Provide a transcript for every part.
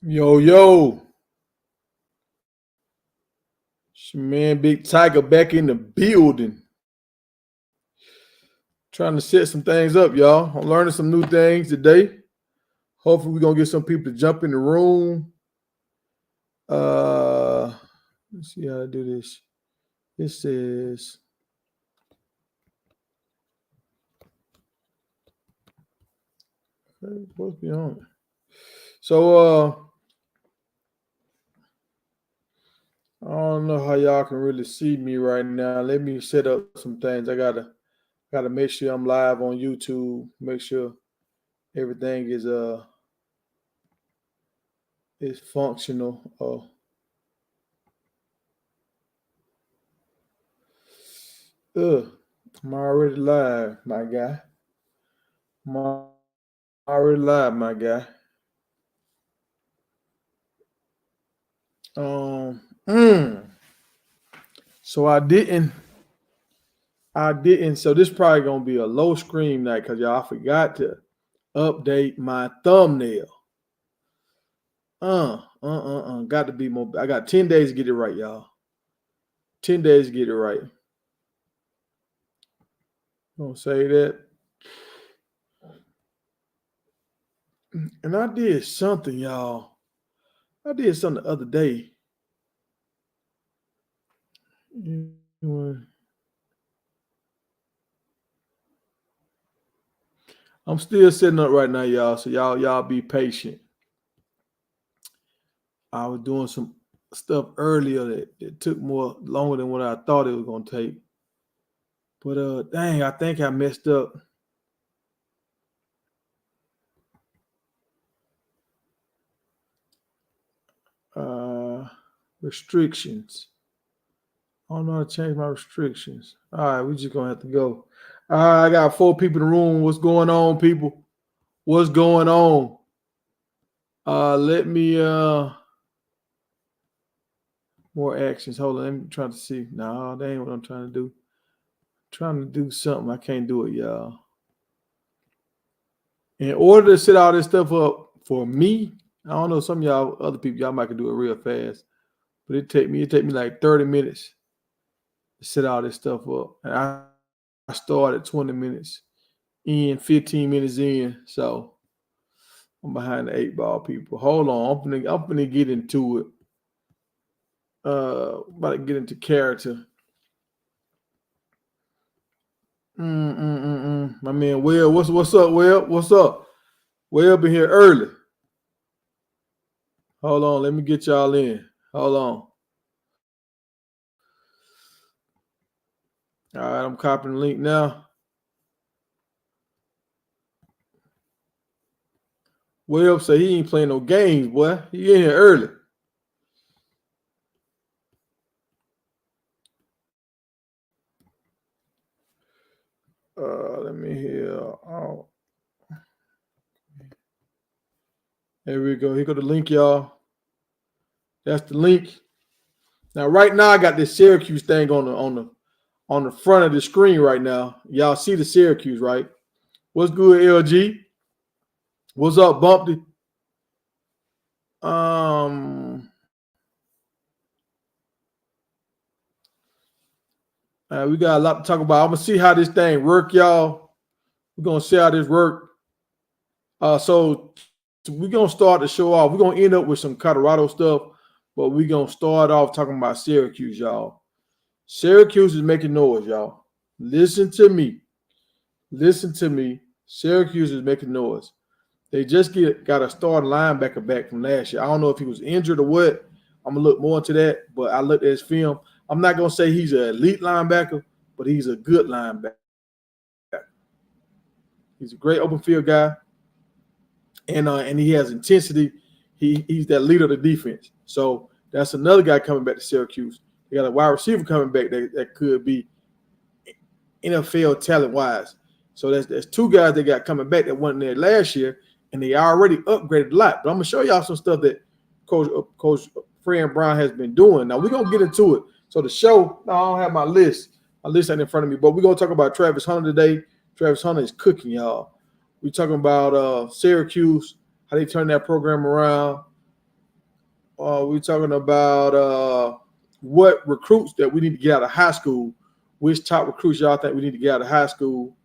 Yo, yo. It's your man Big Tiger back in the building. Trying to set some things up, y'all. I'm learning some new things today. Hopefully, we're gonna get some people to jump in the room. Uh let's see how to do this. It says supposed to be on. So I don't know how y'all can really see me right now. Let me set up some things. I gotta make sure I'm live on YouTube. Make sure everything is functional. I'm already live, my guy. I'm already live, my guy. Um, mm. So I didn't. So this probably gonna be a low screen night because y'all forgot to update my thumbnail. Got to be more. I got 10 days to get it right, y'all. 10 days to get it right. Don't say that. And I did something, y'all. I did something the other day. I'm still sitting up right now, y'all. So y'all be patient. I was doing some stuff earlier that it took more longer than what I thought it was gonna take. But dang, I think I messed up. Restrictions. I don't know how to change my restrictions. All right, we just gonna have to go. All right, I got 4 people in the room. What's going on, people? What's going on? Let me more actions. Hold on, let me try to see. No, that ain't what I'm trying to do. Trying to do something. I can't do it, y'all. In order to set all this stuff up for me, I don't know, some of y'all, other people, y'all might can do it real fast. But it take me like 30 minutes to set all this stuff up. And I started 20 minutes in, 15 minutes in. So I'm behind the 8 ball, people. Hold on. I'm gonna get into it. About to get into character. My man Will, what's up, Will? What's up? Will been here early. Hold on, let me get y'all in. Hold on. All right, I'm copying the link now. Will say he ain't playing no games, boy. He in here early. Let me hear. Oh. There we go. Here go the link, y'all. That's the link. Now, right now, I got this Syracuse thing on the front of the screen right now. Y'all see the Syracuse, right? What's good, LG? What's up, Bumpty? We got a lot to talk about. I'm gonna see how this thing work, y'all. We're gonna see how this work. So we're gonna start the show off. We're gonna end up with some Colorado stuff, but we're gonna start off talking about Syracuse, y'all. Syracuse is making noise, y'all. Listen to me. Listen to me. Syracuse is making noise. They just got a starting linebacker back from last year. I don't know if he was injured or what. I'm gonna look more into that, but I looked at his film. I'm not gonna say he's an elite linebacker, but he's a good linebacker. He's a great open field guy, and he has intensity. He's that leader of the defense. So that's another guy coming back to Syracuse. They got a wide receiver coming back that could be NFL talent wise. So there's 2 guys they got coming back that wasn't there last year, and they already upgraded a lot. But I'm gonna show y'all some stuff that Coach Fran Brown has been doing. Now we're gonna get into it. So the show, no, I don't have my list. My list ain't in front of me, but we're gonna talk about Travis Hunter today. Travis Hunter is cooking, y'all. We're talking about Syracuse, how they turned that program around. We're talking about what recruits that we need to get out of high school. Which top recruits y'all think we need to get out of high school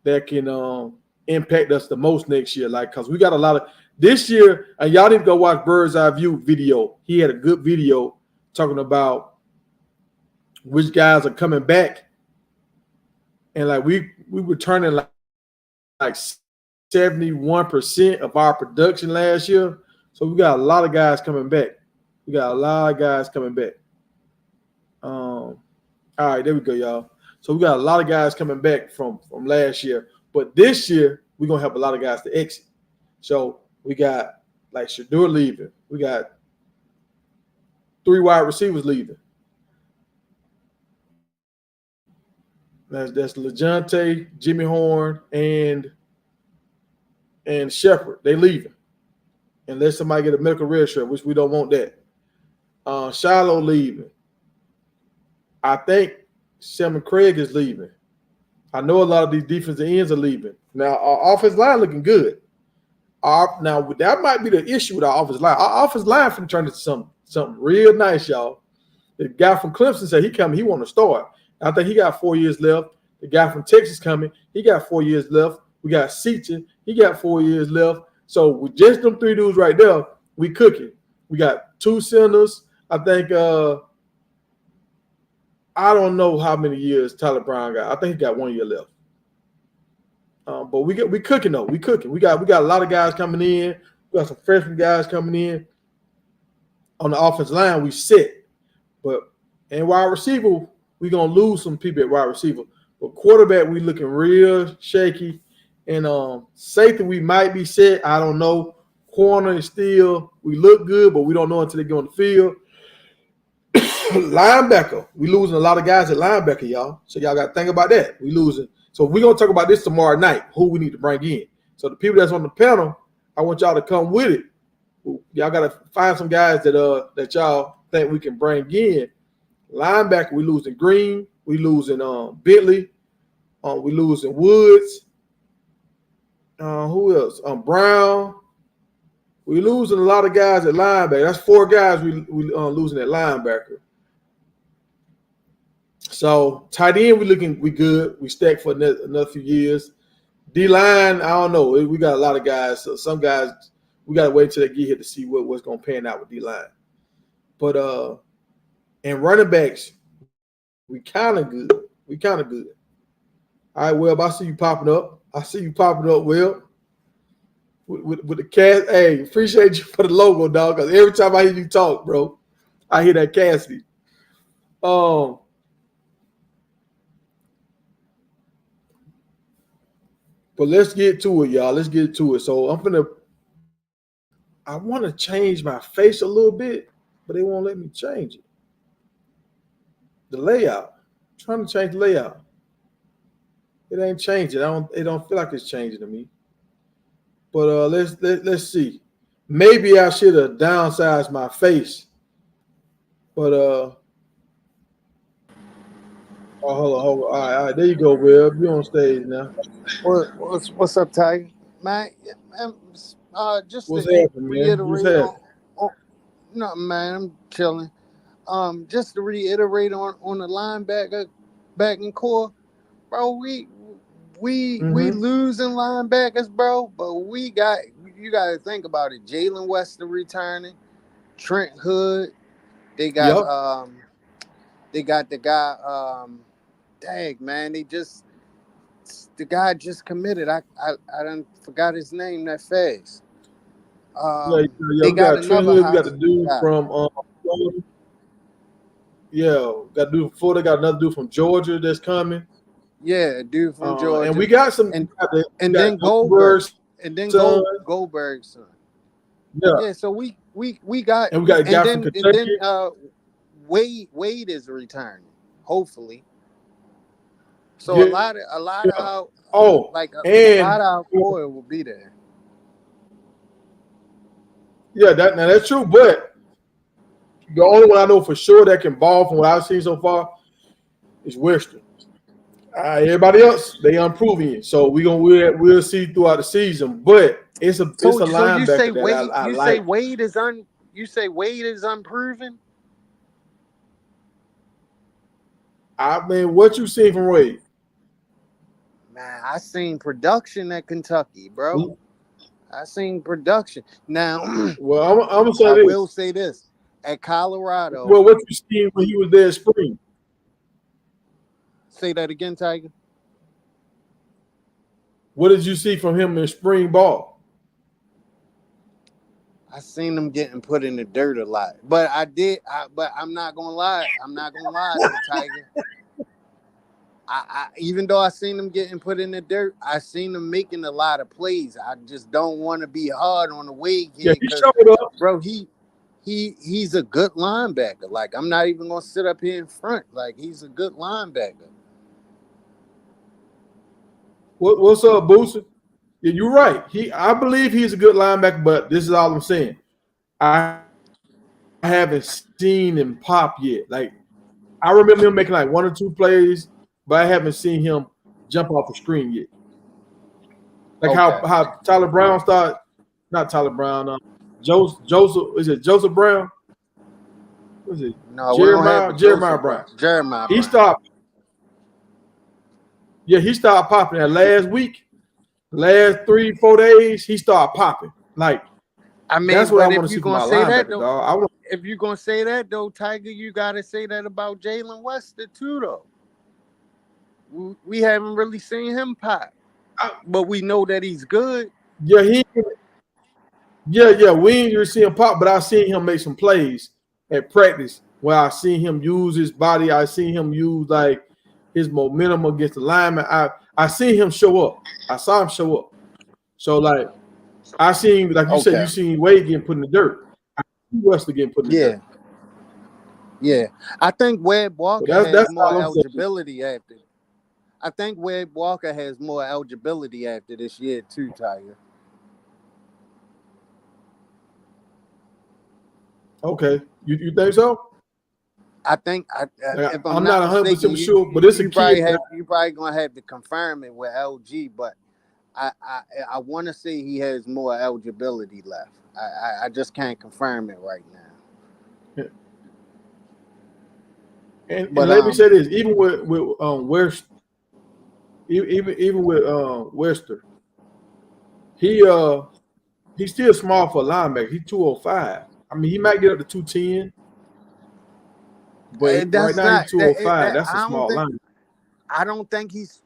that can impact us the most next year? Like, because we got a lot of this year, and y'all need to go watch Bird's Eye View video. He had a good video talking about which guys are coming back, and like we returning like 71% of our production last year. So we got a lot of guys coming back. All right, there we go, y'all. So we got a lot of guys coming back from last year. But this year, we're going to have a lot of guys to exit. So we got like Shedeur leaving. We got 3 wide receivers leaving. That's LeJounte, Jimmy Horn, and Shepard. They leaving. Unless somebody get a medical red shirt, which we don't want that. Shiloh leaving. I think Sam Craig is leaving. I know a lot of these defensive ends are leaving. Now, our offensive line looking good. Now, that might be the issue with our offensive line. Our offensive line finna turn into something real nice, y'all. The guy from Clemson said he want to start. I think he got 4 years left. The guy from Texas coming, he got 4 years left. We got Seaton, he got 4 years left. So with just them 3 dudes right there, we cooking. We got 2 centers. I think I don't know how many years Tyler Brown got. I think he got 1 year left. But we cooking though. We cooking. We got a lot of guys coming in. We got some freshman guys coming in. On the offensive line, we set. But in wide receiver, we're gonna lose some people at wide receiver. But quarterback, we looking real shaky. And safety, we might be set. I don't know. Corner is still, we look good, but we don't know until they get on the field. Linebacker, we losing a lot of guys at linebacker, y'all. So y'all got to think about that. We losing. So we're going to talk about this tomorrow night, who we need to bring in. So the people that's on the panel, I want y'all to come with it. Y'all got to find some guys that y'all think we can bring in. Linebacker, we losing Green. We losing Bentley. We losing Woods. Who else? Brown. We losing a lot of guys at linebacker. That's 4 guys we losing at linebacker. So tight end, we good. We stacked for another few years. D-line, I don't know. We got a lot of guys. So some guys, we got to wait until they get here to see what's going to pan out with D-line. But and running backs, we kind of good. All right, Webb, I see you popping up. Webb. With the cast, hey, appreciate you for the logo, dog. Because every time I hear you talk, bro, I hear that Cassidy. But let's get to it, y'all. Let's get to it. So I want to change my face a little bit, but they won't let me change it. The layout. I'm trying to change the layout. It ain't changing. It don't feel like it's changing to me. But let's see. Maybe I should have downsized my face. But hold on. All right, there you go, Webb. You on stage now. What's up, Tiger? Man, just What's to happening, reiterate on no, man, I'm chilling. Just to reiterate on the linebacker back in core, bro. We losing linebackers, bro. But you got to think about it. Jalen Weston returning, Trent Hood. They got the guy. Dang, man, the guy just committed. I done forgot his name that fast. They got Trent Hood. We got the dude from Florida. Yeah, got dude from Florida. Got another dude from Georgia that's coming. Yeah, dude from Georgia. And we got some. And then Goldberg. And then Goldberg's son. Yeah. So we got. And we got a guy from Kentucky. And then Wade is returning, hopefully. So a lot of our core will be there. Yeah, that's true. But the only one I know for sure that can ball from what I've seen so far is Western. Everybody else, they improving it. So we'll see throughout the season. But it's a linebacker you say that I you like. say Wade is you say Wade is unproven? I mean, what you seen from Wade? Man, I seen production at Kentucky, bro. I seen production. Now, Well, I'm gonna I say this. will say this: at Colorado. Well, what you seen when he was there in spring? Say that again, Tiger. What did you see from him in spring ball? I seen him getting put in the dirt a lot, but but I'm not gonna lie. I'm not gonna lie though, Tiger. I even though I seen him getting put in the dirt, I seen him making a lot of plays. I just don't want to be hard on the Wade Yeah, kid he because, showed up. bro, he's a good linebacker. Like, I'm not even gonna sit up here in front. Like, he's a good linebacker. What's up, Booster? Yeah, you're right. I believe he's a good linebacker, but this is all I'm saying. I haven't seen him pop yet. Like, I remember him making like 1 or 2 plays, but I haven't seen him jump off the screen yet. Like Okay. how Tyler Brown started, not Tyler Brown, Joseph, is it Joseph Brown? What is it? No, we don't have Jeremiah Brown. Jeremiah He Brown. stopped. Yeah, he started popping that last week. Last 3-4 days, he started popping. Like, I mean, that's what I but want if to you're see from gonna my say that linebacker, though, dog. if you're gonna say that though, Tiger, you gotta say that about Jalen Wester too, though. We haven't really seen him pop, but we know that he's good. Yeah, we ain't really see him pop, but I seen him make some plays at practice where I seen him use his body. I seen him use like his momentum against the lineman. I seen him show up. I saw him show up. So like I seen, like you said, you seen Wade getting put in the dirt. I see Wester getting put in the dirt. Yeah. I think Webb Walker has more eligibility after. I think Webb Walker has more eligibility after this year too, Tiger. Okay, you think so? I think if I'm not not 100% sure, but it's a kid. You probably gonna have to confirm it with LG, but I want to say he has more eligibility left. I just can't confirm it right now. Yeah. And let me say this: even with West, even with Wester, he's still small for a linebacker. He's 205. I mean, he might get up to 210, but right now he's 205. That's a small linebacker. I don't think he's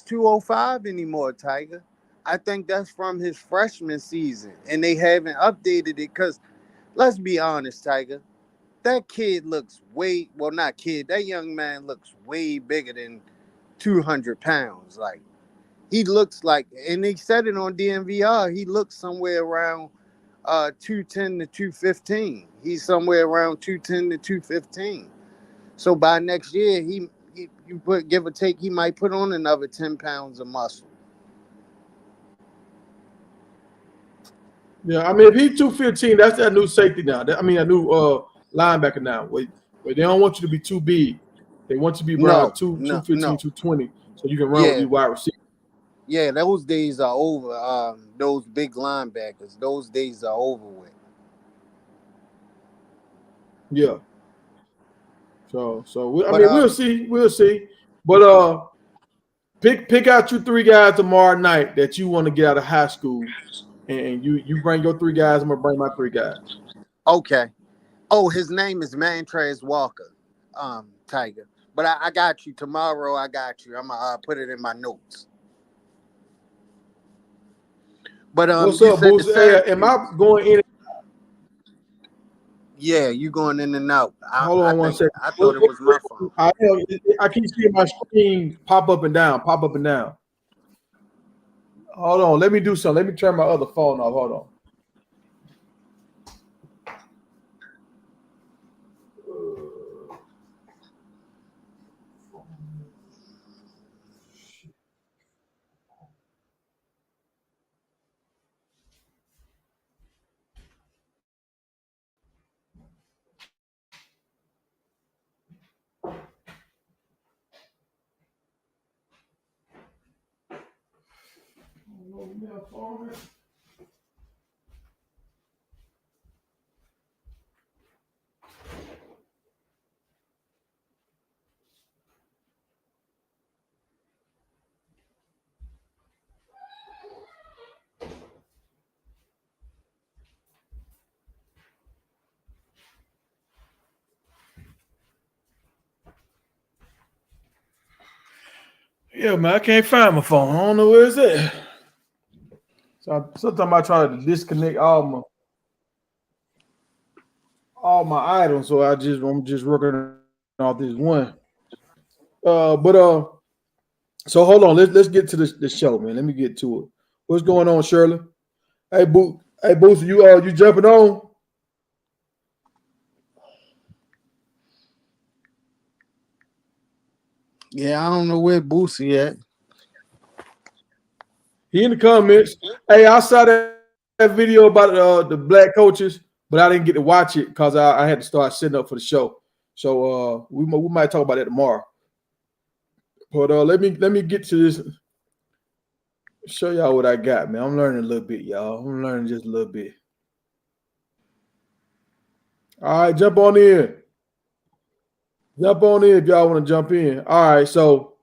205 anymore, Tiger. I think that's from his freshman season, and they haven't updated it because, let's be honest, Tiger, that kid looks that young man looks way bigger than 200 pounds. Like, he looks like, and they said it on DMVR, he looks somewhere around 210 to 215. He's somewhere around 210 to 215. So by next year, give or take, he might put on another 10 pounds of muscle. Yeah, I mean, if he's 215, that's that new safety now. A new linebacker now. Where they don't want you to be too big. They want you to be around 215, 220, so you can run with these wide receivers. Yeah, those days are over. Those big linebackers, those days are over with. Yeah. So we'll see. But pick out your 3 guys tomorrow night that you want to get out of high school, and you bring your 3 guys. I'm gonna bring my 3 guys. Okay. Oh, his name is Mantrez Walker, Tiger. But I got you tomorrow. I got you. I'm gonna put it in my notes. But what's up, Boost? Hey, am I going in? Yeah, you going in and out. Hold on 1 second. I thought it was my phone. I keep seeing my screen pop up and down. Hold on. Let me do something. Let me turn my other phone off. Hold on. Yeah, man, I can't find my phone. I don't know where it's at. So sometimes I try to disconnect all my items, so I'm just working off this one. But so hold on, let's get to the show, man. Let me get to it. What's going on, Shirley? Hey Booth, you jumping on? Yeah, I don't know where Boosie at. He in the comments. Hey, I saw that video about the black coaches, but I didn't get to watch it because I had to start setting up for the show. So we might talk about that tomorrow. But let me get to this. Show y'all what I got, man. I'm learning a little bit, y'all. I'm learning just a little bit. All right, jump on in. Jump on in if y'all want to jump in. All right, so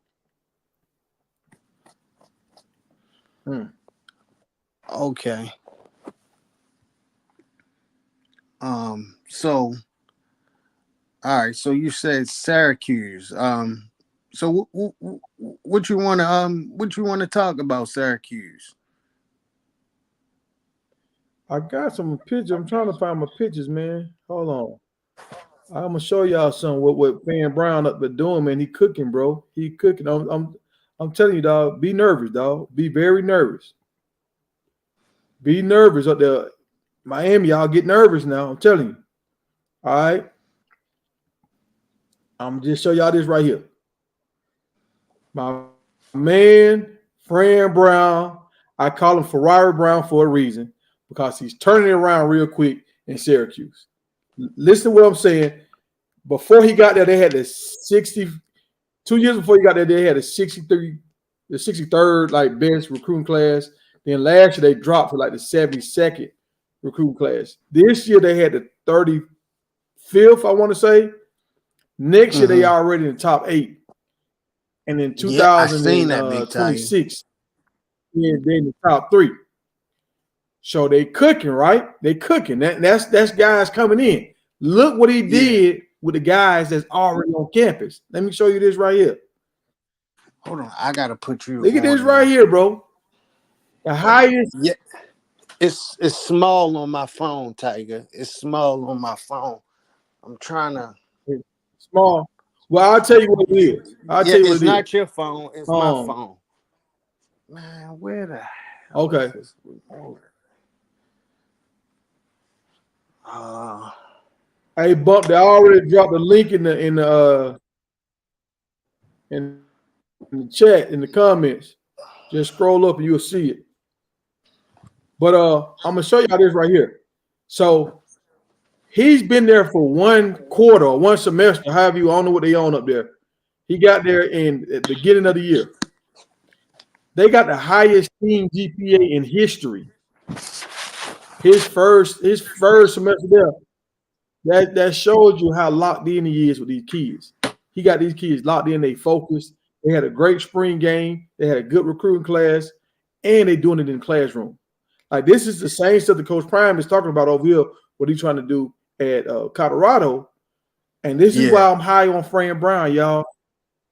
Okay. So all right. So you said Syracuse. So what you want to talk about Syracuse? I got some pictures. I'm trying to find my pictures, man. Hold on. I'm gonna show y'all some what Fran Brown up there doing, man. He cooking, bro. He cooking. I'm telling you, dog. Be nervous, dog. Be very nervous. Be nervous up there. Miami, y'all get nervous now. I'm telling you. All right. I'm just show y'all this right here. My man, Fran Brown. I call him Ferrari Brown for a reason because he's turning it around real quick in Syracuse. Listen to what I'm saying. Before he got there, they had the 60. 2 years before he got there, they had the 63rd like best recruiting class. Then last year they dropped to like the 72nd recruiting class. This year they had the 35th, I want to say. Next year they already in the top 8. And in Yeah, I seen that big time. 2026, they're in the top 3. So they cooking, right? They cooking. That's guys coming in. Look what he did with the guys that's already on campus. Let me show you this right here. Hold on, I gotta put you. Look at this right here, bro. The highest. Yeah, it's small on my phone, Tiger. It's small on my phone. I'm trying to. Small. Well, I'll tell you what it is. It's not your phone. It's my phone. Man, where the hell is this remote? Hey, Bump, they already dropped the link in the chat in the comments. Just scroll up and you'll see it. But I'm gonna show y'all this right here. So he's been there for 1 quarter or 1 semester, however you, I don't know what they own up there. He got there at the beginning of the year. They got the highest team GPA in history. His first semester there. That shows you how locked in he is with these kids. He got these kids locked in, they focused. They had a great spring game. They had a good recruiting class, and they doing it in the classroom. Like this is the same stuff that Coach Prime is talking about over here, what he's trying to do at Colorado. And this is why I'm high on Fran Brown, y'all.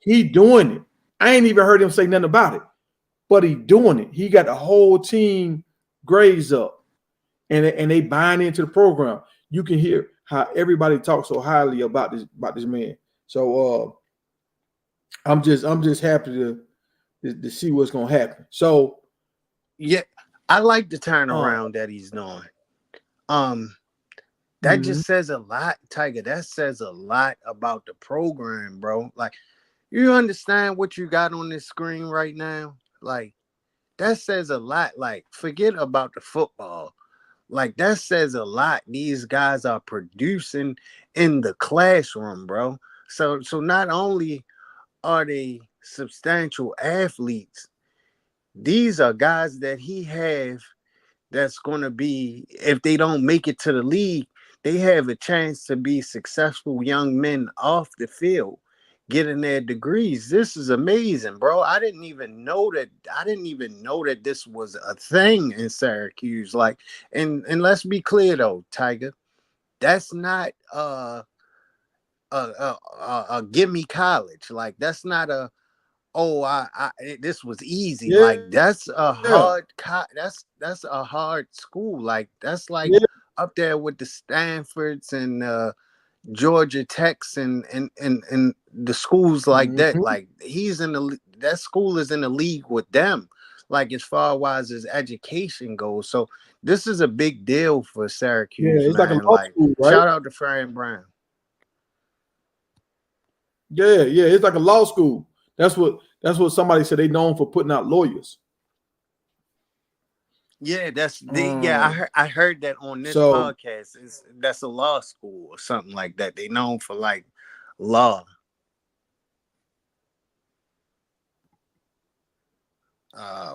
He doing it. I ain't even heard him say nothing about it, but he doing it. He got the whole team grades up, and they buying into the program. You can hear how everybody talks so highly about this man. So I'm just happy to see what's gonna happen. So yeah, I like the turnaround that he's doing. That just says a lot, Tiger. That says a lot about the program, bro. Like, you understand what you got on this screen right now? Like, that says a lot. Like, forget about the football. Like, that says a lot. These guys are producing in the classroom, bro. So not only are they substantial athletes, these are guys that he have that's going to be, if they don't make it to the league, they have a chance to be successful young men off the field getting their degrees. This is amazing, bro. I didn't even know that this was a thing in Syracuse. Like, and let's be clear though, Tiger, that's not a gimme college. Like, that's not a this was easy. Yeah, Like that's a hard that's a hard school. Like that's like yeah. up there with the Stanfords and Georgia Techs and the schools like that. Mhm. Like that school is in the league with them. Like as far as his education goes. So this is a big deal for Yeah, Syracuse, it's like a man. law Like school, right? shout out to Fran Brown. Yeah, yeah. It's like a law school. That's what somebody said they known for putting out lawyers. Yeah, Um, I heard that on this so podcast. That's a law school or something like that. They known for like law.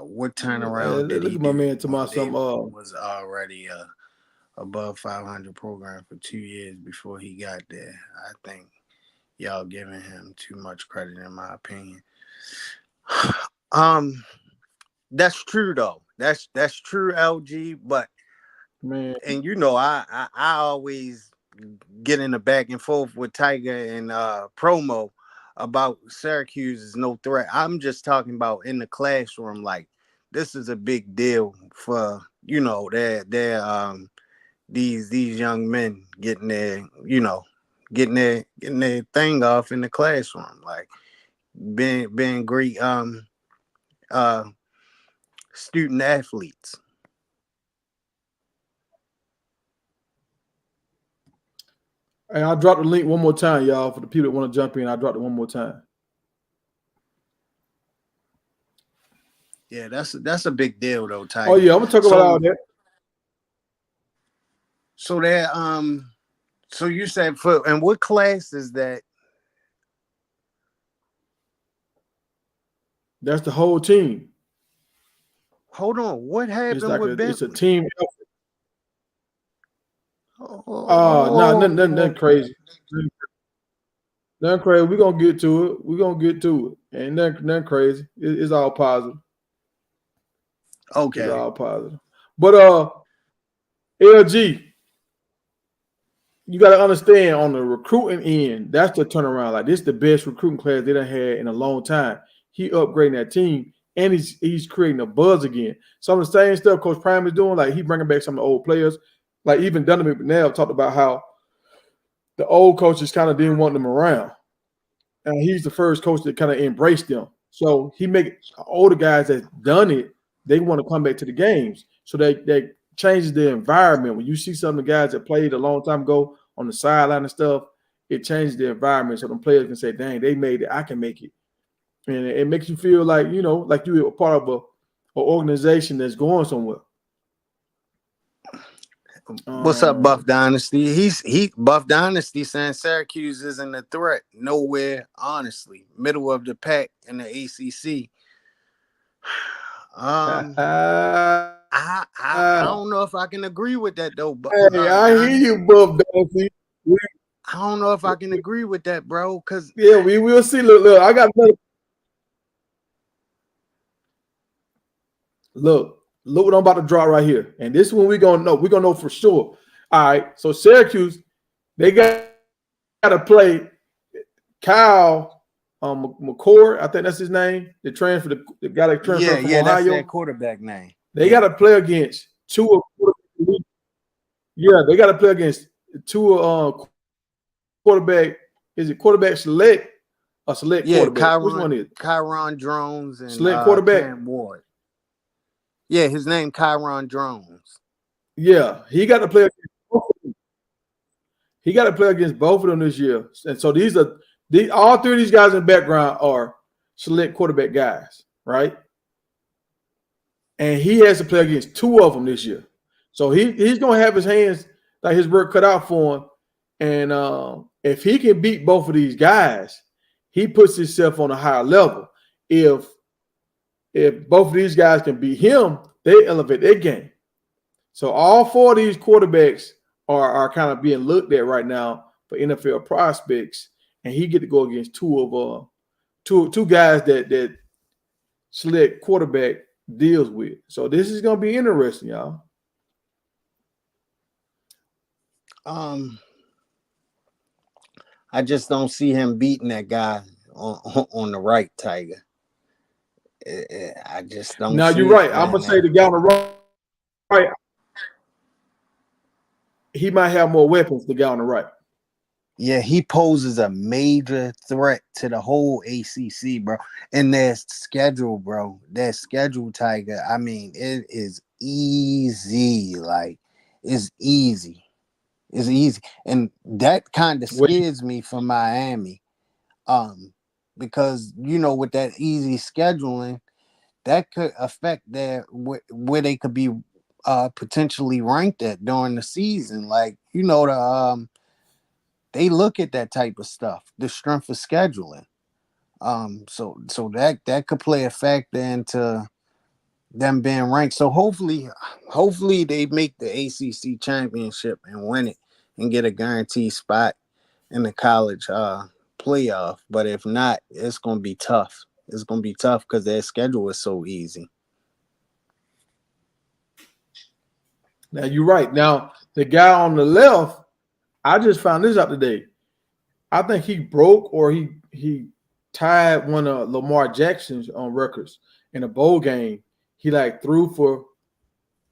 What turnaround did look he at my do man to my when they some was already above 500 program for 2 years before he got there? I think y'all giving him too much credit, in my opinion. um, that's true though. That's true, LG. But man. and I always get in the back and forth with Tiger and promo about Syracuse is no threat. I'm just talking about in the classroom. Like this is a big deal for their these young men getting their thing off in the classroom, like being great uh student athletes. Hey, I'll drop the link one more time, y'all, for the people that want to jump in. I'll drop it one more time. Yeah, that's a big deal though, Oh Tiger. yeah, I'm gonna talk about all So that. so that so you said and what class is that? That's the whole team. Hold on, what It's happened like with it's a Bentley? team effort. Nah, nothing Oh, crazy. Nothing crazy. We're gonna get to it. We're gonna get to it. Ain't nothing crazy. It's all positive. It's okay. all positive. But LG, you got to understand on the recruiting end, that's the turnaround. Like this, is the best recruiting class they done had in a long time. He upgrading that team, and he's creating a buzz again. Some of the same stuff Coach Prime is doing, like he bringing back some of the old players. Like even Donovan McNabb talked about how the old coaches kind of didn't want them around, and he's the first coach that kind of embraced them. So he make older guys that done it, they want to come back to the games. So they changes the environment. When you see some of the guys that played a long time ago on the sideline and stuff, it changes the environment so the players can say, "Dang, they made it. I can make it." And it makes you feel like like you're a part of a organization that's going somewhere. What's up, Buff Um, Dynasty? Buff Dynasty saying Syracuse isn't a threat nowhere. Honestly, middle of the pack in the ACC. Um, I don't know if I can agree with that though, but hey, I hear Don, you, Buff Dusty. I don't know if I can agree with that, bro. Cause Yeah, we will see. Look, I got another. Look what I'm about to draw right here. And this is when we're gonna know. We're gonna know for sure. All right. So Syracuse, they got to play Kyle McCord. I think that's his name. The guy that transferred from yeah, that's their Ohio. quarterback name. They got to play against two. Yeah, they got to play against two quarterback. Is it quarterback select or select Yeah, quarterback? Which one is it? Kyron Drones and Select quarterback? Cam Ward. Yeah, his name Kyron Drones. Yeah, he got to play against both of them. He got to play against both of them this year. And so all three of these guys in the background are select quarterback guys, right? And he has to play against two of them this year. So he's gonna have his hands like his work cut out for him. And if he can beat both of these guys, he puts himself on a higher level. If both of these guys can beat him, they elevate their game. So all four of these quarterbacks are kind of being looked at right now for NFL prospects, and he get to go against two guys that select quarterback deals with. So this is gonna be interesting, y'all. I just don't see him beating that guy on the right, Tiger. I just don't Now see you're it, right. I'm man. gonna say the guy on the right, he might have more weapons. The guy on the right. Yeah, he poses a major threat to the whole ACC, bro. And their schedule, bro. Their schedule, Tiger. I mean, it is easy. Like, it's easy. It's easy. And that kind of Wait, scares me for Miami. Because with that easy scheduling, that could affect their where they could be potentially ranked at during the season. Like, they look at that type of stuff, the strength of scheduling. So that could play a factor into them being ranked. So hopefully they make the ACC championship and win it and get a guaranteed spot in the college playoff. But if not, it's gonna be tough. It's gonna be tough because their schedule is so easy. now you're right. Now the guy on the left, I just found this out today. I think he broke or he tied one of Lamar Jackson's on records in a bowl game. He like threw for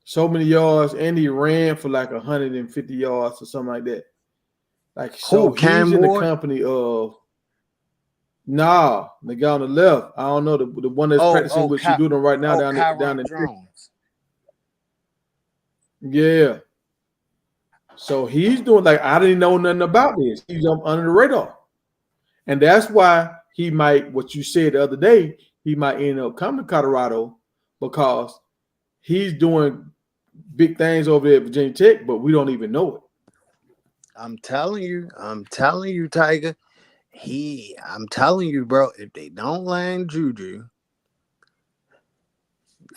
so many yards and he ran for like 150 yards or something like that. Like so, Who? he's Cam in the Ward? company of the guy on the left. I don't know the one that's practicing with Shedeur right now down Kyron in Jones. yeah. So he's doing like I didn't know nothing about this. He's up under the radar. And that's why he might, what you said the other day, he might end up coming to Colorado because he's doing big things over there at Virginia Tech, but we don't even know it. I'm telling you, Tiger. I'm telling you, bro, if they don't land Juju,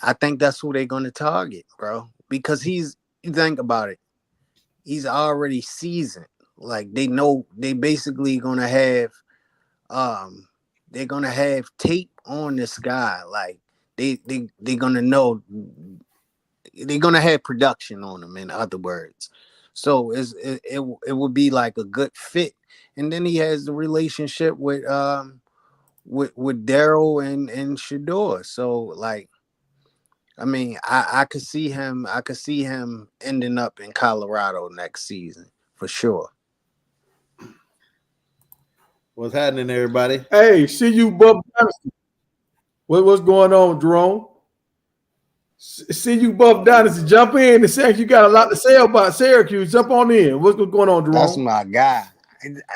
I think that's who they're gonna target, bro. Because you think about it, he's already seasoned. Like they know they basically gonna have they're gonna have tape on this guy. Like they're gonna know they're gonna have production on him, in other words. So it would be like a good fit. And then he has the relationship with Daryl and Shedeur. So like, I mean, I could see him ending up in Colorado next season for sure. What's happening, everybody? Hey, see you, Buff Dynasty. What's going on, Jerome? See you, Buff Dynasty. Jump in and say you got a lot to say about Syracuse. Jump on in. What's going on, That's Jerome? my guy.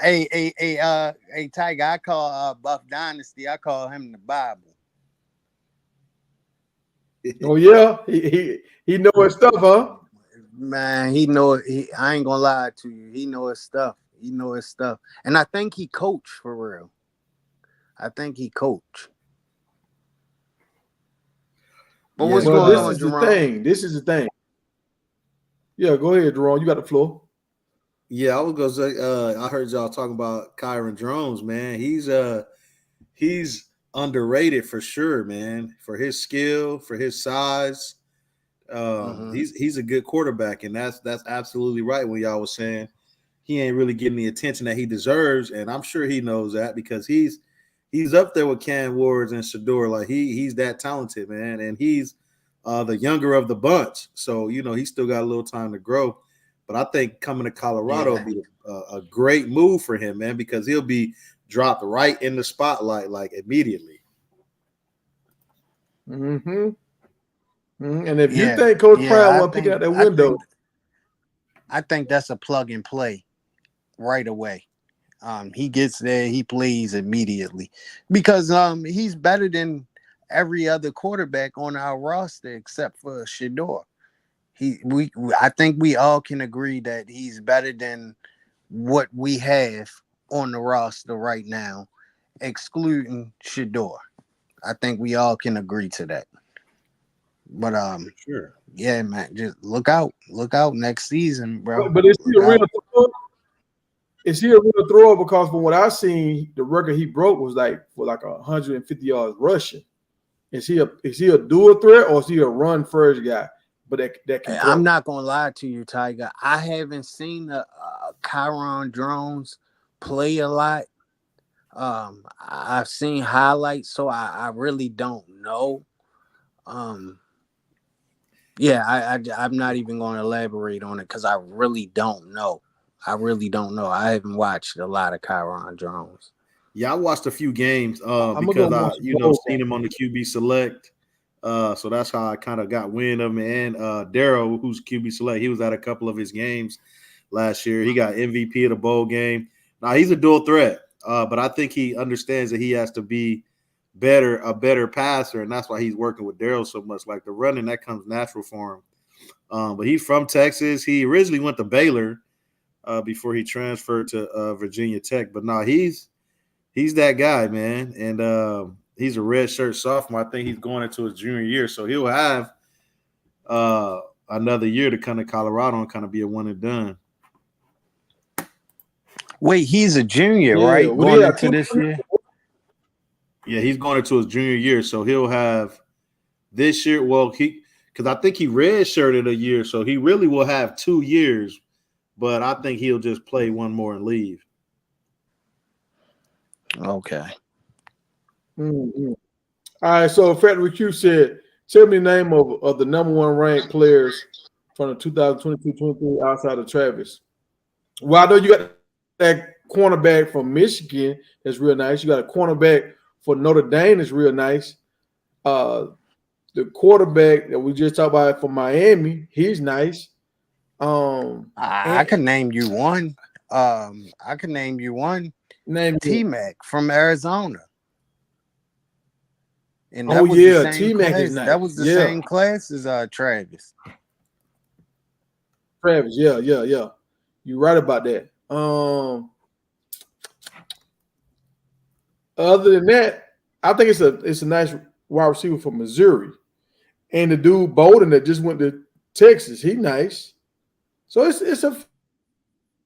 Hey, Tiger, I call Buff Dynasty, I call him the Bible. Oh yeah, he know his stuff, huh? Man, I ain't gonna lie to you. He know his stuff. And I think he coached for real. But Yeah, what's Well, going this on, is the Jerome? thing. This is the thing. Yeah, go ahead, Jerome. You got the floor. Yeah, I was gonna say. I heard y'all talking about Kyron Drones, man. He's underrated for sure, man. For his skill, for his size, he's a good quarterback, and that's absolutely right. When y'all was saying he ain't really getting the attention that he deserves, and I'm sure he knows that because he's up there with Cam Ward and Shedeur. Like he's that talented, man, and he's the younger of the bunch. So he's still got a little time to grow. But I think coming to Colorado will be a great move for him, man, because he'll be dropped right in the spotlight like immediately. Mm-hmm. And if you think Coach Brown wasn't picking out that window, I think that's a plug and play right away. He gets there, he plays immediately because he's better than every other quarterback on our roster except for Shedeur. I think we all can agree that he's better than what we have on the roster right now, excluding Shedeur. I think we all can agree to that. But Sure. yeah, man, just look out next season, bro. but is he a real thrower? Is he a real thrower? Because from what I seen, the record he broke was like for like 150 yards rushing. Is he a dual threat or is he a run first guy? But that can throw. I'm not gonna lie to you, Tiger. I haven't seen Kyron Drones play a lot. I've seen highlights, so I really don't know. Yeah, I'm not even going to elaborate on it because I really don't know. I I haven't watched a lot of Kyron Drones. Yeah, I watched a few games I'm gonna go because I, watch some bowl seen games. him on the QB Select. So that's how I kind of got wind of him. And Daryl, who's QB Select, he was at a couple of his games last year. He got MVP of the bowl game. Now he's a dual threat, but I think he understands that he has to be a better passer, and that's why he's working with Daryl so much. Like the running, that comes natural for him. But he's from Texas. He originally went to Baylor before he transferred to Virginia Tech. But no, he's that guy, man. And he's a red shirt sophomore. I think he's going into his junior year. So he'll have another year to come to Colorado and kind of be a one and done. Wait, he's a junior, Yeah, right? well, Going yeah, into this year? Yeah, he's going into his junior year. So he'll have this year. Well, because I think he redshirted a year. So he really will have 2 years. But I think he'll just play one more and leave. Okay. Mm-hmm. All right, so Frederick Q said, tell me the name of the number one ranked players from the 2022-23 outside of Travis. Well, I know you got that cornerback from Michigan that's real nice. You got a cornerback for Notre Dame that's real nice. The quarterback that we just talked about from Miami, he's nice. I can name you one. I can name you one. Name T-Mac from Arizona. And that Oh was yeah, the same T-Mac class. is nice. That was the same class as Travis. Travis, yeah. You're right about that. Other than that, I think it's a nice wide receiver from Missouri. And the dude Bolden that just went to Texas, he nice. So it's a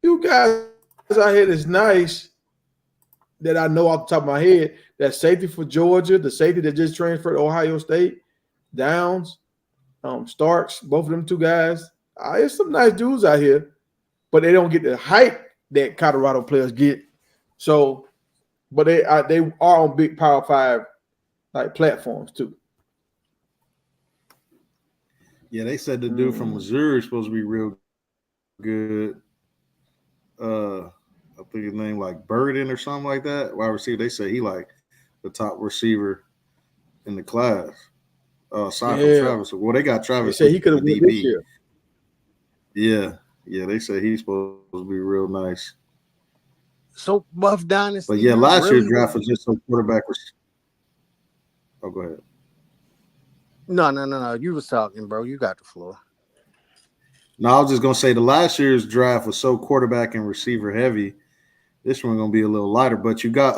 few guys out here that's nice that I know off the top of my head. That safety for Georgia, the safety that just transferred to Ohio State, Downs, Starks, both of them two guys. There's some nice dudes out here, but they don't get the hype that Colorado players get. So, but they are on big Power 5 like platforms too. Yeah, they said the dude from Missouri is supposed to be real good. I think his name like Burden or something like that. Wide receiver. They say he like the top receiver in the class. Aside from Travis. Well, they got Travis. They say he could have won this year. Yeah. They say he's supposed to be real nice. So Buff Dynasty. But yeah, last year's draft was just so quarterback. Oh, go ahead. No. You was talking, bro. You got the floor. No, I was just gonna say the last year's draft was so quarterback and receiver heavy. This one gonna be a little lighter, but you got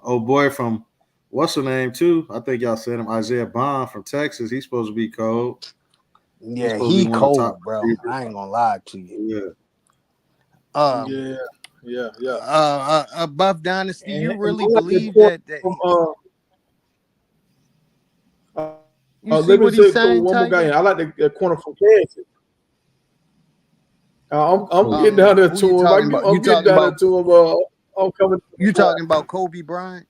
old boy from what's the name too? I think y'all said him, Isaiah Bond from Texas. He's supposed to be cold. Yeah, he cold, bro. I ain't gonna lie to you. Yeah. Buff Dynasty, you really believe that? Let me say one more guy. I like the corner from Kansas. I'm getting down there to him. I'm getting down there to him. I'm coming. You talking about Kobe Bryant?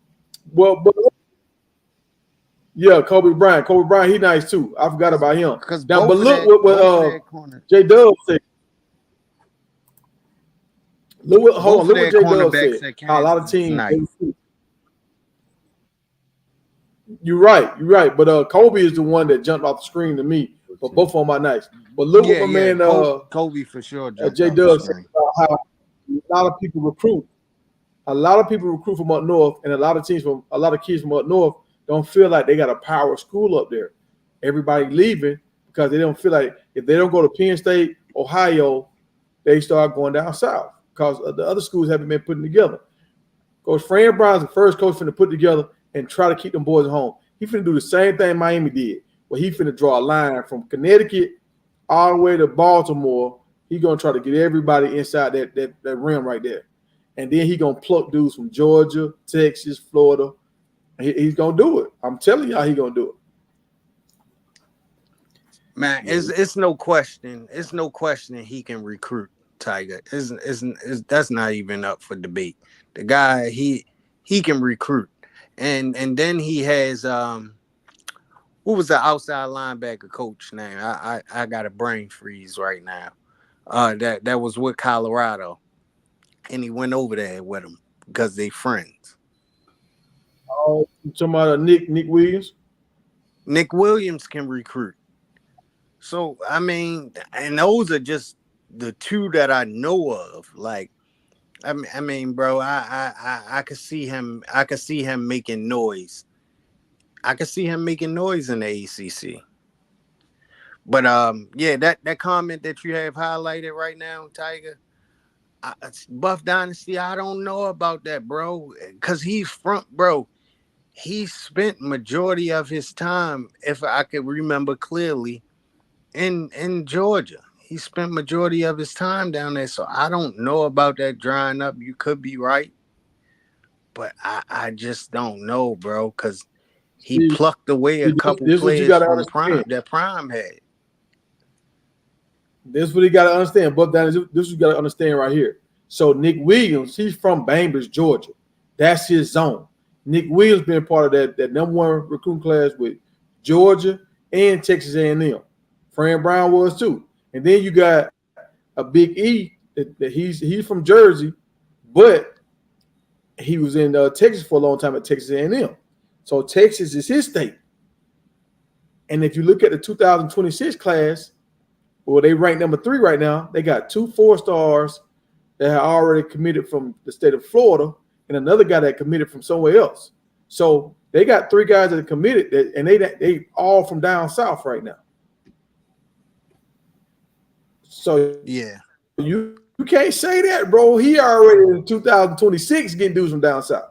Well, but yeah, Kobe Bryant. Kobe Bryant, he nice too. I forgot about him. Now, but look what J Dub said. Look what J Dub said. A lot of teams. Nice. You're right. But Kobe is the one that jumped off the screen to me. But both of them are nice. But look what my man Kobe for sure. J Dub said about how a lot of people recruit. A lot of people recruit from up north, and a lot of kids from up north don't feel like they got a power school up there. Everybody leaving because they don't feel like if they don't go to Penn State, Ohio, they start going down south because the other schools haven't been putting together. Coach Fran Brown's the first coach finna put together and try to keep them boys at home. He finna do the same thing Miami did, where he finna draw a line from Connecticut all the way to Baltimore. He gonna try to get everybody inside that rim right there. And then he gonna pluck dudes from Georgia, Texas, Florida. He's gonna do it. I'm telling y'all, he gonna do it. Man, it's no question. It's no question he can recruit Tiger. That's not even up for debate. The guy, he he can recruit. And then he has who was the outside linebacker coach name? I got a brain freeze right now. That was with Colorado, and he went over there with him because they friends. Oh, you talking about Nick Williams? Nick Williams can recruit. So I mean, and those are just the two that I know of. Like, I mean, bro, I could see him. I could see him making noise. I could see him making noise in the ACC. But yeah, that comment that you have highlighted right now, Tiger, Buff Dynasty, I don't know about that, bro, because he's from, bro. He spent majority of his time, if I could remember clearly, in Georgia. He spent majority of his time down there, so I don't know about that drying up. You could be right, but I just don't know, bro, because he See, plucked away a couple this is what you players got to from understand. Prime that Prime had. This is what you got to understand. But this is what you got to understand right here. So Nick Williams, he's from Bainbridge, Georgia. That's his zone. Nick Williams been part of that number one recruiting class with Georgia and Texas A&M. Fran Brown was too. And then you got a Big E that he's from Jersey, but he was in Texas for a long time at Texas A&M. So Texas is his state. And if you look at the 2026 class, well, they rank number 3 right now. They got 2 4-stars that have already committed from the state of Florida and another guy that committed from somewhere else. So they got 3 guys that are committed, and they all from down south right now. So Yeah. you can't say that, bro. He already in 2026 getting dudes from down south.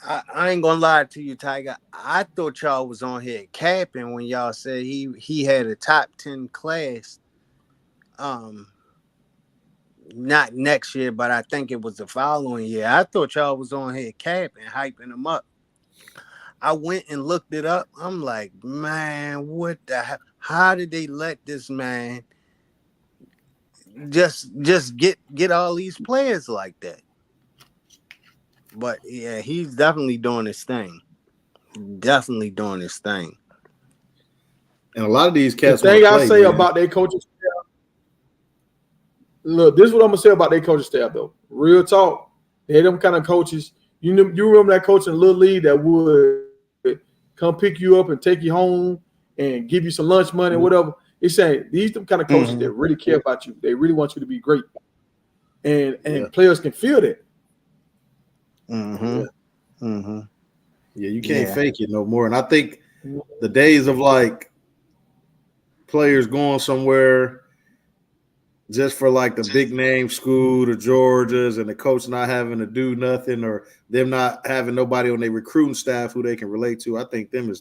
I ain't gonna lie to you, Tiger. I thought y'all was on here capping when y'all said he had a top 10 class. Not next year, but I think it was the following year. I thought y'all was on here capping, hyping him up. I went and looked it up. I'm like, man, what the hell? How did they let this man just get all these players like that? But yeah, he's definitely doing his thing. Definitely doing his thing. And a lot of these The cats thing I play, say man. about their coaching staff, look, this is what I'm gonna say about their coaching staff though. Real talk, they're them kind of coaches. You remember that coach in Little League that would come pick you up and take you home and give you some lunch money or whatever. It's saying these them kind of coaches that really care about you. They really want you to be great, and players can feel that. Yeah, you can't fake it no more. And I think the days of like players going somewhere just for like the big name school, the Georgias, and the coach not having to do nothing, or them not having nobody on their recruiting staff who they can relate to. I think them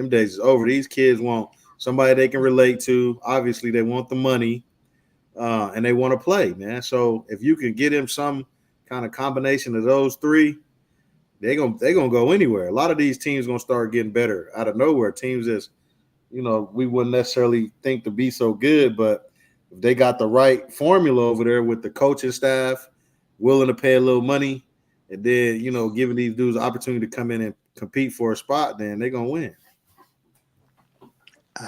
days is over. These kids want somebody they can relate to. Obviously, they want the money, and they want to play, man. So if you can get them some kind of combination of those 3, they're gonna go anywhere. A lot of these teams gonna start getting better out of nowhere. Teams that's, we wouldn't necessarily think to be so good, but if they got the right formula over there with the coaching staff willing to pay a little money, and then giving these dudes the opportunity to come in and compete for a spot, then they're gonna win.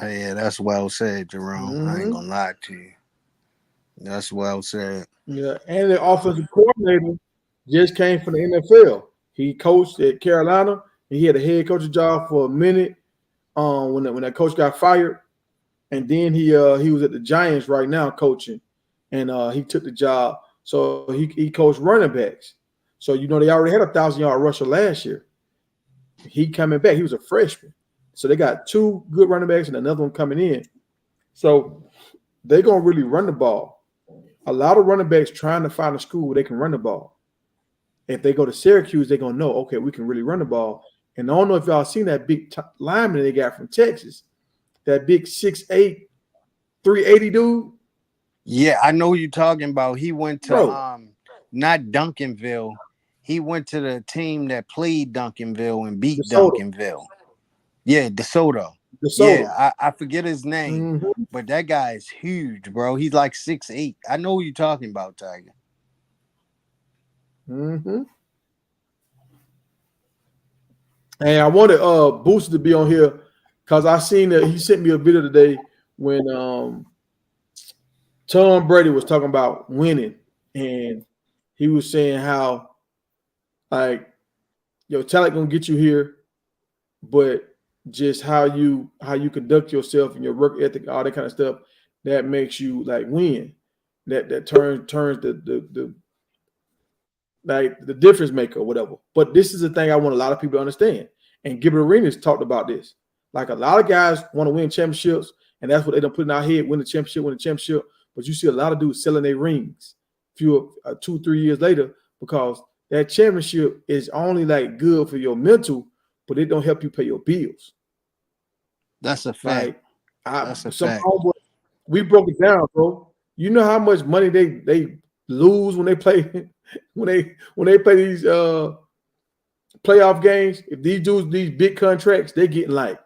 Yeah, that's well said, Jerome. I ain't gonna lie to you. That's well said. Yeah, and the offensive coordinator just came from the NFL. He coached at Carolina, and he had a head coaching job for a minute. When that coach got fired, and then he was at the Giants right now coaching, and he took the job. So he coached running backs. So they already had a 1,000-yard rusher last year. He coming back. He was a freshman. So they got 2 good running backs and another one coming in. So they're gonna really run the ball. A lot of running backs trying to find a school where they can run the ball. If they go to Syracuse, they're gonna know, okay, we can really run the ball. And I don't know if y'all seen that big lineman they got from Texas, that big 6'8", 380 dude. Yeah, I know you're talking about. He went to Bro. Not Duncanville. He went to the team that played Duncanville and beat DeSoto. Duncanville. Yeah, DeSoto. DeSoto. Yeah, I forget his name, but that guy is huge, bro. He's like 6'8". I know who you're talking about, Tiger. Mm-hmm. And I wanted Booster to be on here because I seen that he sent me a video today when Tom Brady was talking about winning, and he was saying how like your talent gonna get you here, but just how you conduct yourself and your work ethic, all that kind of stuff, that makes you like win. That turns the like the difference maker or whatever. But this is the thing I want a lot of people to understand. And Gilbert Arenas talked about this. Like a lot of guys want to win championships, and that's what they don't put in our head: win the championship, win the championship. But you see a lot of dudes selling their rings, 2-3 years later, because that championship is only like good for your mental, but it don't help you pay your bills. That's a fact. Like homeboy, we broke it down, bro. You know how much money they lose when they play when they play these playoff games. If these dudes these big contracts, they get like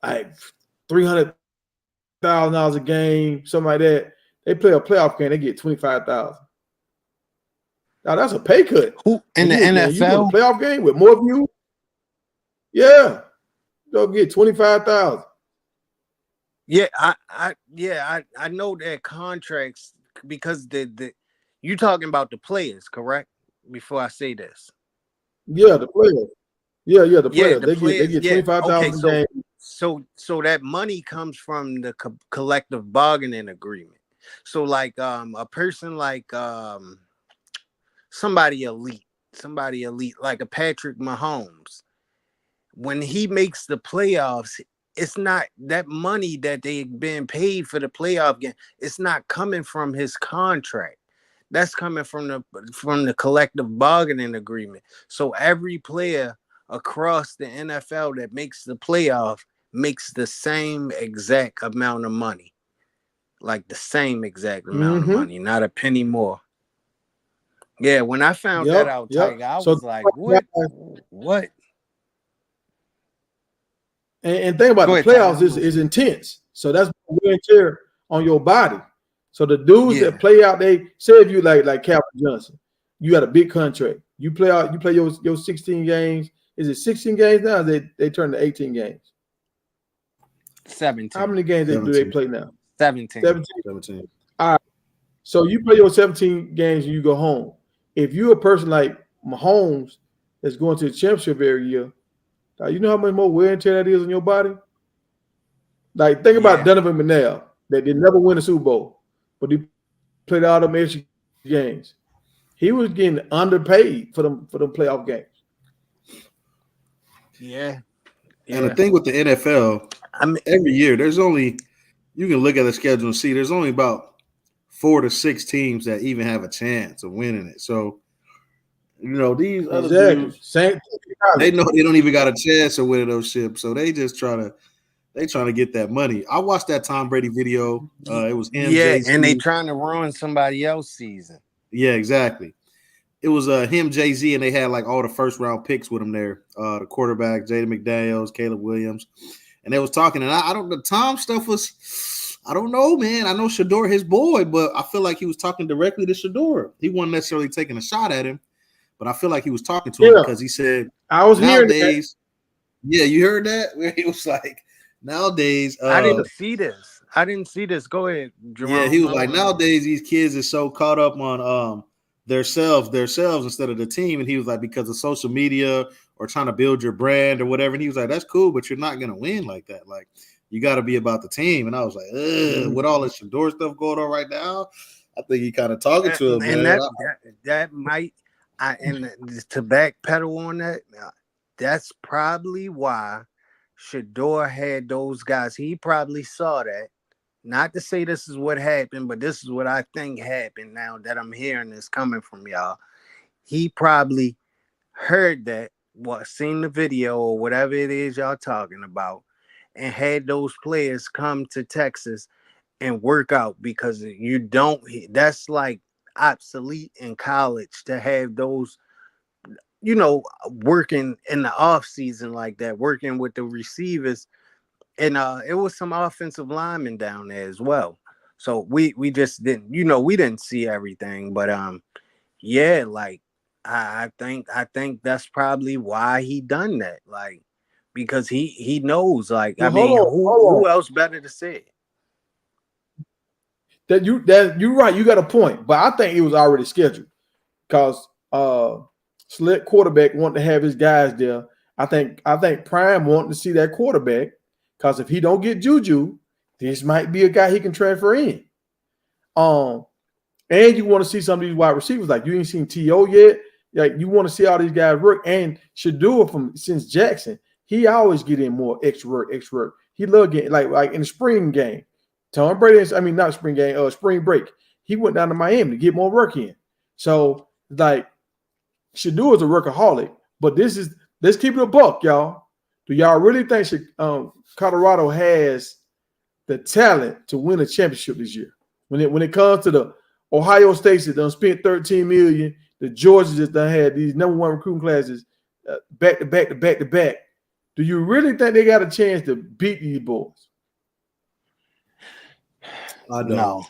$300,000 a game, something like that. They play a playoff game, they get 25,000. Now that's a pay cut. Who in the NFL? You go to NFL? playoff game with more views? Yeah, you'll get 25,000. Yeah, I know their contracts because the you talking about the players, correct? Before I say this. Yeah, the players. Yeah, the Yeah, players. the They players. get Yeah. 25,000 Okay, a game. so that money comes from the collective bargaining agreement. So like a person like somebody elite like a Patrick Mahomes, when he makes the playoffs, it's not that money that they've been paid for the playoff game. It's not coming from his contract. That's coming from the collective bargaining agreement. So every player across the NFL that makes the playoff makes the same exact amount of money. Like the same exact amount of money, not a penny more. Yeah, when I found that out, Yep. Tiger, I So was like, what? What? and think about Go the ahead, Tiger. playoffs I'm is listening. intense. So that's wear and tear on your body. So the dudes Yeah. that play out, they say if you like Calvin Johnson, you got a big contract. You play out, you play your 16 games. Is it 16 games now? They turn to 18 games. 17. How many games do they play now? 17. 17. All right. So you play your 17 games and you go home. If you're a person like Mahomes that's going to the championship every year, you know how much more wear and tear that is on your body? Like, think about Donovan McNabb that did never win a Super Bowl, but he played all them extra games. He was getting underpaid for them playoff games. Yeah. And the thing with the NFL, every year you can look at the schedule and see there's only about 4 to 6 teams that even have a chance of winning it. So, these other dudes, they know they don't even got a chance of winning those ships. So they just trying to get that money. I watched that Tom Brady video. It was him, Jay-Z. And they trying to ruin somebody else's season. Yeah, exactly. It was him, Jay-Z, and they had like all the first round picks with him there. The quarterback, Jaden McDaniels, Caleb Williams. And they was talking, and I don't the Tom stuff was, I don't know, man. I know Shedeur, his boy, but I feel like he was talking directly to Shedeur. He wasn't necessarily taking a shot at him, but I feel like he was talking to him because he said, I was nowadays, yeah, you heard that? Where he was like, nowadays, I didn't see this. Go ahead, Jerome. Yeah, he was like, nowadays these kids are so caught up on themselves instead of the team. And he was like, because of social media or trying to build your brand or whatever. And he was like, that's cool, but you're not gonna win like that. Like, you got to be about the team. And I was like, with all this Shedeur stuff going on right now, I think he kind of talking to him, and man. that might, and to backpedal on that, that's probably why Shedeur had those guys. He probably saw that. Not to say this is what happened, but this is what I think happened now that I'm hearing this coming from y'all. He probably heard that, seen the video or whatever it is y'all talking about, and had those players come to Texas and work out, because that's like obsolete in college to have those, working in the off season like that, working with the receivers. And it was some offensive linemen down there as well. So we just didn't, we didn't see everything. But like I think that's probably why he done that. Like, because he knows. Like, Well, I mean, hold on. who else better to say it? That you're right. You got a point, but I think it was already scheduled because select quarterback wanted to have his guys there. I think Prime wanted to see that quarterback because if he don't get Juju, this might be a guy he can transfer in. And you want to see some of these wide receivers. Like you ain't seen T.O. yet. Like you want to see all these guys work. And Shedeur since Jackson, he always get in more extra work. He love getting like in the spring game. Tom Brady, I mean not spring game, spring break. He went down to Miami to get more work in. So like Shedeur is a workaholic, but let's keep it a buck, y'all. Do y'all really think Colorado has the talent to win a championship this year? When it comes to the Ohio State that done spent $13 million, the Georgia just done had these number one recruiting classes back to back. Do you really think they got a chance to beat these boys? I don't. No.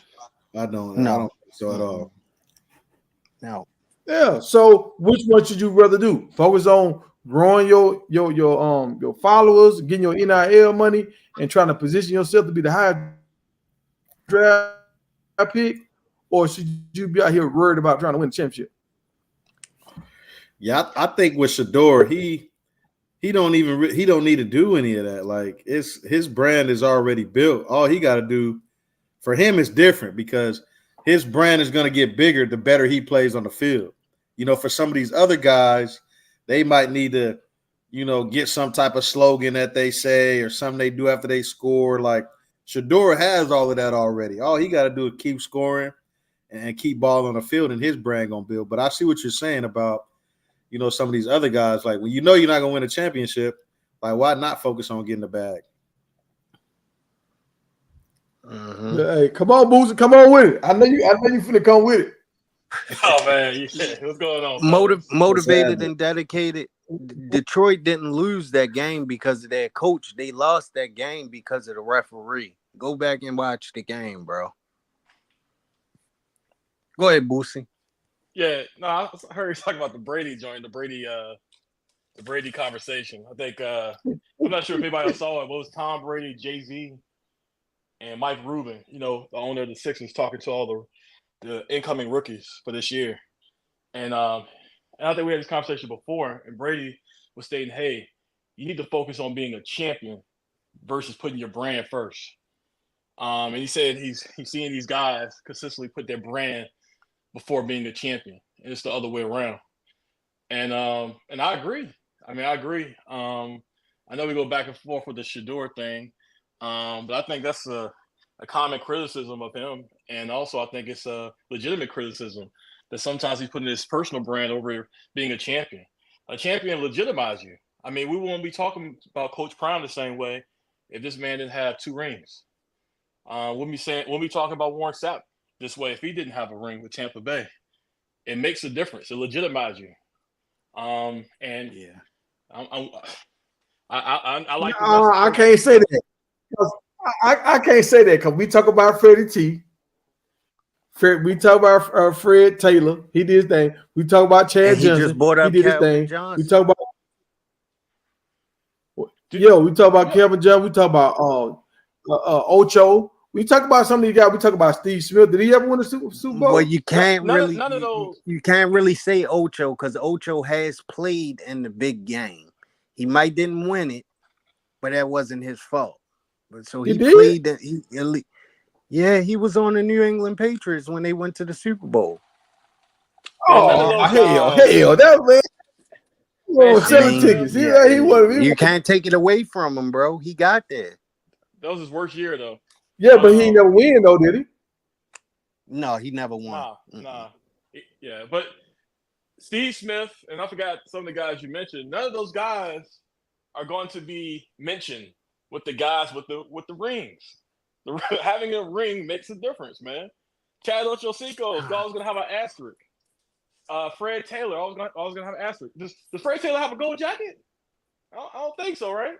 I don't. No. I don't think so at all. No. Yeah. So which one should you rather do? Focus on growing your followers, getting your NIL money, and trying to position yourself to be the highest draft pick, or should you be out here worried about trying to win the championship? Yeah, I think with Shedeur, he don't need to do any of that. Like his brand is already built. All he got to do for him is different because his brand is going to get bigger the better he plays on the field. You know, for some of these other guys, they might need to, get some type of slogan that they say or something they do after they score. Like Shedeur has all of that already. All he got to do is keep scoring and keep ball on the field, and his brand gonna build. But I see what you're saying about, some of these other guys. Like when you're not gonna win a championship, like why not focus on getting the bag? Mm-hmm. Hey, come on, Boozy, come on with it. I know you finna come with it. Oh man, what's going on? Motivated and dedicated. Detroit didn't lose that game because of their coach. They lost that game because of the referee. Go back and watch the game, bro. Go ahead, Boosie. Yeah, no, I heard you talking about the Brady joint, the Brady conversation. I think I'm not sure if anybody else saw it, but it was Tom Brady, Jay-Z, and Mike Rubin, the owner of the Sixers, talking to all the incoming rookies for this year. And I think we had this conversation before, and Brady was stating, hey, you need to focus on being a champion versus putting your brand first. And he said he's seeing these guys consistently put their brand before being a champion, and it's the other way around. And I agree. I agree. I know we go back and forth with the Shedeur thing, but I think that's a common criticism of him, and also I think it's a legitimate criticism that sometimes he's putting his personal brand over being a champion. A champion legitimizes you. We wouldn't be talking about Coach Prime the same way if this man didn't have 2 rings. Wouldn't be talking about Warren Sapp this way if he didn't have a ring with Tampa Bay. It makes a difference. It legitimizes you. And yeah, I like. I can't say that. I can't say that because we talk about Freddie T. We talk about Fred Taylor. He did his thing. We talk about Chad Johnson. Just brought up he did Calvin his thing. Johnson. We talk about we talk about Calvin Johnson. We talk about Ocho. We talk about some of these guys. We talk about Steve Smith. Did he ever win a Super Bowl? Well, you can't none of those. You can't really say Ocho because Ocho has played in the big game. He might didn't win it, but that wasn't his fault. But so he played. He was on the New England Patriots when they went to the Super Bowl. Oh hell, that man. Selling tickets. You can't take it away from him, bro. He got there. That was his worst year, though. Yeah, but he never win, though, did he? No, he never won. Nah. Yeah, but Steve Smith, and I forgot some of the guys you mentioned, none of those guys are going to be mentioned with the guys with the rings. Having a ring makes a difference, man. Chad Ochocinco is always going to have an asterisk. Fred Taylor always going to have an asterisk. Does Fred Taylor have a gold jacket? I don't think so, right?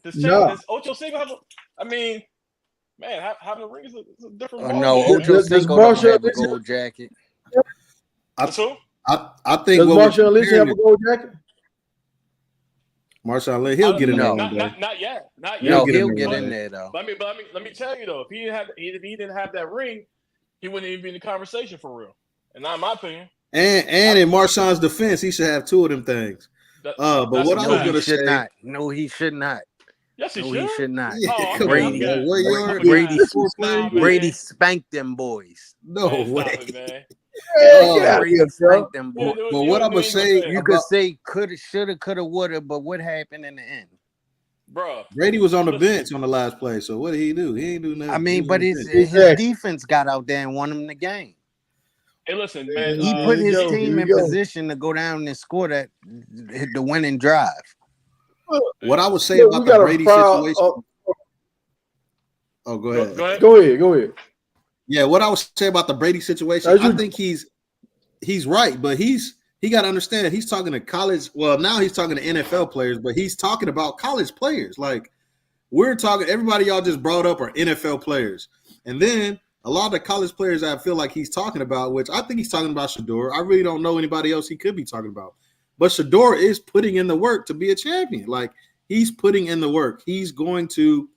Does Ochocinco have having a ring is a different ball. No, Ochocinco don't have a gold jacket. That's who? I think Does what we're Marshawn Lynch have a gold jacket? Marshawn Lynch, he'll get in there No. one day. Not yet. Not yet. No, He'll he'll get in get there in one day. there though. Let me tell you though, if he didn't have that ring, he wouldn't even be in the conversation for real. And not in my opinion. And in Marshawn's defense, he should have 2 of them things. But what I was No, gonna he should say, not. No, he should not. Yes, he No, should. he should not. yeah, Oh, come Brady- on, man. What year? Brady- Nah, man. Brady spanked them boys. No Man, stop way. it, man. Hey, get out of Brady here, bro. spanked them boys. But what I'm gonna say You could say coulda, shoulda, coulda, woulda, but what happened in the end? Bro, Brady was on the Listen. bench on the last play, so what did he do? He ain't do nothing. I mean, He but was on his the bench. defense got out there and won him the game. hey, listen, man. He put his Here we team in go. position to go down and score the winning drive. What I would say Yeah, about we the got a Brady proud- situation. Oh, go ahead. Go ahead. Go ahead. Yeah, what I would say about the Brady situation, As you- I think he's right, but he got to understand he's talking to college. Well, now he's talking to NFL players, but he's talking about college players. Like we're talking, everybody y'all just brought up are NFL players, and then a lot of the college players I feel like he's talking about, which I think he's talking about Shedeur. I really don't know anybody else he could be talking about, but Shedeur is putting in the work to be a champion. Like he's putting in the work. He's going to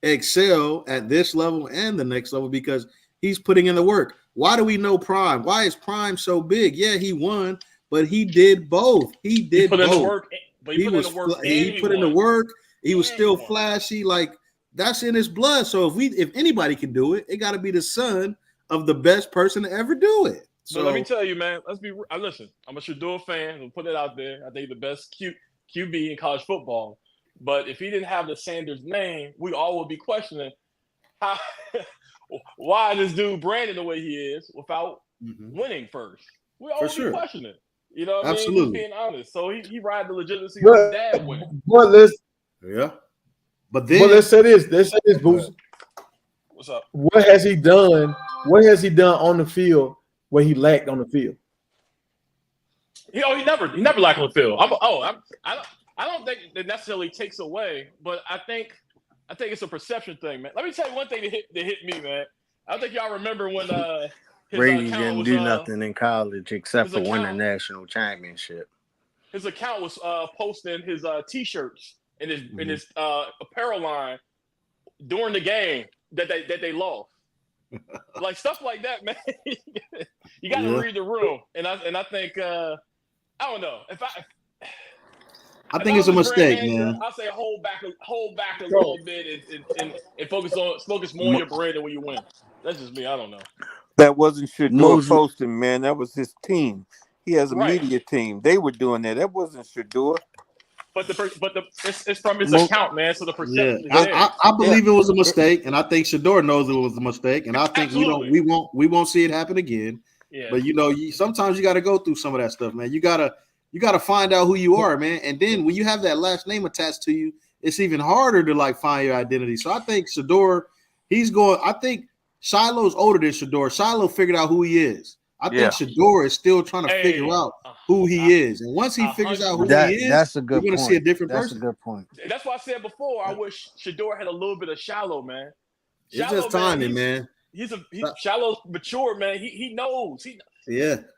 excel at this level and the next level because he's putting in the work. Why do we know Prime? Why is Prime so big? Yeah, he won, but he did both. He did put both. in the work. But he put in the work. He put in the work. He was still flashy. Like that's in his blood. So if anybody can do it, it got to be the son of the best person to ever do it. So But let me tell you, man. Listen. I'm a Shedeur fan. I'll put it out there. I think the best QB in college football. But if he didn't have the Sanders name, we all would be questioning how why this dude branded the way he is without winning first. We all would be questioning. You know what I mean? Absolutely. Just being honest. So he ride the legitimacy of his dad win. But let's say this. Let's say this, Boost. What's up? What has he done? What has he done on the field where he lacked on the field? He never lacked on the field. I don't think that necessarily takes away, but I think it's a perception thing, man. Let me tell you one thing that hit me, man. I don't think y'all remember when his Brady account didn't was, do nothing in college except for his win a account- national championship. His account was posting his T-shirts and his apparel line during the game that they lost. Like stuff like that, man. You got to read the room, and I think I don't know if I think it's a mistake, man. I'll say hold back a little bit and focus more on your brand than when you win. That's just me. I don't know. That wasn't Shedeur Mosley- posting, man. That was his team. He has a media team. They were doing that. That wasn't Shedeur. But it's from his account, man. So the perception is there. I believe it was a mistake, and I think Shedeur knows it was a mistake, and I think we won't see it happen again. Yeah. But sometimes you got to go through some of that stuff, man. You gotta find out who you are, man. And then when you have that last name attached to you, it's even harder to like find your identity. So I think Shedeur, I think Shiloh's older than Shedeur. Shiloh figured out who he is. I think Shedeur is still trying to figure out who he is. And once he figures out who he is, that's a good you're gonna see a different That's person. a good point. That's why I said before. I wish Shedeur had a little bit of Shiloh, man. It's just timing, man. Shiloh's mature, man. He knows.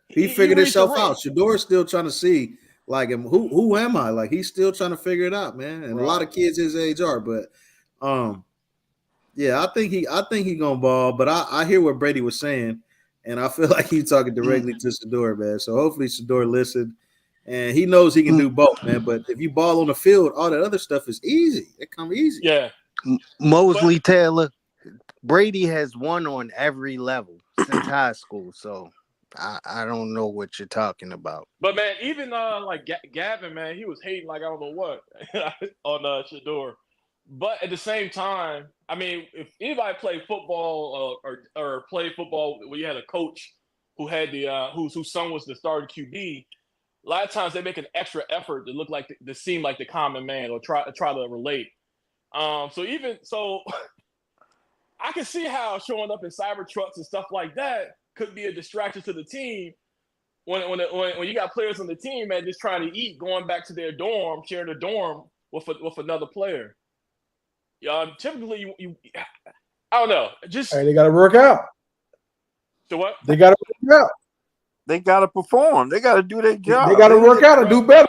He figured himself out. Shedeur is still trying to see, like, who am I? Like, he's still trying to figure it out, man. And a lot of kids his age are, but I think he gonna ball. But I hear what Brady was saying, and I feel like he's talking directly to Shedeur, man. So hopefully Shedeur listened, and he knows he can do both, man. But if you ball on the field, all that other stuff is easy. It comes easy. Yeah. Mosley Taylor, Brady has won on every level since high school, so I don't know what you're talking about. But man, even like Gavin, man, he was hating like I don't know what on Shedeur. But at the same time, I mean, if anybody played football or played football where you had a coach who had whose son was the starting QB, a lot of times they make an extra effort to look like to seem like the common man or try to relate. So I can see how showing up in cyber trucks and stuff like that could be a distraction to the team when you got players on the team, man, just trying to eat, going back to their dorm, sharing a dorm with another player. Typically, you I don't know. Just Hey, they got to work out. So what? They got to work out. They got to perform. They got to do their job. They got to work out and do better.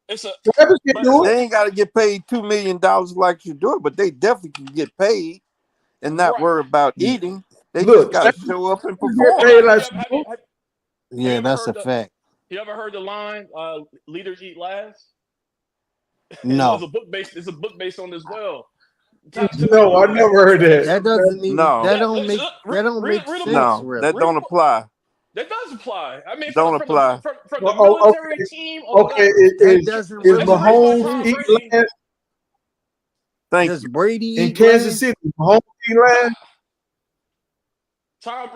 It's a Travis can do it. They ain't got to get paid $2 million like you do, but they definitely can get paid and not worry about eating. They just got to show up and perform. Yeah, that's a fact. You ever heard the line, leaders eat last? No. It's a book based on this well. No, I never heard that. That doesn't even, No. that don't make sense. No, really. that don't apply. That does apply. I mean, Don't apply. From the military team. Okay, That doesn't is really Mahomes make sense. eat last Thank Does you. Brady in eat Kansas last? City? Mahomes eat last? Tom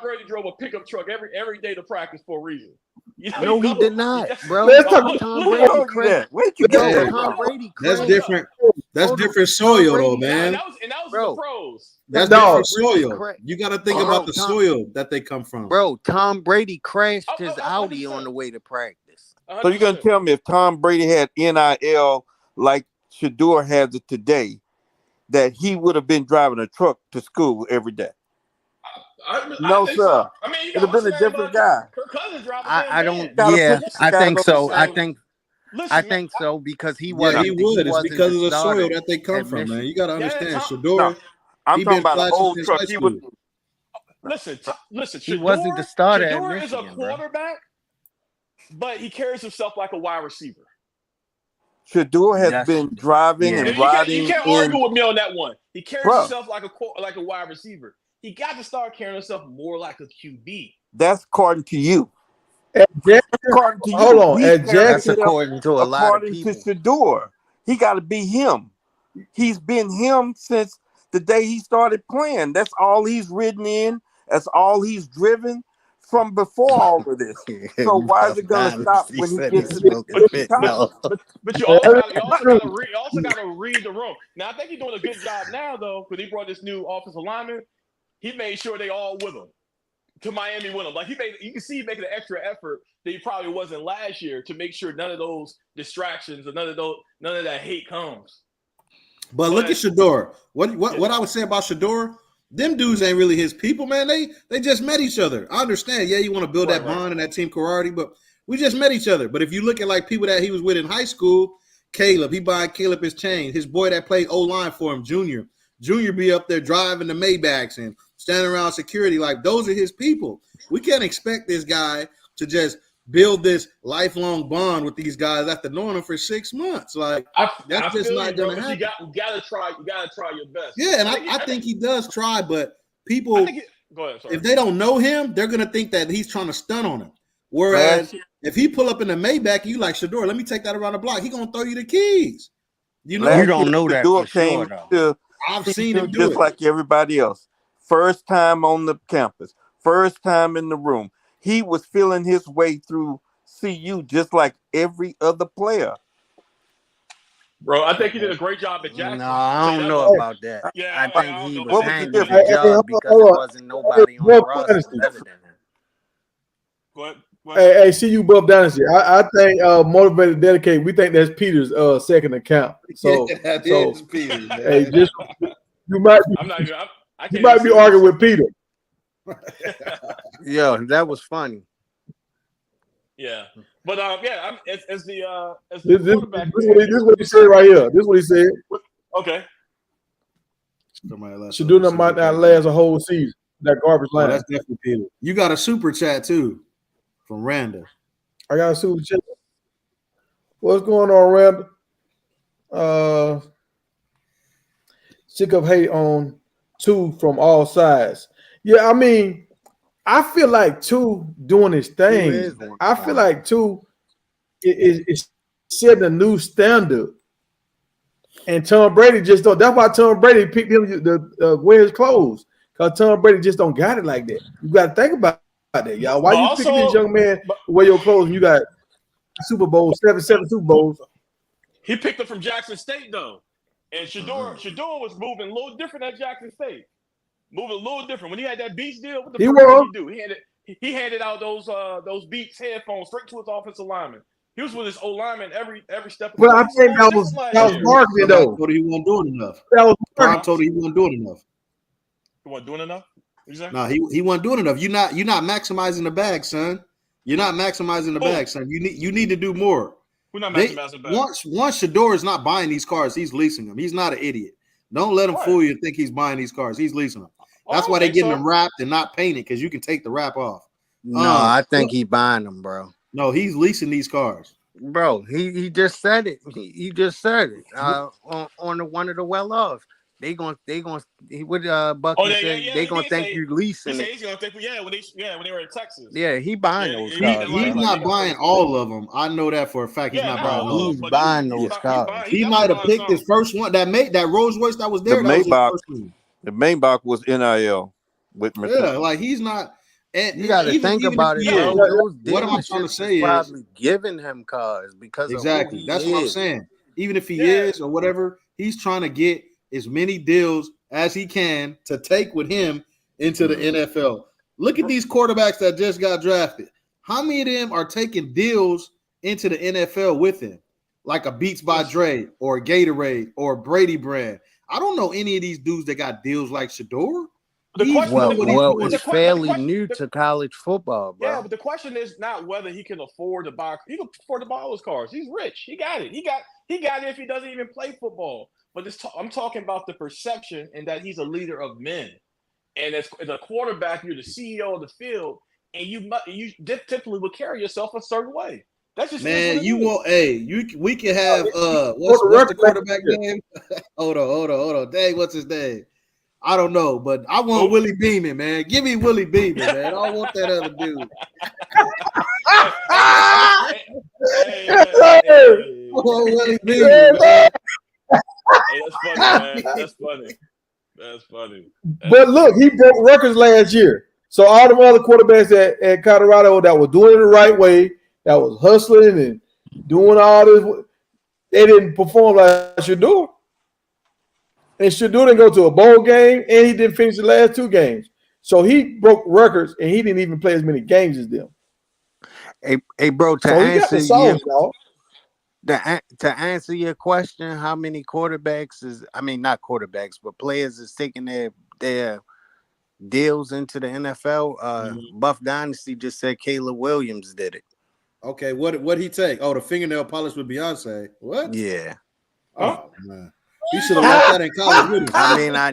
Brady drove a pickup truck every day to practice for a reason. You know, No, he did not, bro. Let's talk Tom Who Brady told you crashed. that? Where'd you get that Tom from? Brady That's crashed. different. That's Hold on. different soil, though, Brady- man. that was Bro. the pros. That's No. different soil. Correct. You got to think Bro, about the Tom- soil that they come from. Bro, Tom Brady crashed his 100%. Audi on the way to practice. So you're going to tell me if Tom Brady had NIL like Shedeur has it today, that he would have been driving a truck to school every day? No, think sir. So. I mean, you It'd have been a different guy. Kirk Cousins driving. I don't. Gotta Yeah, put this I guy think on so. the I same- think. Listen, I man, think so because he Yeah, wasn't. he would. It's wasn't because of the starter soil that they come at from, man. Michigan. You got to understand. Tom- Shedeur, No, I'm he talking been about an flashing old since truck. high He was. school. listen. He wasn't the starter at Shedeur is a Michigan, bro. quarterback, but he carries himself like a wide receiver. Shedeur has That's- been driving yeah. and You riding can't in. argue with me on that one. He carries Bruh. himself like a wide receiver. He got to start carrying himself more like a QB. That's according to you. Jackson, According to you. hold on. He At carries That's Jackson, himself according to a lot of according people. to Shedeur. He got to be him. He's been him since the day he started playing. That's all he's ridden in. That's all he's driven from before all of this. So why is it going to stop when he gets to this time? But you also got to read the room. Now I think he's doing a good job now though, because he brought this new offensive lineman. He made sure they all with him to Miami with him. Like you can see he making an extra effort that he probably wasn't last year to make sure none of those distractions or none of that hate comes. But look at Shedeur. What I would say about Shedeur, them dudes ain't really his people, man. They just met each other. I understand. Yeah, you want to build that bond and that team camaraderie, but we just met each other. But if you look at like people that he was with in high school, Caleb, he buying Caleb his chain. His boy that played O-line for him, Junior be up there driving the Maybachs and standing around security. Like those are his people. We can't expect this guy to just build this lifelong bond with these guys after knowing them for 6 months. Like that's just not going to happen. You gotta try your best. Yeah, and I think he does try, but people, go ahead, sorry. if they don't know him, they're going to think that he's trying to stun on him. Whereas if he pull up in the Maybach, you like, Shedeur, let me take that around the block. He going to throw you the keys. You know, You don't know that for sure, though. I've seen him do just it. like everybody else. First time on the campus, first time in the room. He was feeling his way through CU just like every other player. Bro, I think he did a great job at Jackson. No, I don't know about that. Yeah, I think he What was was the handling difference? the job because there wasn't nobody on the roster better than him. Go ahead. Hey, CU Buff Dynasty. I think motivated, dedicated. We think that's Peter's second account. So, That is Peter, man. hey, just you might be, I'm not even. I can't you might be arguing with Peter. Yeah, that was funny. Yeah, but as the This quarterback. is what he said right here. This is what he said. Okay. Shedeur might not last a whole season. That garbage line. That's definitely Peter. You got a super chat too from Randa. I got a super chat. What's going on, Randa? Sick of hate on two from all sides. Yeah, I mean, I feel like two doing his thing. I feel like two is setting a new standard. And Tom Brady just don't. That's why Tom Brady picked him to wear his clothes. Because Tom Brady just don't got it like that. You got to think about that, y'all. Why you picking this young man to wear your clothes when you got Super Bowl, seven Super Bowls? He picked up from Jackson State, though. And Shedeur was moving a little different at Jackson State. Moving a little different. When he had that Beats deal, what the fuck did he do? He handed out those Beats headphones straight to his offensive lineman. He was with his O lineman every step of the way. Well, I think that was marketing, though. Told he wasn't doing enough. That was Tom told he wasn't doing enough. You wasn't doing enough? Exactly. No, he wasn't doing enough. You're not maximizing the bag, son. You're not maximizing the bag, son. You need to do more. We're not maximizing the bag. Once Shedeur is not buying these cars, he's leasing them. He's not an idiot. Don't let him fool you and think he's buying these cars. He's leasing them. That's why they're getting them wrapped and not painted, because you can take the wrap off. No, I think he buying them, bro. No, he's leasing these cars. Bro, he just said it. He just said it on one of the well-offs. They gonna what Bucky said. They gonna think you leasing it. He's gonna think when they were in Texas. Yeah, he buying those cars. He's not buying all of them. I know that for a fact. He's not buying all of them. He's buying those cars. He might have picked his first one. That Rolls Royce that was there. The Maybach was NIL with Mercedes. Yeah, like he's not. And you got to think about it. What am I trying to say is probably giving him cars because exactly. That's what I'm saying. Even if he is or whatever, he's trying to get as many deals as he can to take with him into the NFL. Look at these quarterbacks that just got drafted. How many of them are taking deals into the NFL with him? Like a Beats by Dre or a Gatorade or a Brady brand. I don't know any of these dudes that got deals like Shedeur. It's fairly new to college football, bro. Yeah, but the question is not whether he can afford to buy. He can afford to buy all those cars. He's rich. He got it. He got it if he doesn't even play football. But I'm talking about the perception and that he's a leader of men. And as a quarterback, you're the CEO of the field, and you typically will carry yourself a certain way. That's just man. We can have what's the quarterback name? hold on. Dang, what's his name? I don't know, but I want Willie Beeman, man. Give me Willie Beeman, man. I don't want that other dude. I want Willie Beeman, man. Hey, that's funny, man. That's funny. But look, he broke records last year. So all the other quarterbacks at Colorado that were doing it the right way, that was hustling and doing all this, they didn't perform like Shedeur. And Shedeur didn't go to a bowl game, and he didn't finish the last two games. So he broke records, and he didn't even play as many games as them. Hey, bro, to answer your question, how many quarterbacks not quarterbacks, but players is taking their deals into the NFL? Buff Dynasty just said Caleb Williams did it. Okay, what he take? Oh, the fingernail polish with Beyonce. What? Yeah. Oh man. He should have left that in college with him. I mean, I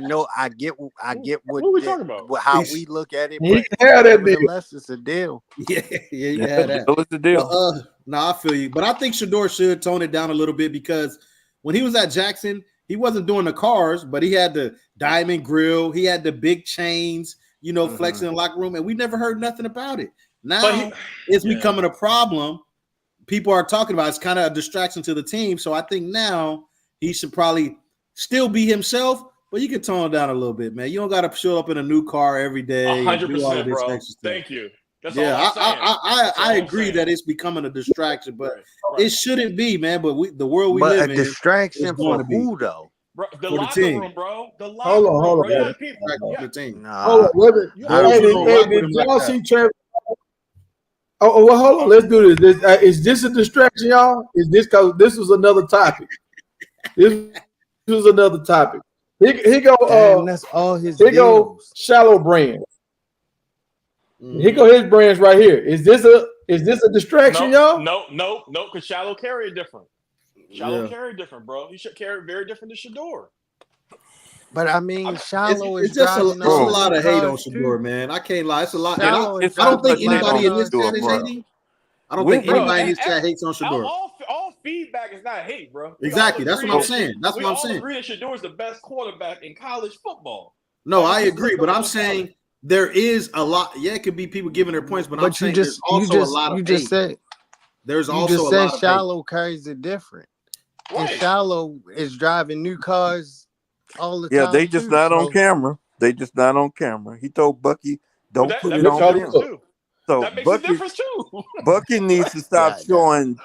get what we talking about? How we look at it, but nevertheless, it's a deal. Yeah, you had that. What's the deal? I feel you. But I think Shedeur should tone it down a little bit, because when he was at Jackson, he wasn't doing the cars, but he had the diamond grill, he had the big chains, flexing in the locker room, and we never heard nothing about it. Now it's becoming a problem. People are talking about it. It's kind of a distraction to the team. So I think now he should probably still be himself, but you can tone it down a little bit, man. You don't got to show up in a new car every day. 100%, bro. Thank you. That's all I'm saying. I agree that it's becoming a distraction, but it shouldn't be, man. But the world we live in, a distraction for who though? Bro, the locker room, bro. The locker room. Hold on. The team. Did y'all see Trevor? Oh, well, hold on. Let's do this. Is this a distraction, y'all? Is this because this was another topic? This was another topic. He go. That's all his. He go shallow brands. He go his brands right here. Is this a distraction, y'all? No. Because shallow carry different. Carry different, bro. He should carry very different than Shedeur. But I mean, shallow is just a lot of hate on Shedeur, man. I can't lie. It's a lot. I don't think anybody in this chat is hating. I don't think anybody in this chat hates on Shedeur. All feedback is not hate, bro. Exactly. That's what I'm saying. We all agree that Shedeur is the best quarterback in college football. No, I agree, but I'm saying there is a lot. Yeah, it could be people giving their points, but I'm saying there's also a lot of hate. There's also a lot of hate. Shallow carries it different. And Shallow is driving new cars all the time. Yeah, they just not on camera. He told Bucky, "Don't put it on camera." So that makes a difference too. Bucky needs to stop showing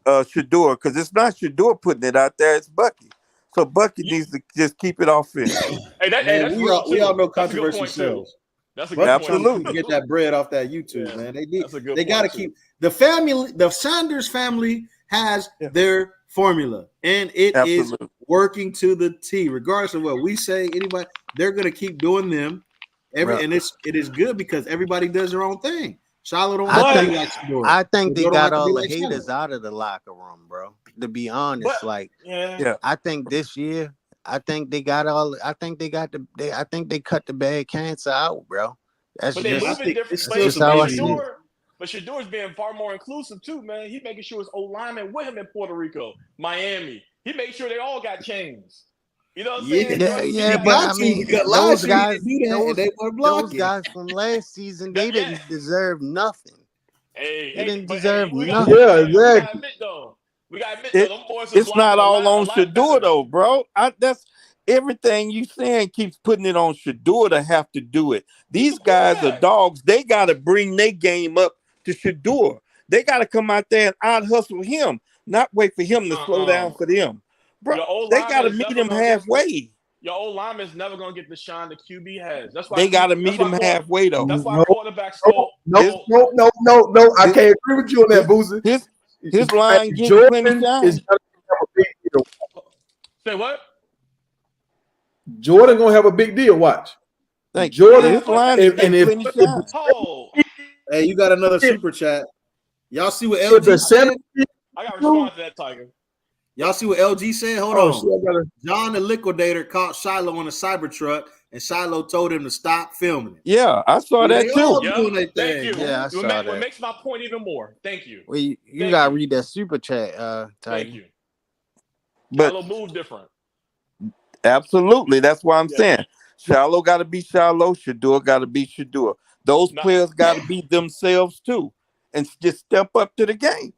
Shedeur, because it's not Shedeur putting it out there; it's Bucky. So Bucky needs to just keep it off film. We all know controversy sells. That's a good absolutely point. Get that bread off that YouTube, man. They got to keep the family. The Sanders family has their formula, and it is working to the T. Regardless of what we say, anybody, they're going to keep doing them, And it is good because everybody does their own thing. Shiloh don't I have to think- be like Shedeur. I think they Shedeur don't have got to be all the like haters Shiloh. out of the locker room, bro. To be honest, But- like Yeah. I think this year, I think they cut the bad cancer out, bro. That's But they just I moving think different. it's But still just some how I baby see it. years. But Shedor's being far more inclusive too, man. He making sure his old lineman with him in Puerto Rico, Miami. He made sure they all got chains. You know what I'm saying? Yeah, but I mean, because those last year guys, he didn't do that, and they were those blocking. guys from last season, they didn't deserve nothing. Hey, They didn't but deserve we nothing. Yeah, We gotta exactly. admit though. Them boys was It's not blocking all a on lot Shedeur better. though, bro. That's everything you saying keeps putting it on Shedeur to have to do it. These guys are quarterback. dogs. They got to bring their game up to Shedeur. They got to come out there and out hustle him, not wait for him to slow down for them, bro. Your old They lineman got to is meet never him gonna get- halfway. Your old lineman's never gonna get the shine the QB has. That's why They got to meet him halfway though. That's why No, quarterbacks No, go. no. I can't agree with you on that, Boosie. His line getting Jordan plenty shine. is gonna have a big deal. Say what? Jordan gonna have a big deal. Watch. Thank Jordan, his line and if plenty shine. Oh, Hey, you got another super chat. Y'all see what if LG the said? center, I got to respond to that, Tiger. Y'all see what LG said? Hold oh on. shit, I gotta. John the Liquidator caught Shiloh on a Cybertruck, and Shiloh told him to stop filming it. Yeah, I saw that They too. all Yeah, doing their thank thing, you. man. Yeah, I saw that. What makes my point even more. Thank you. Well, you Thank gotta you. read that super chat, Thank Tiger. you. But Shiloh move different. absolutely, that's why I'm Yeah. saying Shiloh got to be Shiloh. Shedeur got to be Shedeur. Those Nah. players got to be themselves too, and just step up to the game.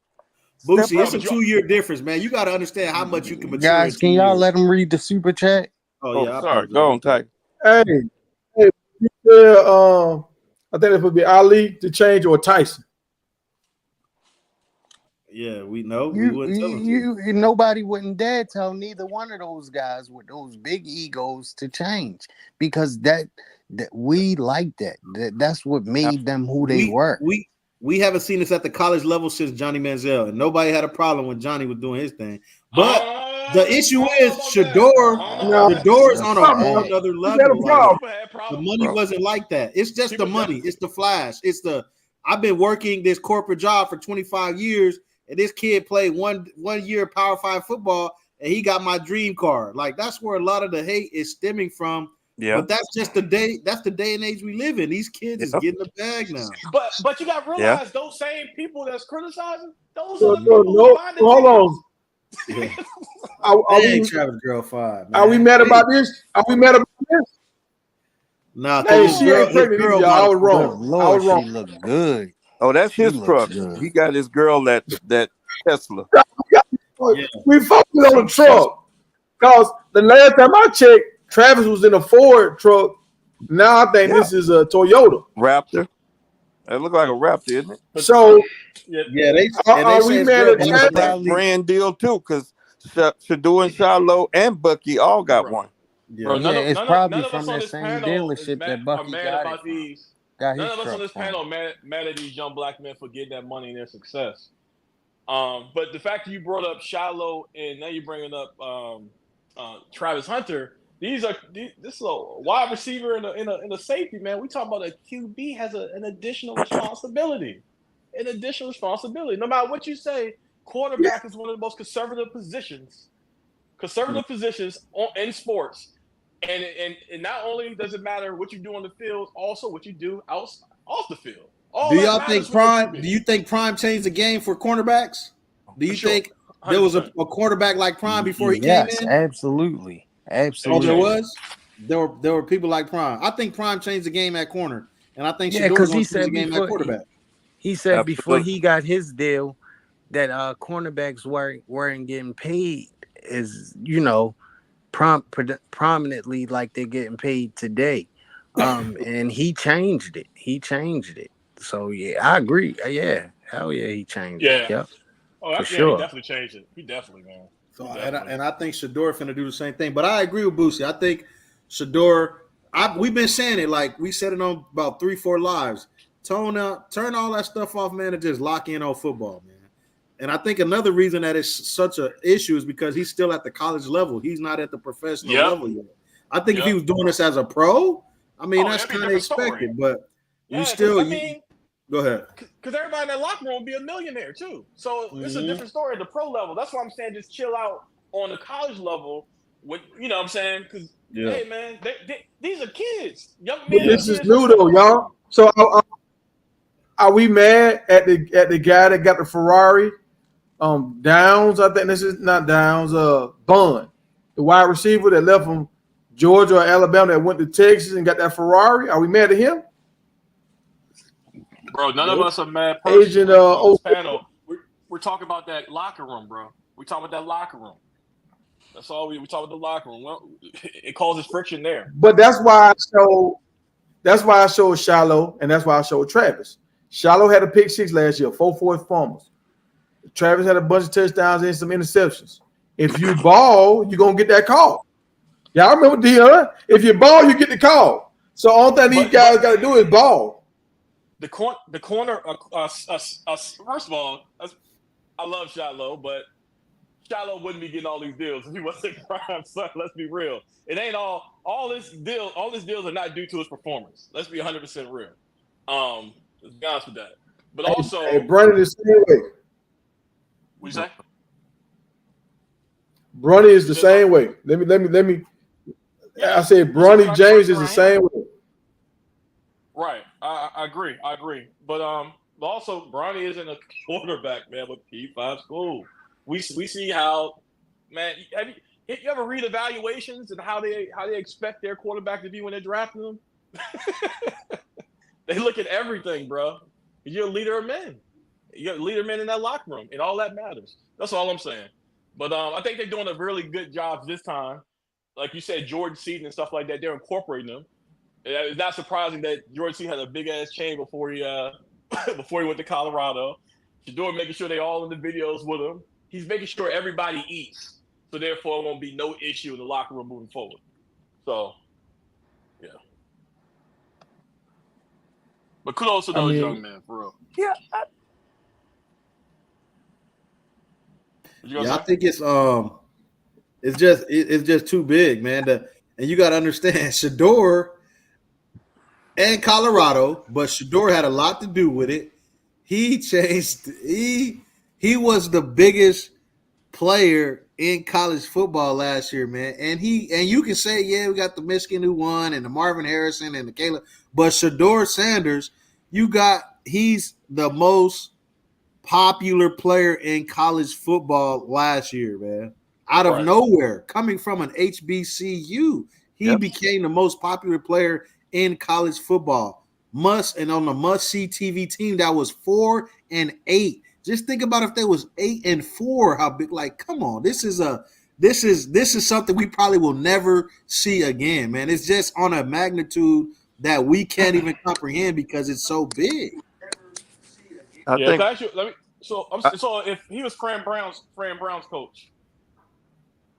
Boosie, it's a But you- 2-year difference, man. You got to understand how much you can mature. Guys, in 2 can y'all years. let him read the super chat? Oh, yeah. I Sorry, apologize. go on, Tiger. Hey, I think it would be Ali to change or Tyson. Yeah, we know. We wouldn't tell him to. Nobody wouldn't dare tell neither one of those guys with those big egos to change because that we like that. That's what made them who they were. We haven't seen this at the college level since Johnny Manziel, and nobody had a problem when Johnny was doing his thing. But the issue is Shedeur is on a whole other level. Like, the money wasn't like that. It's just the money. It's the flash. I've been working this corporate job for 25 years, and this kid played one year Power 5 football, and he got my dream car. Like, that's where a lot of the hate is stemming from. Yeah. But that's just the day. That's the day and age we live in. These kids is getting the bag now. But you got to realize those same people that's criticizing, those are the people who No, find the hold tickets. on. Are we Travis Girl 5? Are we mad about this? Are we mad about this? Nah, Hey, she ain't pregnant either, y'all. I was wrong. Lord, she looked good. Oh, that's She his looks truck. good. He got his girl that Tesla. We focused on the truck because the last time I checked, Travis was in a Ford truck. Now I think this is a Toyota Raptor. That look like a Raptor, isn't it? So yeah, they are we say mad it's at good, But Travis? that's brand deal too, because Shedeur and Shiloh and Bucky all got one. Bro, Yeah. It's probably none of from us on that this same panel dealership that Bucky mad got about it from. these. Got None his of us on truck this from. panel mad at these young black men for getting that money and their success. But the fact that you brought up Shiloh and now you're bringing up Travis Hunter, this is a wide receiver in a safety, man. We talk about a QB has an additional responsibility. No matter what you say, quarterback is one of the most conservative positions. In sports. And not only does it matter what you do on the field, also what you do off the field. Do y'all think Prime? Do you think Prime changed the game for cornerbacks? Do you think there was a quarterback like Prime before he came in? Absolutely. Oh, there was. There were people like Prime. I think Prime changed the game at corner, and I think Shedeur because going he to change the said game at quarterback. He said before he got his deal that cornerbacks weren't getting paid as prominently like they're getting paid today. And he changed it. So yeah, I agree. Yeah. Hell yeah, he changed it. Yep. Oh, for sure. He definitely changed it. He definitely, man. So and I think Shedeur finna do the same thing. But I agree with Boosie. I think Shedeur, we've been saying it, like we said it on about 3-4 lives. Turn all that stuff off, man, and just lock in on football, man. And I think another reason that it's such an issue is because he's still at the college level. He's not at the professional level yet. I think if he was doing this as a pro, I mean, Oh, that's that'd be a kind of different story. expected, but Yeah, you 'cause, still. I mean, Go ahead. because everybody in that locker room will be a millionaire too. So it's a different story at the pro level. That's why I'm saying just chill out on the college level. With you know what I'm saying? Because hey man, these are kids, young But men. this And is kids new though, y'all. So are we mad at the guy that got the Ferrari? Downs, I think this is not Downs. Bun, the wide receiver that left from Georgia or Alabama that went to Texas and got that Ferrari. Are we mad at him? Bro, none of us are mad personally on this panel. We're talking about that locker room, bro. We talking about that locker room. That's all we talk about the locker room. Well, it causes friction there. But that's why I showed Shiloh, and that's why I showed Travis. Shiloh had a pick 6 last year, 4 forced fumbles. Travis had a bunch of touchdowns and some interceptions. If you ball, you're gonna get that call. Y'all remember Dion? If you ball, you get the call. So all that these guys got to do is ball. The corner. First of all, I love Shiloh, but Shiloh wouldn't be getting all these deals if he wasn't prime. Son, let's be real. It ain't all this deal. All these deals are not due to his performance. Let's be 100% real. Let's be honest with that. But also, Brady is the same way. What you say? Brady is the same way. Let me. Yeah, I said Brady James is the same way. Right, I agree. But also Bronny isn't a quarterback, man, with P5 school. We see how, man. Have you ever read evaluations and how they expect their quarterback to be when they're drafting them? They look at everything, bro. You're a leader of men. You're a leader of men in that locker room, and all that matters. That's all I'm saying. But I think they're doing a really good job this time. Like you said, Jordan Seaton and stuff like that, they're incorporating them. It's not surprising that Jordan Seaton had a big ass chain before he before he went to Colorado. Shedeur making sure they all in the videos with him. He's making sure everybody eats, so therefore it won't be no issue in the locker room moving forward. So, yeah. But kudos to those young men, for real. Yeah. I think it's just too big, man. And you got to understand, Shedeur and Colorado, but Shedeur had a lot to do with it. He changed. He was the biggest player in college football last year, man. And you can say, yeah, we got the Michigan who won and the Marvin Harrison and the Caleb, but Shadur Sanders, he's the most popular player in college football last year, man. Out of nowhere, coming from an HBCU, he became the most popular player in college football. On a must-see TV team that was 4-8. Just think about if they was 8-4, how big, like, come on. This is something we probably will never see again, man. It's just on a magnitude that we can't even comprehend because it's so big. So if he was Fran Brown's coach,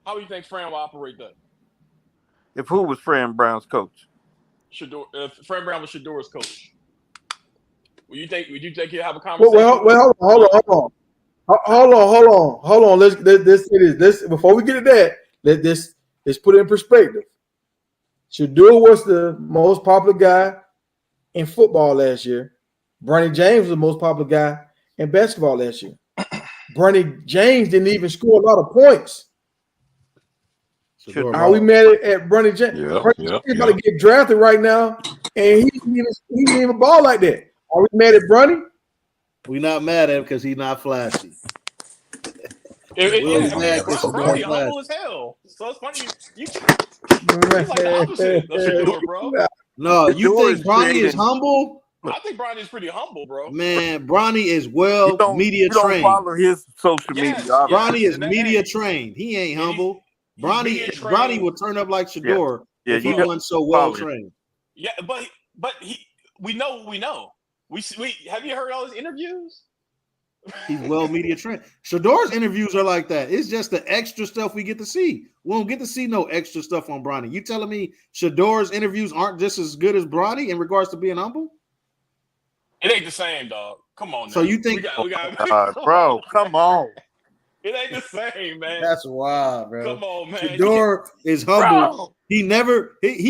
how do you think Fran will operate that? If who was Fran Brown's coach? Shedeur. If Fran Brown was Shedur's coach, would you think he'd have a conversation? Well, hold on. Let's before we get to that, let's put it in perspective. Shedeur was the most popular guy in football last year. Bronny James was the most popular guy in basketball last year. Bronny James didn't even score a lot of points. Are we mad at Bronny James? He's about to get drafted right now, and he didn't even ball like that. Are we mad at Bronny? We're not mad at him because he's not flashy. Bronny humble as hell. So it's funny. He's like the opposite of Shedeur, bro. No, you think Bronny is humble? I think Bronny is pretty humble, bro. Man, Bronny is media trained. Don't follow his social media. Bronny is media trained. He ain't humble. Bronny will turn up like Shedeur if he wasn't so well trained. Yeah, but we know. We have you heard all his interviews? He's well media trained. Shedeur's interviews are like that. It's just the extra stuff we get to see. We don't get to see no extra stuff on Bronny. You telling me Shedeur's interviews aren't just as good as Bronny in regards to being humble? It ain't the same, dog. Come on now. So you think bro, come on. It ain't the same, man. That's wild, bro. Come on, man. Shedeur is humble. He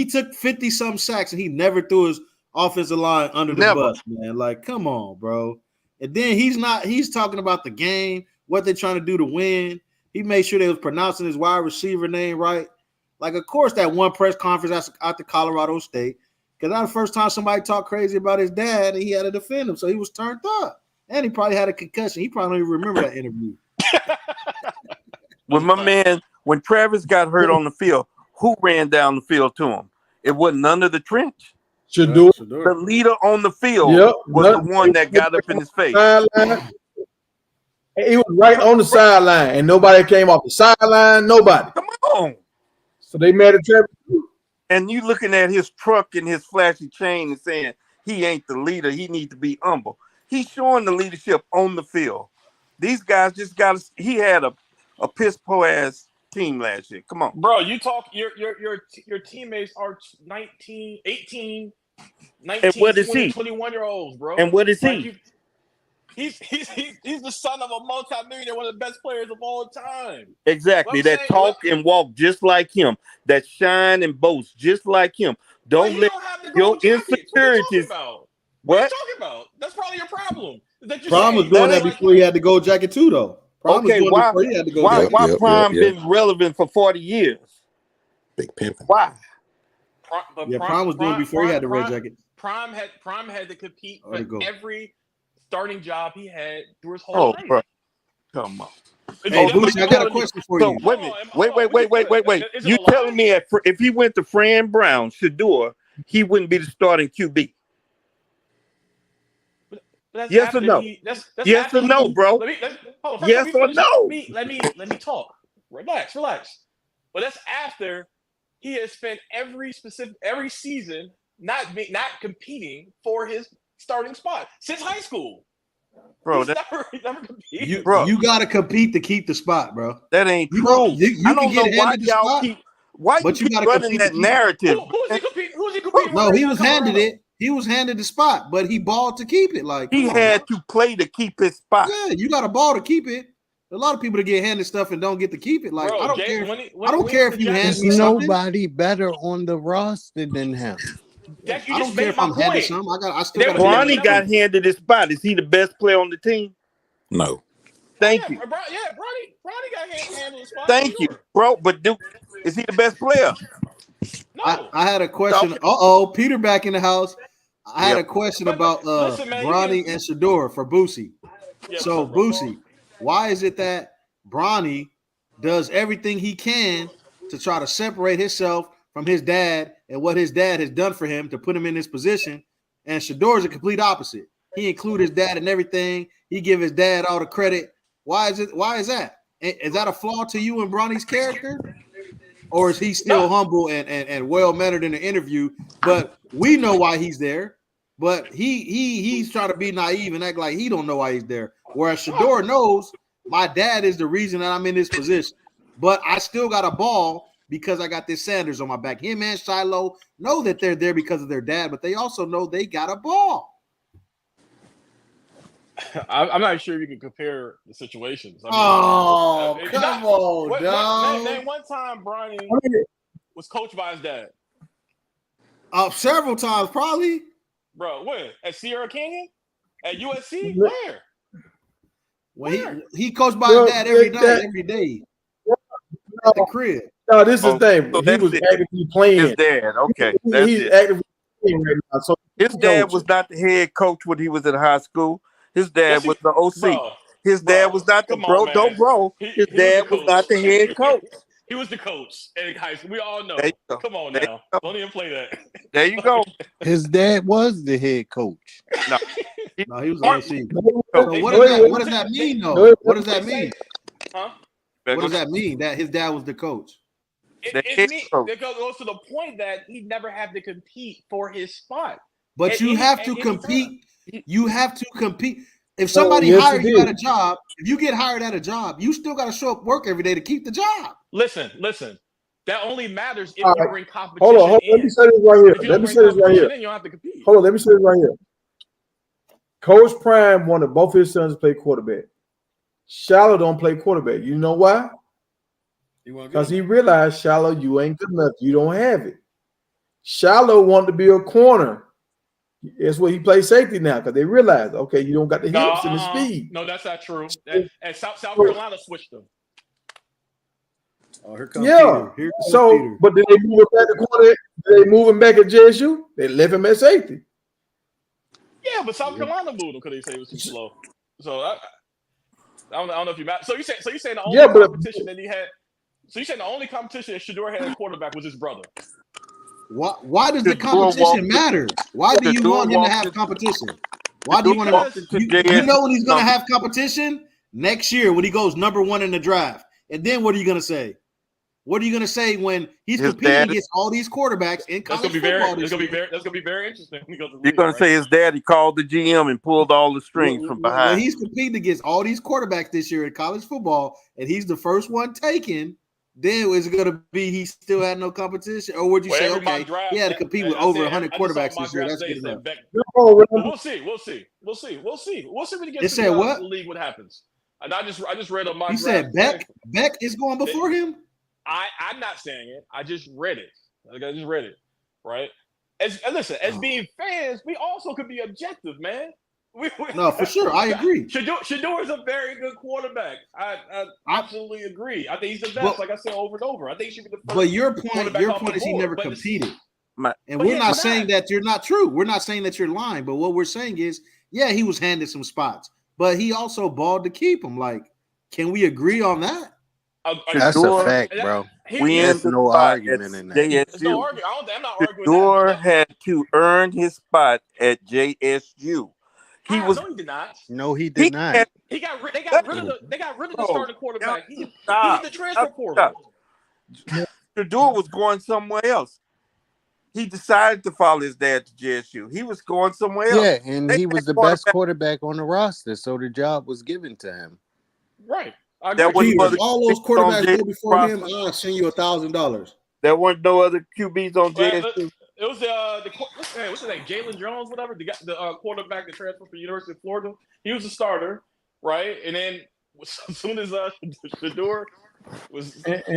took 50-something sacks and he never threw his offensive line under the bus, man. Like, come on, bro. And then he's talking about the game, what they're trying to do to win. He made sure they was pronouncing his wide receiver name right. Like, of course, that one press conference out to Colorado State, because that was the first time somebody talked crazy about his dad and he had to defend him. So he was turned up. And he probably had a concussion. He probably don't even remember that interview. When Travis got hurt on the field, who ran down the field to him? It wasn't none of the trench. Shedeur. The leader on the field was the one that got up in his face. He was right on the sideline, and nobody came off the sideline. Nobody. Come on. So they made a Travis. And you looking at his truck and his flashy chain and saying he ain't the leader. He needs to be humble. He's showing the leadership on the field. These guys just got. He had a piss poor ass team last year. Come on, bro. You talk. Your teammates are 19, 18, 19, and what is 20, he? 21-year-olds, bro. And what is he? He's the son of a multimillionaire, one of the best players of all time. Exactly. That talk and walk just like him. That shine and boast just like him. Don't let your insecurities. What are you talking about? That's probably your problem. Prime was doing that before he had the gold jacket too, though. Okay, why Prime been relevant for 40 years? Big pimping. Why? Prime was doing before he had the red jacket. Prime had to compete for every starting job he had through his whole life. Bro. Come on. Hey, Boosie, I got a question for you. Wait. You telling me if he went to Fran Brown, Shedeur, he wouldn't be the starting QB? Yes or no? Yes or no, bro? Yes or no? Let me talk. Relax. But that's after he has spent every season not competing for his starting spot since high school. Bro, he's never competed. You got to compete to keep the spot, bro. That ain't true. I don't know why y'all keep running that narrative. Who's he competing? No, he was handed it. He was handed the spot, but he balled to keep it. Like he had to play to keep his spot. Yeah, you got a ball to keep it. A lot of people that get handed stuff and don't get to keep it. Like, bro, I don't care. I don't care if you hand me something. Nobody better on the roster than him. I don't care if I'm handed something. I still got. Bronny got handed his spot. Is he the best player on the team? No. Thank you. Bronny got handed his spot. Thank you, bro. But is he the best player? No. I had a question. Peter back in the house. I had a question about Bronny and Shedeur for Boosie. So Boosie, why is it that Bronny does everything he can to try to separate himself from his dad and what his dad has done for him to put him in this position, and Shedeur is a complete opposite? He include his dad in everything. He give his dad all the credit. Why is that? Is that a flaw to you in Bronny's character? Or is he still humble and well-mannered in the interview? But we know why he's there. But he's trying to be naive and act like he don't know why he's there. Whereas Shedeur knows my dad is the reason that I'm in this position. But I still got a ball because I got this Sanders on my back. Him and Shiloh know that they're there because of their dad, but they also know they got a ball. I'm not sure if you can compare the situations. Come on, dog. Name one time Bronny was coached by his dad. Several times, probably. Bro, when? At Sierra Canyon? At USC? Where? Well, he coached by his dad every day. At the crib. No, this is the thing. So he was actively playing. His dad, okay. He's actively playing right now. So his dad was not the head coach when he was in high school. His dad was the OC. Bro, his dad was not the His dad was not the head coach. He was the coach in high school. We all know. Come on now. Don't even play that. There you go. His dad was the head coach. No, he was OC. So what does that mean, though? What does that mean? Huh? What does that mean? That his dad was the coach? It goes to the point that he never had to compete for his spot. But you have to compete. You have to compete. If somebody hired you at a job, if you get hired at a job, you still got to show up work every day to keep the job. Listen. That only matters if you bring competition. Hold on. Let me say this right here. Let me say this right here. You don't have to compete. Hold on. Let me say this right here. Coach Prime wanted both his sons to play quarterback. Shallow don't play quarterback. You know why? Because he realized, Shallow, you ain't good enough. You don't have it. Shallow wanted to be a corner. That's where he plays safety now because they realized, okay, you don't got the hips and the speed. No, that's not true. And South Carolina switched him. Oh, here comes Peter. Here comes Peter. But did they move him back to corner? Did they move him back at JSU? They left him at safety. Yeah, but South Carolina moved him because they say it was too slow. So I don't know if you matter. So you saying the only competition that he had? So you saying the only competition that Shedeur had at quarterback was his brother? Why does the competition matter? Why do you want him to have competition? Why do you want to? You know when he's going to have competition next year when he goes number 1 in the draft, and then what are you going to say? What are you going to say when he's competing against all these quarterbacks in college football? That's going to be very interesting. You're going to say his daddy called the GM and pulled all the strings from behind. When he's competing against all these quarterbacks this year in college football, and he's the first one taken. Then is it going to be he still had no competition, or would you say okay, he had to compete with over 100 quarterbacks this year? That's good enough. We'll see. We'll see when he gets to the league. What happens? And I just read on my. He said Beck is going before him. I'm not saying it. I just read it. I just read it. Right. As being fans, we also could be objective, man. No, for sure, I agree. Shedeur is a very good quarterback. I absolutely agree. I think he's the best. Like I said over and over, I think he should be the first. But your point is he never competed, and we're not saying that you're not true. We're not saying that you're lying. But what we're saying is, yeah, he was handed some spots, but he also balled to keep them. Like, can we agree on that? That's a fact, bro. There's no argument in that. There's no argument. I'm not arguing. Shedeur had to earn his spot at JSU. No, he did not. No, he did not. They got rid of the starting quarterback. He did the transfer portal. Shedeur was going somewhere else. He decided to follow his dad to JSU. He was going somewhere else. Yeah, and he was the best quarterback on the roster, so the job was given to him. Right. All those quarterbacks go before him. I'll send you $1,000. There weren't no other QBs on JSU. It was what's his name? Jalen Jones, whatever. The quarterback that transferred from the University of Florida. He was a starter, right? And then as soon as Shedeur was turned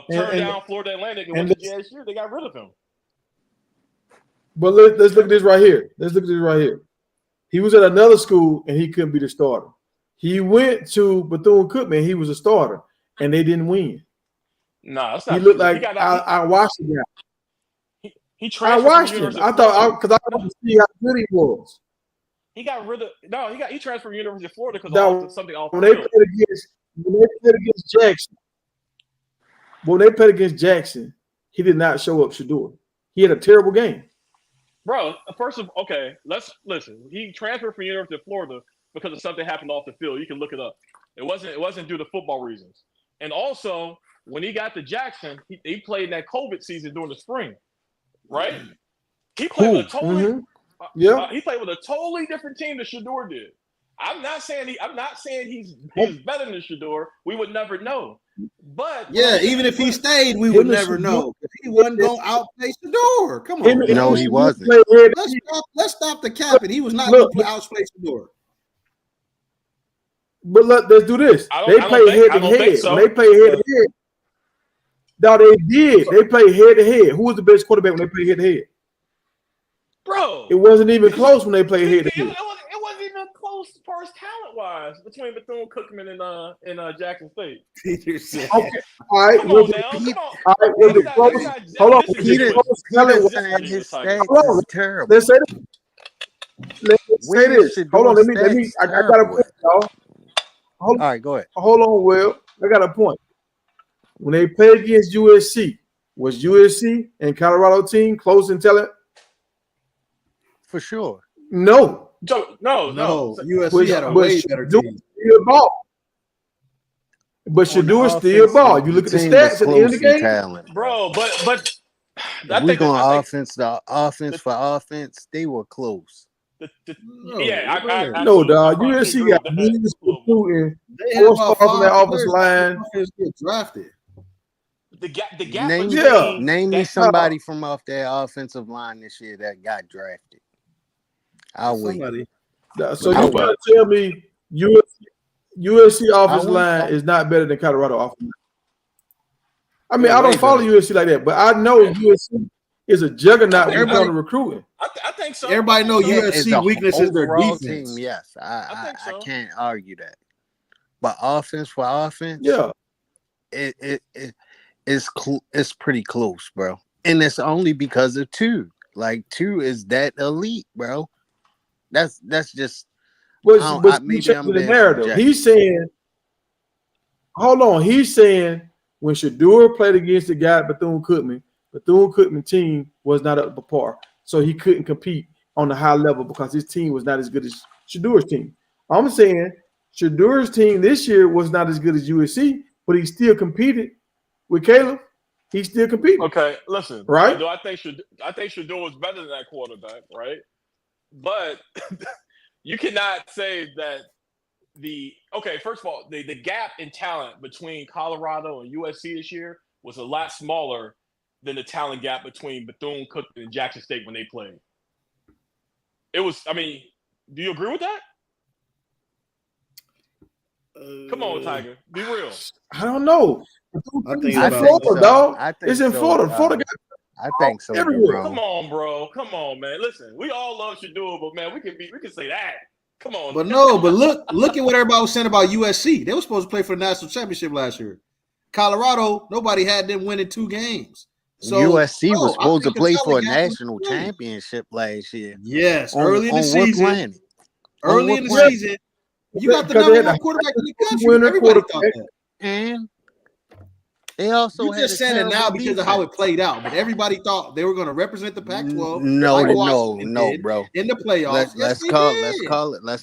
down Florida Atlantic and went to JSU, they got rid of him. But let's look at this right here. He was at another school and he couldn't be the starter. He went to Bethune-Cookman. He was a starter, and they didn't win. No, that's not. He looked like I watched the guy. I watched him. I thought because I wanted to see how good he was. He got rid of he transferred from University of Florida because of something off. When they played against Jackson, he did not show up. Shedeur. He had a terrible game. Bro, let's listen. He transferred from University of Florida because of something happened off the field. You can look it up. It wasn't due to football reasons. And also, when he got to Jackson, he played in that COVID season during the spring. Right? He played with a totally he played with a totally different team than Shedeur did. I'm not saying he's better than Shedeur. We would never know. But even if he stayed, we would never know. He wasn't going to outplay Shedeur. Come on. No, he wasn't. Let's stop the capping. He was not going to outplay Shedeur. But let's do this. They play head to head. They play head to head. No, they did. They played head to head. Who was the best quarterback when they played head to head? Bro, it wasn't even close when they played head to head. It wasn't even close as far as talent wise between Bethune-Cookman and Jackson State. Okay, all right. Come on now. All right, was it close? Hold on. Peter saying his stats is terrible. Let's say this. Hold on. Let me. I got a point, y'all. All right, go ahead. Hold on, Will. I got a point. When they played against USC, was USC and Colorado team close in talent? For sure. No. USC had a way better team. But Shedeur still ball. You look at the stats at the end of the game, talent. Bro. But we're going offense for offense. They were close. No, dog. USC got millions for shooting. They have on that offensive line. Get drafted. The gap. Name me somebody from off that offensive line this year that got drafted. I'll wait. So you trying to tell me USC offensive line is not better than Colorado offensive line? I mean, I don't follow USC like that, but I know USC is a juggernaut when it comes to recruiting. I think so. Everybody know USC weakness is their defense. Team, yes, I think so. I can't argue that. But offense for offense, yeah, it's pretty close, bro. And it's only because of two. Like two is that elite, bro. That's just. But maybe I'm the narrative. He's saying, hold on. He's saying when Shedeur played against the guy Bethune-Cookman team was not up to par, so he couldn't compete on the high level because his team was not as good as Shedeur's team. I'm saying Shedeur's team this year was not as good as USC, but he still competed with Caleb. He still competed. Okay, listen. Right? I think Shedeur was better than that quarterback, right? But you cannot say that first of all, the gap in talent between Colorado and USC this year was a lot smaller than the talent gap between Bethune-Cookman and Jackson State when they played. It was, I mean, do you agree with that? Come on, Tiger. Be real. I don't know. It's in Florida, dog. It's in Florida. Florida. I think so. Everywhere. Come on, bro. Come on, man. Listen, we all love Shedeur, but man, we can say that. Come on. But look at what everybody was saying about USC. They were supposed to play for the national championship last year. Colorado, nobody had them winning 2 games. So USC was supposed to play for a national championship last year. Yes, early in the season. Early in the season, you got the number 1 quarterback in the country. Everybody thought that. And they also you just saying it now because of how it played out, but everybody thought they were going to represent the Pac-12. No, bro. In the playoffs, let's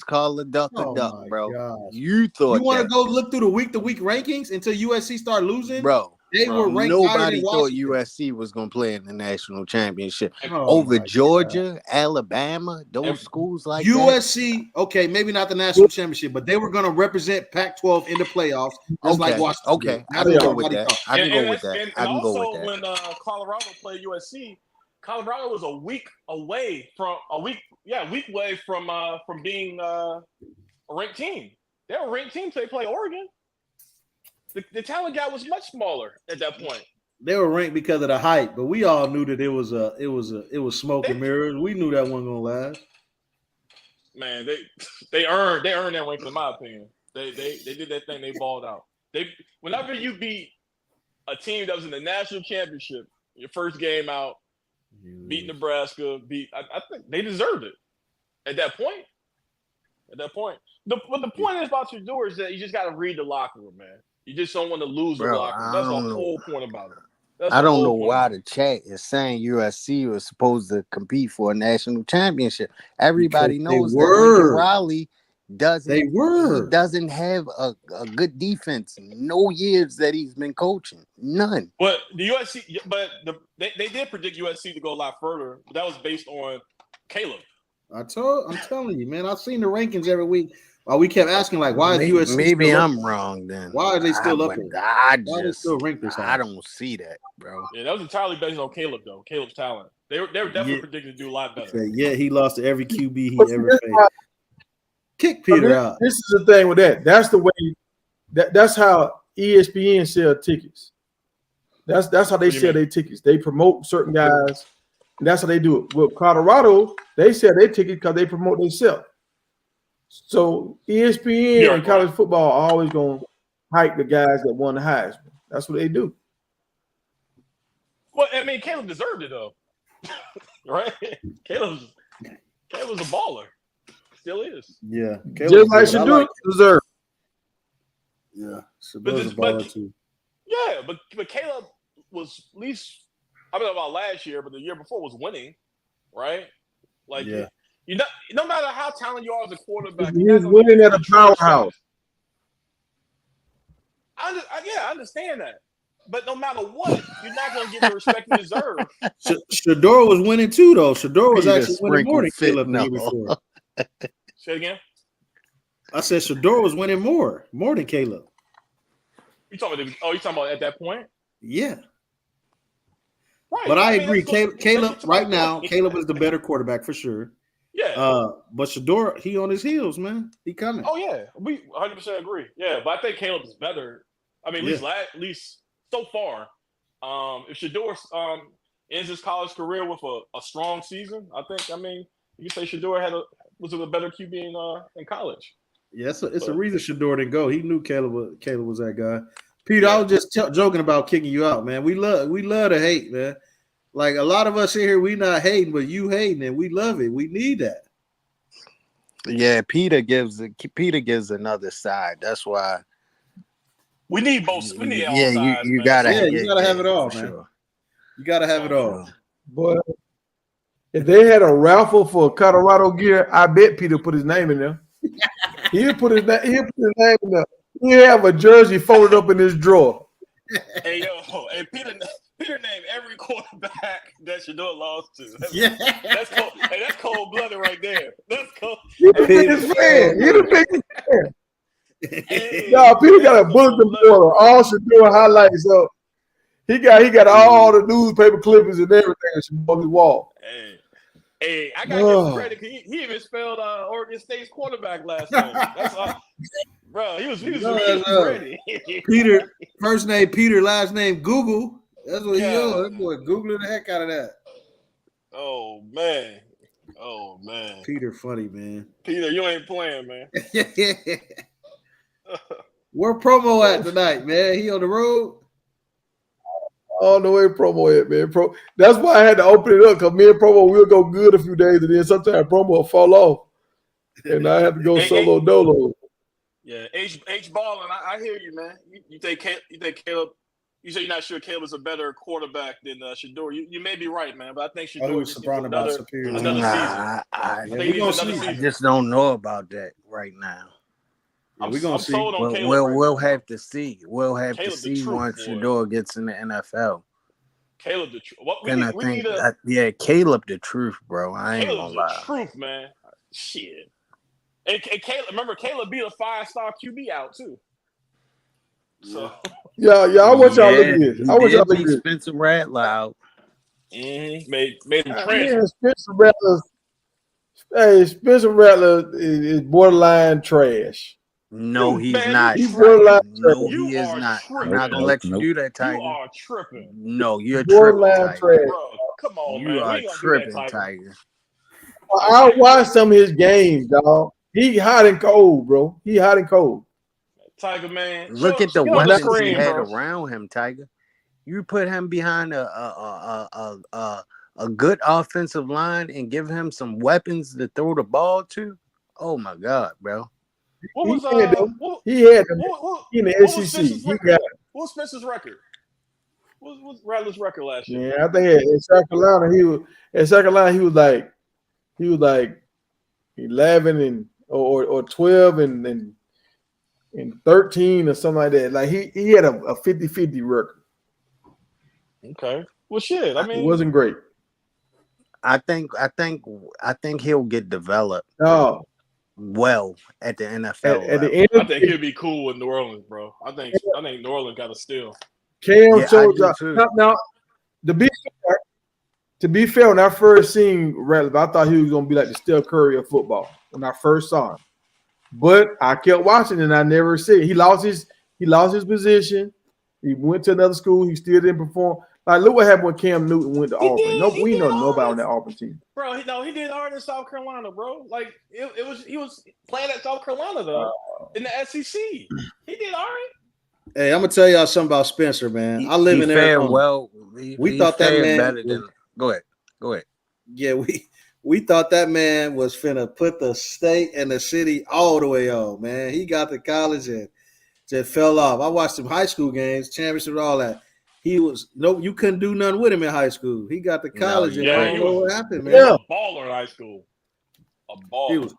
call it duck a duck, bro. Gosh. You thought you want to go look through the week-to-week rankings until USC start losing, bro? They were ranked. Nobody thought USC was going to play in the national championship over Georgia, Alabama, those schools like USC. that. Okay, maybe not the national championship, but they were going to represent Pac-12 in the playoffs. Just like Washington. Okay, I can go with that. I can go with that. And also, when Colorado played USC, Colorado was a week away from being a ranked team. They were a ranked team, so they play Oregon. The talent gap was much smaller at that point. They were ranked because of the hype, but we all knew that it was smoke and mirrors. We knew that wasn't gonna last. Man, they earned that rank, in my opinion. They did that thing. They balled out. Whenever you beat a team that was in the national championship, your first game out, beat Nebraska, I think they deserved it at that point. The point is about Shedeur is that you just got to read the locker room, man. You just don't want to lose the locker room. That's the whole point about it. I don't know why the chat is saying USC was supposed to compete for a national championship. Everybody knows that Lincoln Riley doesn't have a good defense. No years that he's been coaching, none. But they did predict USC to go a lot further. But that was based on Caleb. I'm telling you, man. I've seen the rankings every week. We kept asking, like, why is USC? Maybe I'm wrong then. Why are they still up there? Why are they still ranked this high? I don't see that, bro. Yeah, that was entirely based on Caleb, though. Caleb's talent. They were definitely predicted to do a lot better. Yeah, he lost to every QB he ever faced. Kick Peter out. This is the thing with that. That's the way. That's how ESPN sell tickets. That's how they sell their tickets. They promote certain guys. And that's how they do it. With Colorado, they sell their tickets because they promote themselves. So ESPN and college football are always going to hype the guys that won the Heisman. That's what they do. Well, I mean, Caleb deserved it though, right? Caleb was a baller. Still is. Yeah, just like Shedeur deserved. Yeah, Shedur's a baller too. Yeah, but Caleb was at least. I don't know about last year, but the year before was winning, right? Like, no matter how talented you are as a quarterback, he's winning at a powerhouse. I understand that, but no matter what, you're not going to get the respect you deserve. Shedeur was winning too, though. Shedeur was actually winning more than Caleb the year before. Say it again. I said Shedeur was winning more than Caleb. You talking about at that point? Yeah. Right. But I agree. Caleb right now, Caleb is the better quarterback for sure. Yeah. But Shedeur, he on his heels, man. He coming. Oh yeah, we 100% agree. Yeah, but I think Caleb is better. I mean, at least so far, If Shedeur ends his college career with a strong season, I mean, you can say Shedeur was a better QB in college. Yeah, it's a reason Shedeur didn't go. He knew Caleb was that guy. Peter, Yeah. I was just joking about kicking you out, man. We love to hate, man. Like a lot of us in here, we not hating, but you hating, and we love it. We need that. Yeah, Peter gives another side. That's why we need both. We need all sides. You man. gotta, you gotta have it all, man. Sure. You gotta have it all. Boy, if they had a raffle for Colorado gear, I bet Peter put his name in there. He'll put his name in there. He'll have a jersey folded up in his drawer. Hey Peter named every quarterback that Shedeur lost to. That's cold. Hey, that's cold blooded right there. That's cold. He's the biggest fan. He's the biggest fan. Hey, Peter got a bulletin board, all Shedeur highlights. So he got all the newspaper clippings and everything on his wall. Hey, I gotta give him credit because he even spelled Oregon State's quarterback last name. That's bro. He was ready. Peter, first name Peter, last name Google. That's what he is. That boy Googling the heck out of that. Oh man. Peter, funny man. Peter, you ain't playing, man. Where Promo at tonight, man? He on the road. Oh, no way Promo at, man. That's why I had to open it up because me and Promo will go good a few days, and then sometimes Promo will fall off, and I have to go solo dolo. Yeah, H Ball, and I hear you, man. You think Caleb? You say you're not sure Caleb is a better quarterback than Shedeur. You may be right, man, but I think Shedeur was surprised about superior. Another season. I just don't know about that right now. We're gonna see. We'll have to see. We'll have to see once Shedeur gets in the NFL. Caleb the truth. Caleb the truth, bro. I ain't gonna lie. The truth, man. Shit. And Caleb, remember Caleb beat a 5-star QB out too. So yeah. I want y'all to look at this. I want y'all to look at this. Spencer Rattler out. Made him transfer. Spencer Rattler is borderline trash. No, he's not. He's borderline trash. No, he is not. I'm not gonna let you do that, Tiger. You are tripping. No, you're borderline tripping, trash. Bro, come on, man. You are tripping, Tiger. I watched some of his games, dog. He hot and cold, bro. He hot and cold. Tiger, man. Look at the weapons he had around him, Tiger. You put him behind a good offensive line and give him some weapons to throw the ball to. Oh my God, bro! What was he had them in the SEC? He got it. What was Spencer's record? What was Rattler's record last year? Yeah, I think at South Carolina he was like 11 or 12 and 13 or something like that. Like he had a 50-50 record. Okay. Well, shit. I mean, it wasn't great. I think he'll get developed. Oh, well at the NFL. At the end, I think he'll be cool with New Orleans, bro. I think New Orleans got a steal. Cam showed now. To be fair, when I first seen Rattler, I thought he was gonna be like the Steph Curry of football when I first saw him. But I kept watching and I never see it. He lost his position. He went to another school. He still didn't perform. Like, look what happened when Cam Newton went to Auburn. We know nobody on that Auburn team. Bro, he did hard in South Carolina, bro. Like he was playing at South Carolina though in the SEC. He did all right. Hey, I'm gonna tell y'all something about Spencer, man. I live in there. We thought that man better than. Go ahead. Yeah, we thought that man was finna put the state and the city all the way on, man. He got to college and just fell off. I watched some high school games, championship, all that. You couldn't do nothing with him in high school. He got to college and I don't know what happened, man. Yeah. A baller in high school. A baller.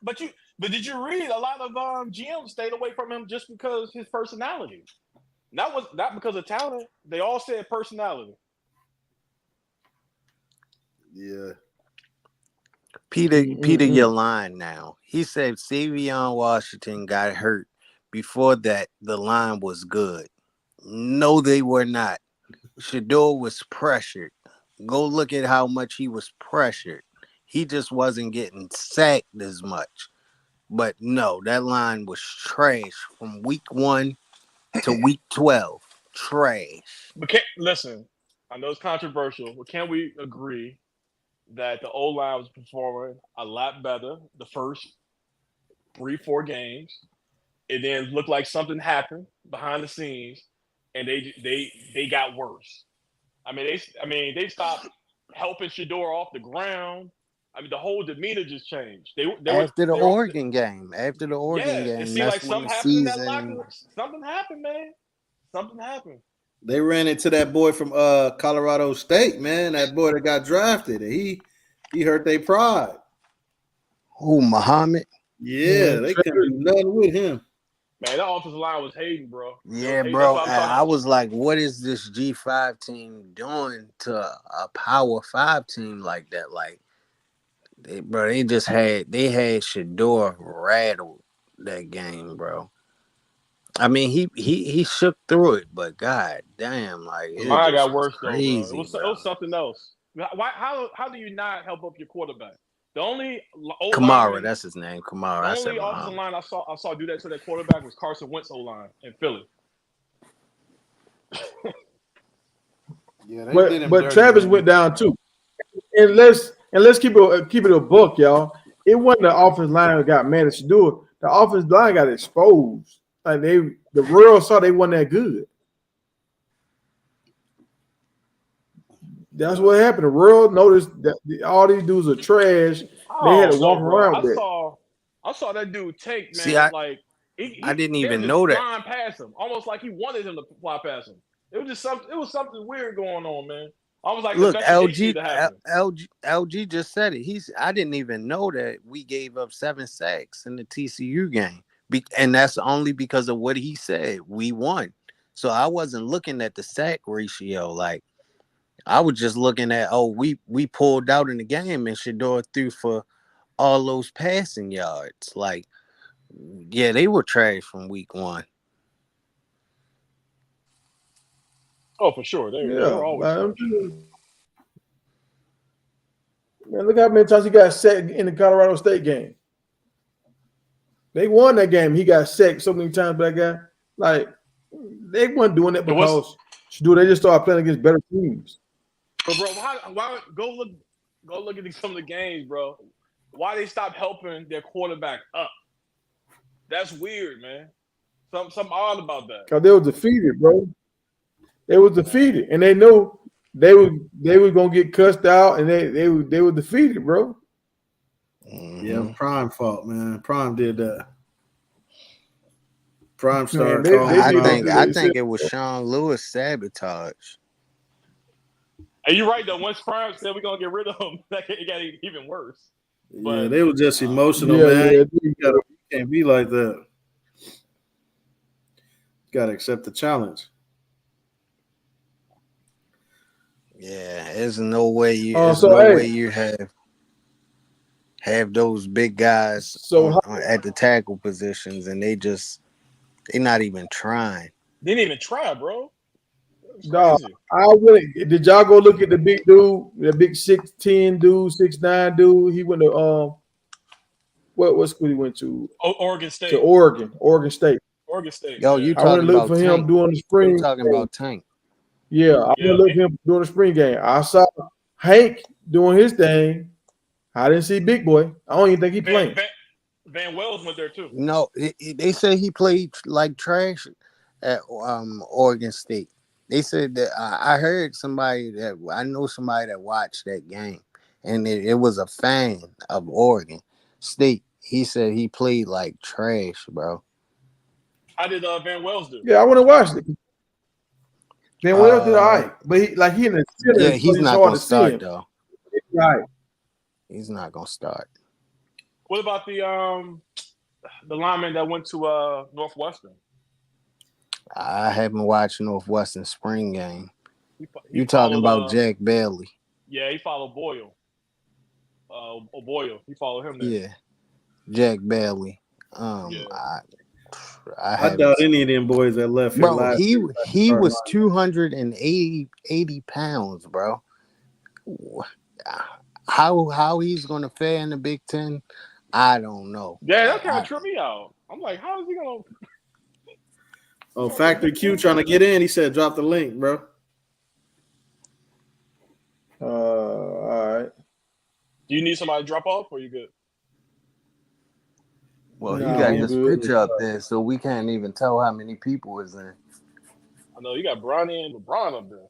But did you read a lot of GMs stayed away from him just because his personality? Not because of talent. They all said personality. Yeah. Peter, you're lying now. He said Savion Washington got hurt. Before that, the line was good. No, they were not. Shedeur was pressured. Go look at how much he was pressured. He just wasn't getting sacked as much. But no, that line was trash from week 1 to week 12. trash. But can't listen. I know it's controversial, but can we agree that the O line was performing a lot better the first 3-4 games? It then looked like something happened behind the scenes, and they got worse. They stopped helping Shedeur off the ground. I mean, the whole demeanor just changed. After the They're Oregon game, it seemed that's like when something the happened in that locker season. room. Something happened, man. Something happened. They ran into that boy from Colorado State, man. That boy that got drafted. And he hurt their pride. Who, Muhammad? Yeah, they couldn't do nothing with him. Man, that offensive line was hating, bro. Yeah, bro. I was like, what is this G5 team doing to a Power 5 team like that? Like, they had Shedeur rattled that game, bro. I mean, he shook through it, but god damn, like The it line just got was worse crazy, though, bro. It bro. was something else. How do you not help up your quarterback? The only Kamara, that's his name, Kamara. The only offensive line I saw do that to that quarterback was Carson Wentz O-line in Philly. Yeah, but Travis went down too. And let's keep it a buck, y'all. It wasn't the offensive line that got mad at Shedeur. The offensive line got exposed. Like the world saw they wasn't that good. That's what happened. The world noticed that all these dudes are trash. They had to walk around with that. I saw that dude take, man. See, I didn't even know that. Flying past him, almost like he wanted him to fly past him. It was just something. It was something weird going on, man. I was like, look, LG just said it. I didn't even know that we gave up 7 sacks in the TCU game, and that's only because of what he said. We won, so I wasn't looking at the sack ratio. Like, I was just looking at, we pulled out in the game and Shedeur threw for all those passing yards. Like, yeah, they were trash from week 1. Oh, for sure. They were always trash. Man, look how many times he got sacked in the Colorado State game. They won that game. He got sacked so many times by that guy. Like, they weren't doing that because they just started playing against better teams. But bro, why go look at some of the games, bro. Why they stopped helping their quarterback up? That's weird, man. Something odd about that. Because they were defeated, bro. They were defeated, and they knew they were gonna get cussed out, and they were defeated, bro. Yeah, Prime fault, man. Prime did that. Prime started. I think it was Sean Lewis sabotage. And you're right though. Once Prime said we're gonna get rid of him, it got even worse. Yeah, they were just emotional, man. You can't be like that. You gotta accept the challenge. Yeah, there's no way you have those big guys at the tackle positions, and they're not even trying. They didn't even try, bro. Dog, did y'all go look at the big dude, the big 6'10" dude, 6'9" dude? He went to what school he went to? Oregon State. To Oregon State. Oregon State. Yo, you talking I want to look for him doing the spring. You talking about Tank? Yeah, I want to look for him doing the spring game. I saw Hank doing his thing. I didn't see Big Boy. I don't even think he played. Van Wells went there too. No, they say he played like trash at Oregon State. They said that I heard somebody that watched that game, and it was a fan of Oregon State. He said he played like trash, bro. How did Van Wells do? Yeah, I want to watch it. Van Wells did all right, but he in the center. Yeah, he's not going to start though. Right, he's not going to start. What about the lineman that went to Northwestern? I haven't watched Northwestern spring game. You talking about Jack Bailey? Yeah, he followed Boyle. Boyle, he followed him there. Yeah, Jack Bailey. I doubt any of them boys that left. Bro, he was 280 pounds, bro. How he's gonna fare in the Big Ten, I don't know. Yeah, that kind of tripped me out. I'm like, how is he gonna? Oh, Factory Q trying to get in. He said, "Drop the link, bro." All right. Do you need somebody to drop off, or you good? Well, he Nah, got I'm his good. picture up there, so we can't even tell how many people is in. I know you got Bronny and LeBron up there.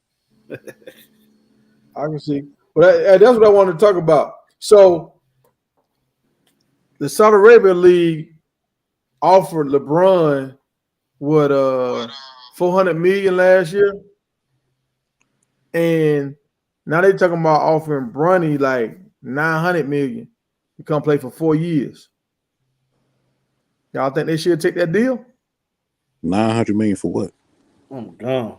I can see. But that's what I wanted to talk about. So the Saudi Arabia League offered LeBron what $400 million last year, and now they talking about offering Bronny like $900 million to come play for 4 years. Y'all think they should take that deal? $900 million for what? I'm gone.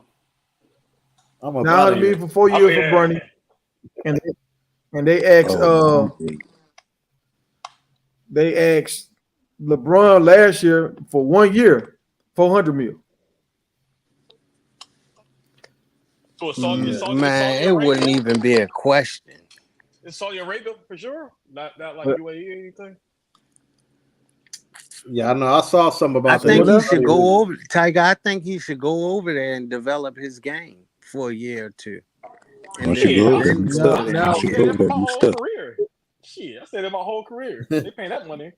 I'm up out $900 of million here. for 4 years for yeah. Bronny, and they asked LeBron last year for 1 year, $400 million. So it's Saudi, it's Saudi Man, it Arabia? wouldn't even be a question. It's Saudi Arabia for sure. Not like But- UAE or anything. Yeah, I know. I saw something I about that. think he What should go over, Tiger. I think he should go over there and develop his game for a year or two. And Once you go over there, then you go stuck. over there. now- Once I you say go that over for there, my you whole stuck. career. Shit, I say that my whole career. They paying that money.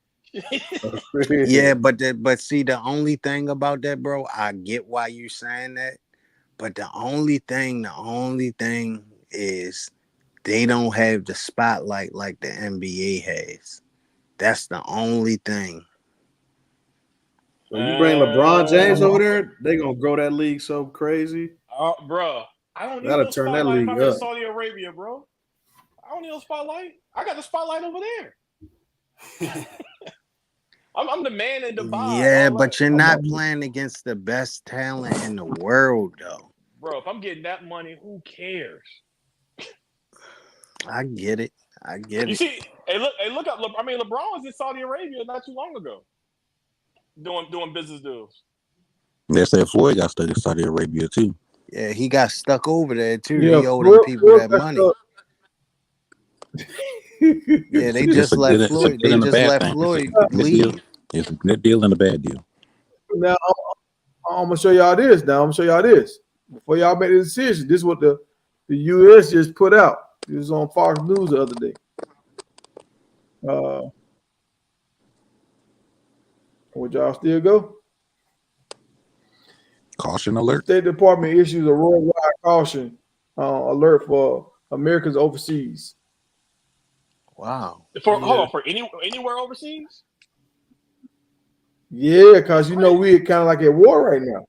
Yeah, but see, the only thing about that, bro, I get why you saying that, but the only thing is they don't have the spotlight like the NBA has. That's the only thing. So you bring LeBron James over there, they gonna grow that league so crazy. Bro, I don't need That'll no turn that spotlight if league I'm in up. Saudi Arabia, bro. I don't need no spotlight. I got the spotlight over there. I'm the man in Dubai. Yeah, all but that. you're not playing against the best talent in the world, though. Bro, if I'm getting that money, who cares? I get it. You see, hey, look up. I mean, LeBron was in Saudi Arabia not too long ago, doing business deals. They said Floyd got stuck in Saudi Arabia too. Yeah, he got stuck over there too. Yeah, He owed them people that money. Yeah, they It's just a let good, it's a Floyd. good They and a just bad let thing. Floyd It's a good deal. leave. It's a good deal and a bad deal. Now I'm gonna show y'all this. Before y'all make the decision. This is what the U.S. just put out. This was on Fox News the other day. Would y'all still go? Caution The alert. State Department issues a worldwide caution alert for Americans overseas. Wow. Hold on, for anywhere overseas? Yeah, because we kind of like at war right now.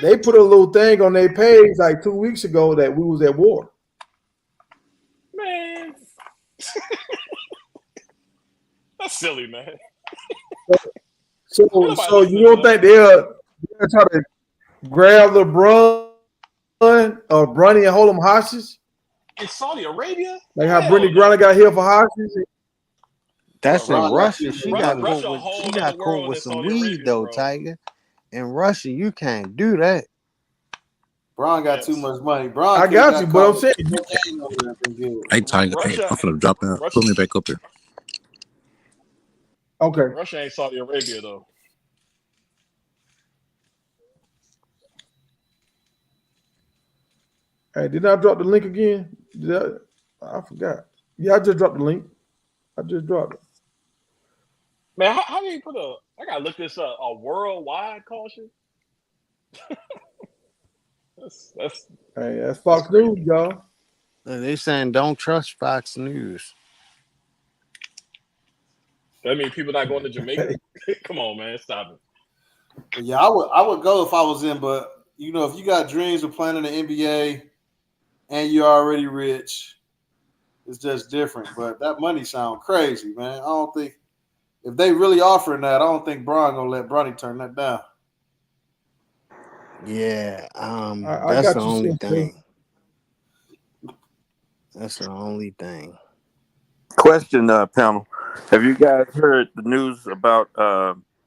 They put a little thing on their page like 2 weeks ago that we was at war. Man, that's silly, man. So you don't think they'll try to grab LeBron or Bronny and hold them hostage? In Saudi Arabia? Like how Brittany Griner got held for hostage? That's in Russia. She got Russia caught a whole with, other world with than some Saudi weed, Arabia, though, bro. Tiger. In Russia, you can't do that. Bron got too much money. Bron, I got you, but I'm saying Hey Tiger, Russia, I'm finna drop down. Put me back up here. okay. Russia ain't Saudi Arabia though. Hey, did I drop the link again? I forgot. Yeah, I just dropped the link. I just dropped it. Man, how do you put I gotta look this up. A worldwide caution? That's Fox News, y'all. They saying don't trust Fox News. That means people not going to Jamaica? Come on, man, stop it. Yeah, I would go if I was in, but if you got dreams of playing in the NBA and you're already rich, it's just different. But that money sound crazy, man. I don't think if they really offering that, I don't think Bron gonna let Bronny turn that down. Yeah, I that's got the you, only sis, thing. That's the only thing. Question, panel. Have you guys heard the news about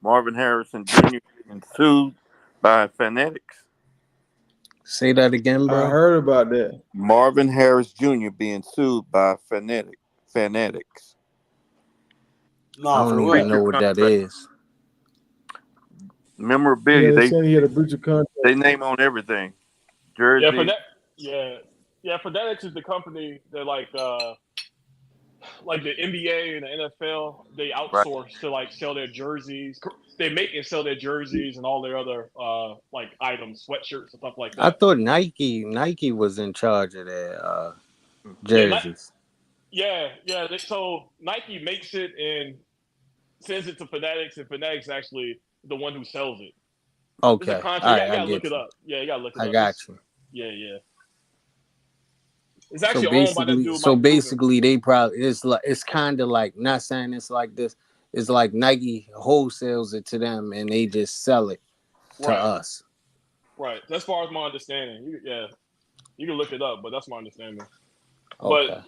Marvin Harrison Jr. being sued by Fanatics? Say that again, bro. I heard about that. Marvin Harris Jr. being sued by Fanatics. I don't even know what that is. Memorabilia. Yeah, they saying he had a breach of contract. They name on everything. Jersey. Fanatics is the company that like the NBA and the NFL, they outsource to like sell their jerseys. They make and sell their jerseys and all their other like items, sweatshirts and stuff like that. I thought Nike was in charge of their jerseys. So Nike makes it and sends it to Fanatics, and Fanatics actually the one who sells it. Okay, All right, you gotta look it up. Yeah, you gotta look it up. I got you. Yeah. It's actually owned by that dude. So basically, they probably it's kind of like, not saying it's like this. It's like Nike wholesales it to them and they just sell it to us. Right. That's far as my understanding. You can look it up, but that's my understanding. Okay.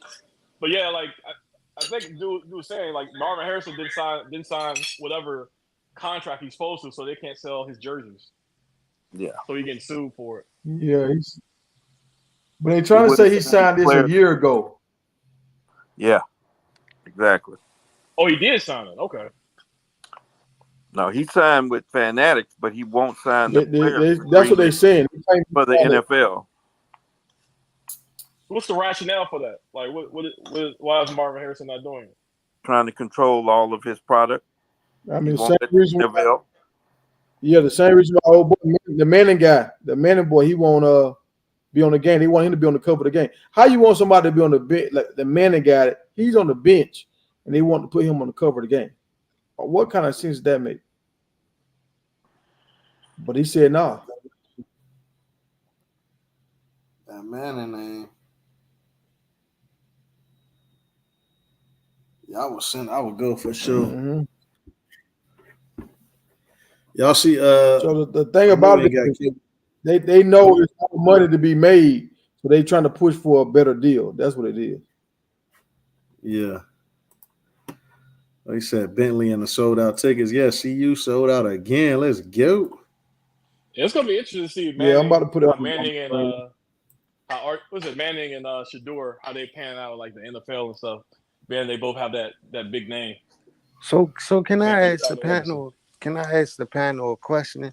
But yeah, like I think dude was saying like Marvin Harrison didn't sign whatever contract he's supposed to, so they can't sell his jerseys. Yeah. So he's getting sued for it. Yeah, but they're trying to say he signed this a year ago. Yeah, exactly. Oh, he did sign it. Okay. No, he signed with Fanatics, but he won't sign that's what they're saying for the NFL. What's the rationale for that? Like, why is Marvin Harrison not doing it? Trying to control all of his product. I mean, the same reason why old boy, the Manning boy, he won't be on the game. They want him to be on the cover of the game. How you want somebody to be on the bench? Like the Manning guy, he's on the bench, and they want to put him on the cover of the game. What kind of sense does that make? But he said no. That Manning name. Yeah, I would go for sure. Mm-hmm. Y'all see so the thing about it is they know there's more money to be made, so they trying to push for a better deal. That's what it is. Yeah. Like I said, Bentley and the sold out tickets. Yeah, CU sold out again. Let's go. Yeah, it's gonna be interesting to see Manning, I'm about to put it on Manning and Manning and Shedeur, how they pan out like the NFL and stuff. Man, they both have that big name. So can I ask the panel? Can I ask the panel a question?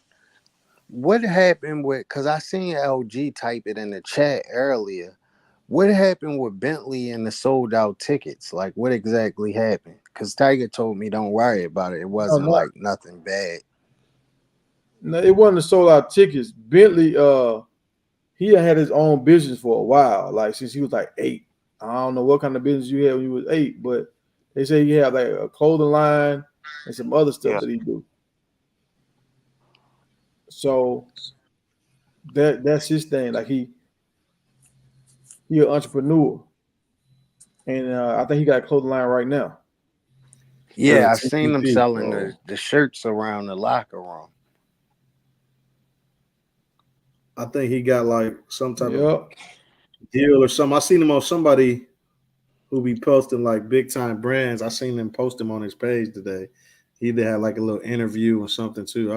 What happened with? Because I seen LG type it in the chat earlier. What happened with Bentley and the sold out tickets? Like, what exactly happened? Because Tiger told me don't worry about it. It wasn't like nothing bad. No, it wasn't the sold out tickets. Bentley, he had his own business for a while, like since he was like 8. I don't know what kind of business you had when you was 8, but they say he had like a clothing line and some other stuff that he do. So that's his thing. Like he an entrepreneur, and I think he got a clothing line right now. Yeah, I've seen them selling the shirts around the locker room. I think he got like some type of deal or something. I seen him on somebody who be posting like big time brands. I seen him post him on his page today. He either had like a little interview or something too.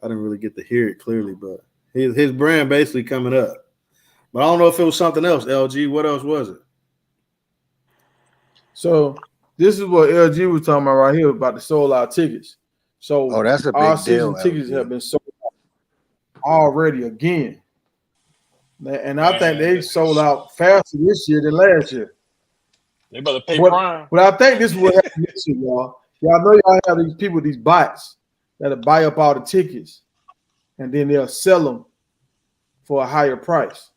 I didn't really get to hear it clearly, but his brand basically coming up. But I don't know if it was something else. LG, what else was it? So this is what LG was talking about right here about the sold out tickets. So that's a big our deal. Season tickets have been sold out already again. And I think they sold out faster this year than last year. They better pay prime. But I think this is what happened this year, y'all. Y'all know y'all have these people, these bots that'll buy up all the tickets and then they'll sell them for a higher price.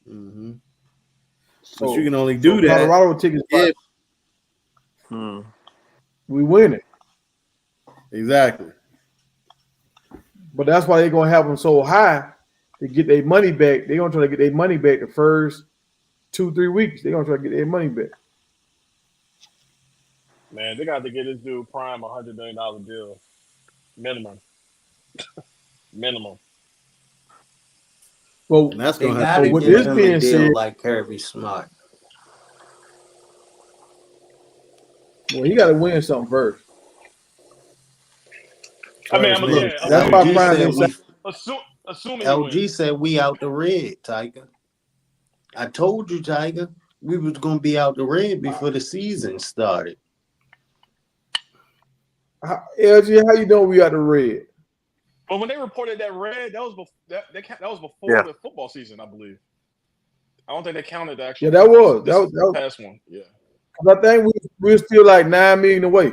Mm-hmm. So but you can only do that. Colorado tickets, we win it. Exactly. But that's why they're gonna have them so high to get their money back. They're gonna try to get their money back the first 2-3 weeks. They're gonna try to get their money back. Man, they got to get this dude prime $100 million deal. Minimum. Minimum. Well, that's they gonna got to with give this him being a deal said, like Kirby Smart. Well, he got to win something first. I mean, that's why assuming LG said we out the red, Tiger. I told you, Tiger, we was gonna be out the red before the season started. LG, how you doing? We got the red. But when they reported that red, that was before the football season, I believe. I don't think they counted the actual. Yeah, that was the past one. Yeah. I think we're still like 9 million away.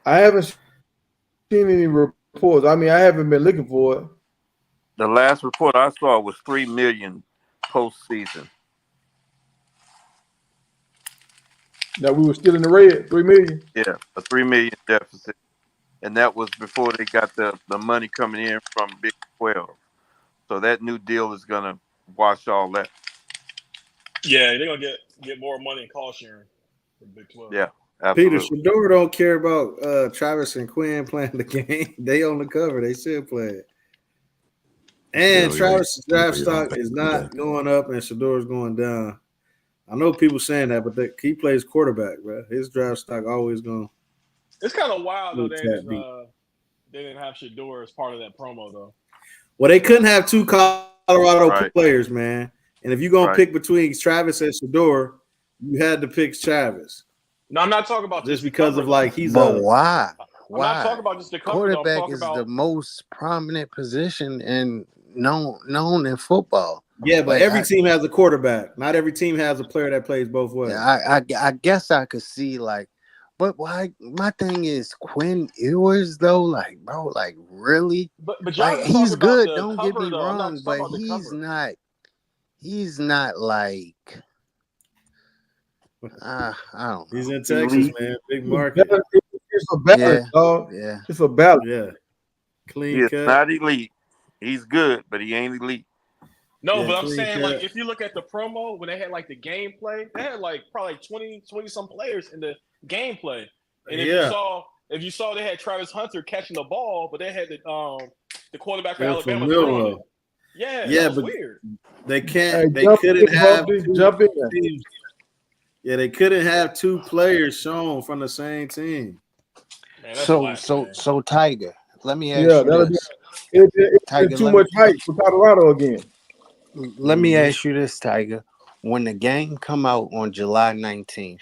I haven't seen any reports. I mean, I haven't been looking for it. The last report I saw was 3 million postseason. That we were still in the red, 3 million. Yeah, a 3 million deficit, and that was before they got the money coming in from Big 12. So that new deal is gonna wash all that. Yeah, they're gonna get more money in cost sharing from Big 12. Yeah, absolutely. Peter Shedeur don't care about Travis and Quinn playing the game. They on the cover. They still play it. And Travis' draft stock is not going up, and Shedeur is going down. I know people saying that, but he plays quarterback, bro. His draft stock always going. It's kind of wild though. They didn't have Shedeur as part of that promo though. Well, they couldn't have two Colorado players, man. And if you're gonna pick between Travis and Shedeur, you had to pick Travis. No, I'm not talking about just because of like he's. But why? I'm not talking about just the cover. Quarterback is the most prominent position and known in football. Yeah, but every team has a quarterback. Not every team has a player that plays both ways. Yeah, I guess I could see but why? My thing is Quinn Ewers though, bro, really? But he's good. Don't get me wrong, but he's not like. I don't know. He's in Texas, man. Big market. It's for balance, dog. Yeah. It's for balance. Yeah. Clean cut. Not elite. He's good, but he ain't elite. No, but I'm saying, if you look at the promo, when they had, the gameplay, they had, probably 20 some players in the gameplay. And if you saw they had Travis Hunter catching the ball, but they had the quarterback for Alabama throwing it. Yeah, but weird. They can't. They couldn't have jump in. Yeah, they couldn't have two players shown from the same team. Man, so Tiger, let me ask you this. It's too much hype for Colorado again. Let me ask you this, Tiger. When the game come out on July 19th,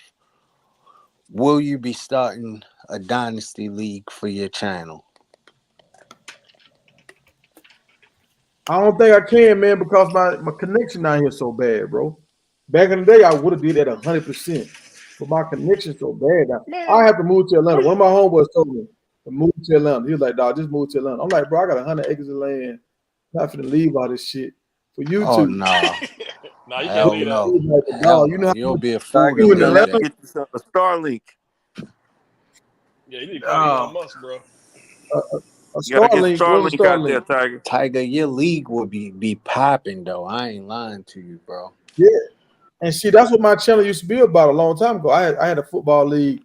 will you be starting a dynasty league for your channel? I don't think I can, man, because my connection out here is so bad, bro. Back in the day, I would have did that 100%, but my connection's so bad now. I have to move to Atlanta. One of my homeboys told me to move to Atlanta. He was like, "Dog, just move to Atlanta." I'm like, "Bro, I got 100 acres of land. I'm not finna leave all this shit for YouTube." Oh no, no, you can't leave that. Dog, you know, you'll be a fool. You in Atlanta, get yourself a Starlink. Yeah, you need to call Elon Musk, bro. You gotta get Starlink out there, Tiger. Tiger, your league will be popping though. I ain't lying to you, bro. Yeah. And see, that's what my channel used to be about a long time ago. I had a football league.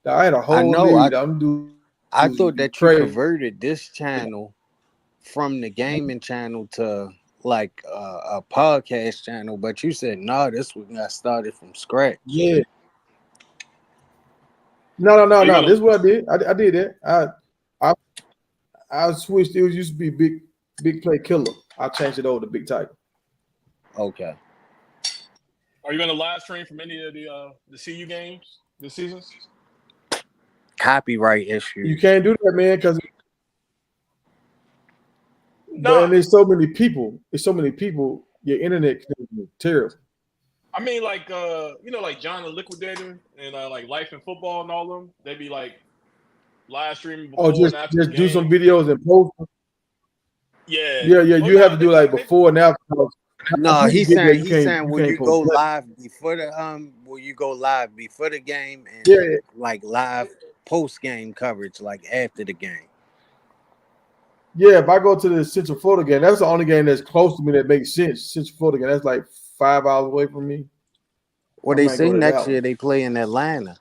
I had a whole league. I thought that you converted this channel from the gaming channel to a podcast channel, but you said no. This one got started from scratch. Yeah. No. This is what I did. I did that. I switched. It used to be big play killer. I changed it over to Big Tiger. Okay. Are you going to live stream from any of the CU games this season? Copyright issue. You can't do that, man, because and there's so many people. Your internet connection is terrible. I mean, like John the Liquidator and Life and Football and all of them. They'd be live streaming before and after just do some videos and post them. Yeah. You have to do before and after. No, he's saying will you go live before the game and live post game coverage after the game? Yeah, if I go to the Central Florida game, that's the only game that's close to me that makes sense. Central Florida game, that's 5 hours away from me. Well, they say next year they play in Atlanta.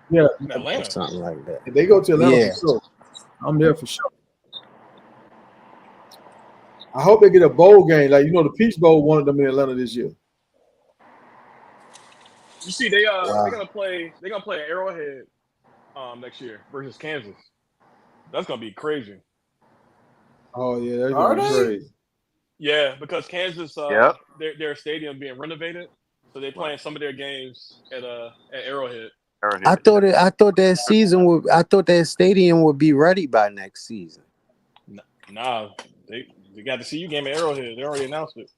Yeah, in Atlanta, something like that. If they go to Atlanta, for sure. I'm there for sure. I hope they get a bowl game. The Peach Bowl wanted them in Atlanta this year. You see, they're gonna play at Arrowhead next year versus Kansas. That's gonna be crazy. Oh yeah, that's gonna be crazy. Yeah, because Kansas, their stadium being renovated, so they're playing some of their games at Arrowhead. I thought that stadium would be ready by next season. Nah, they got the CU game at Arrowhead. They already announced it.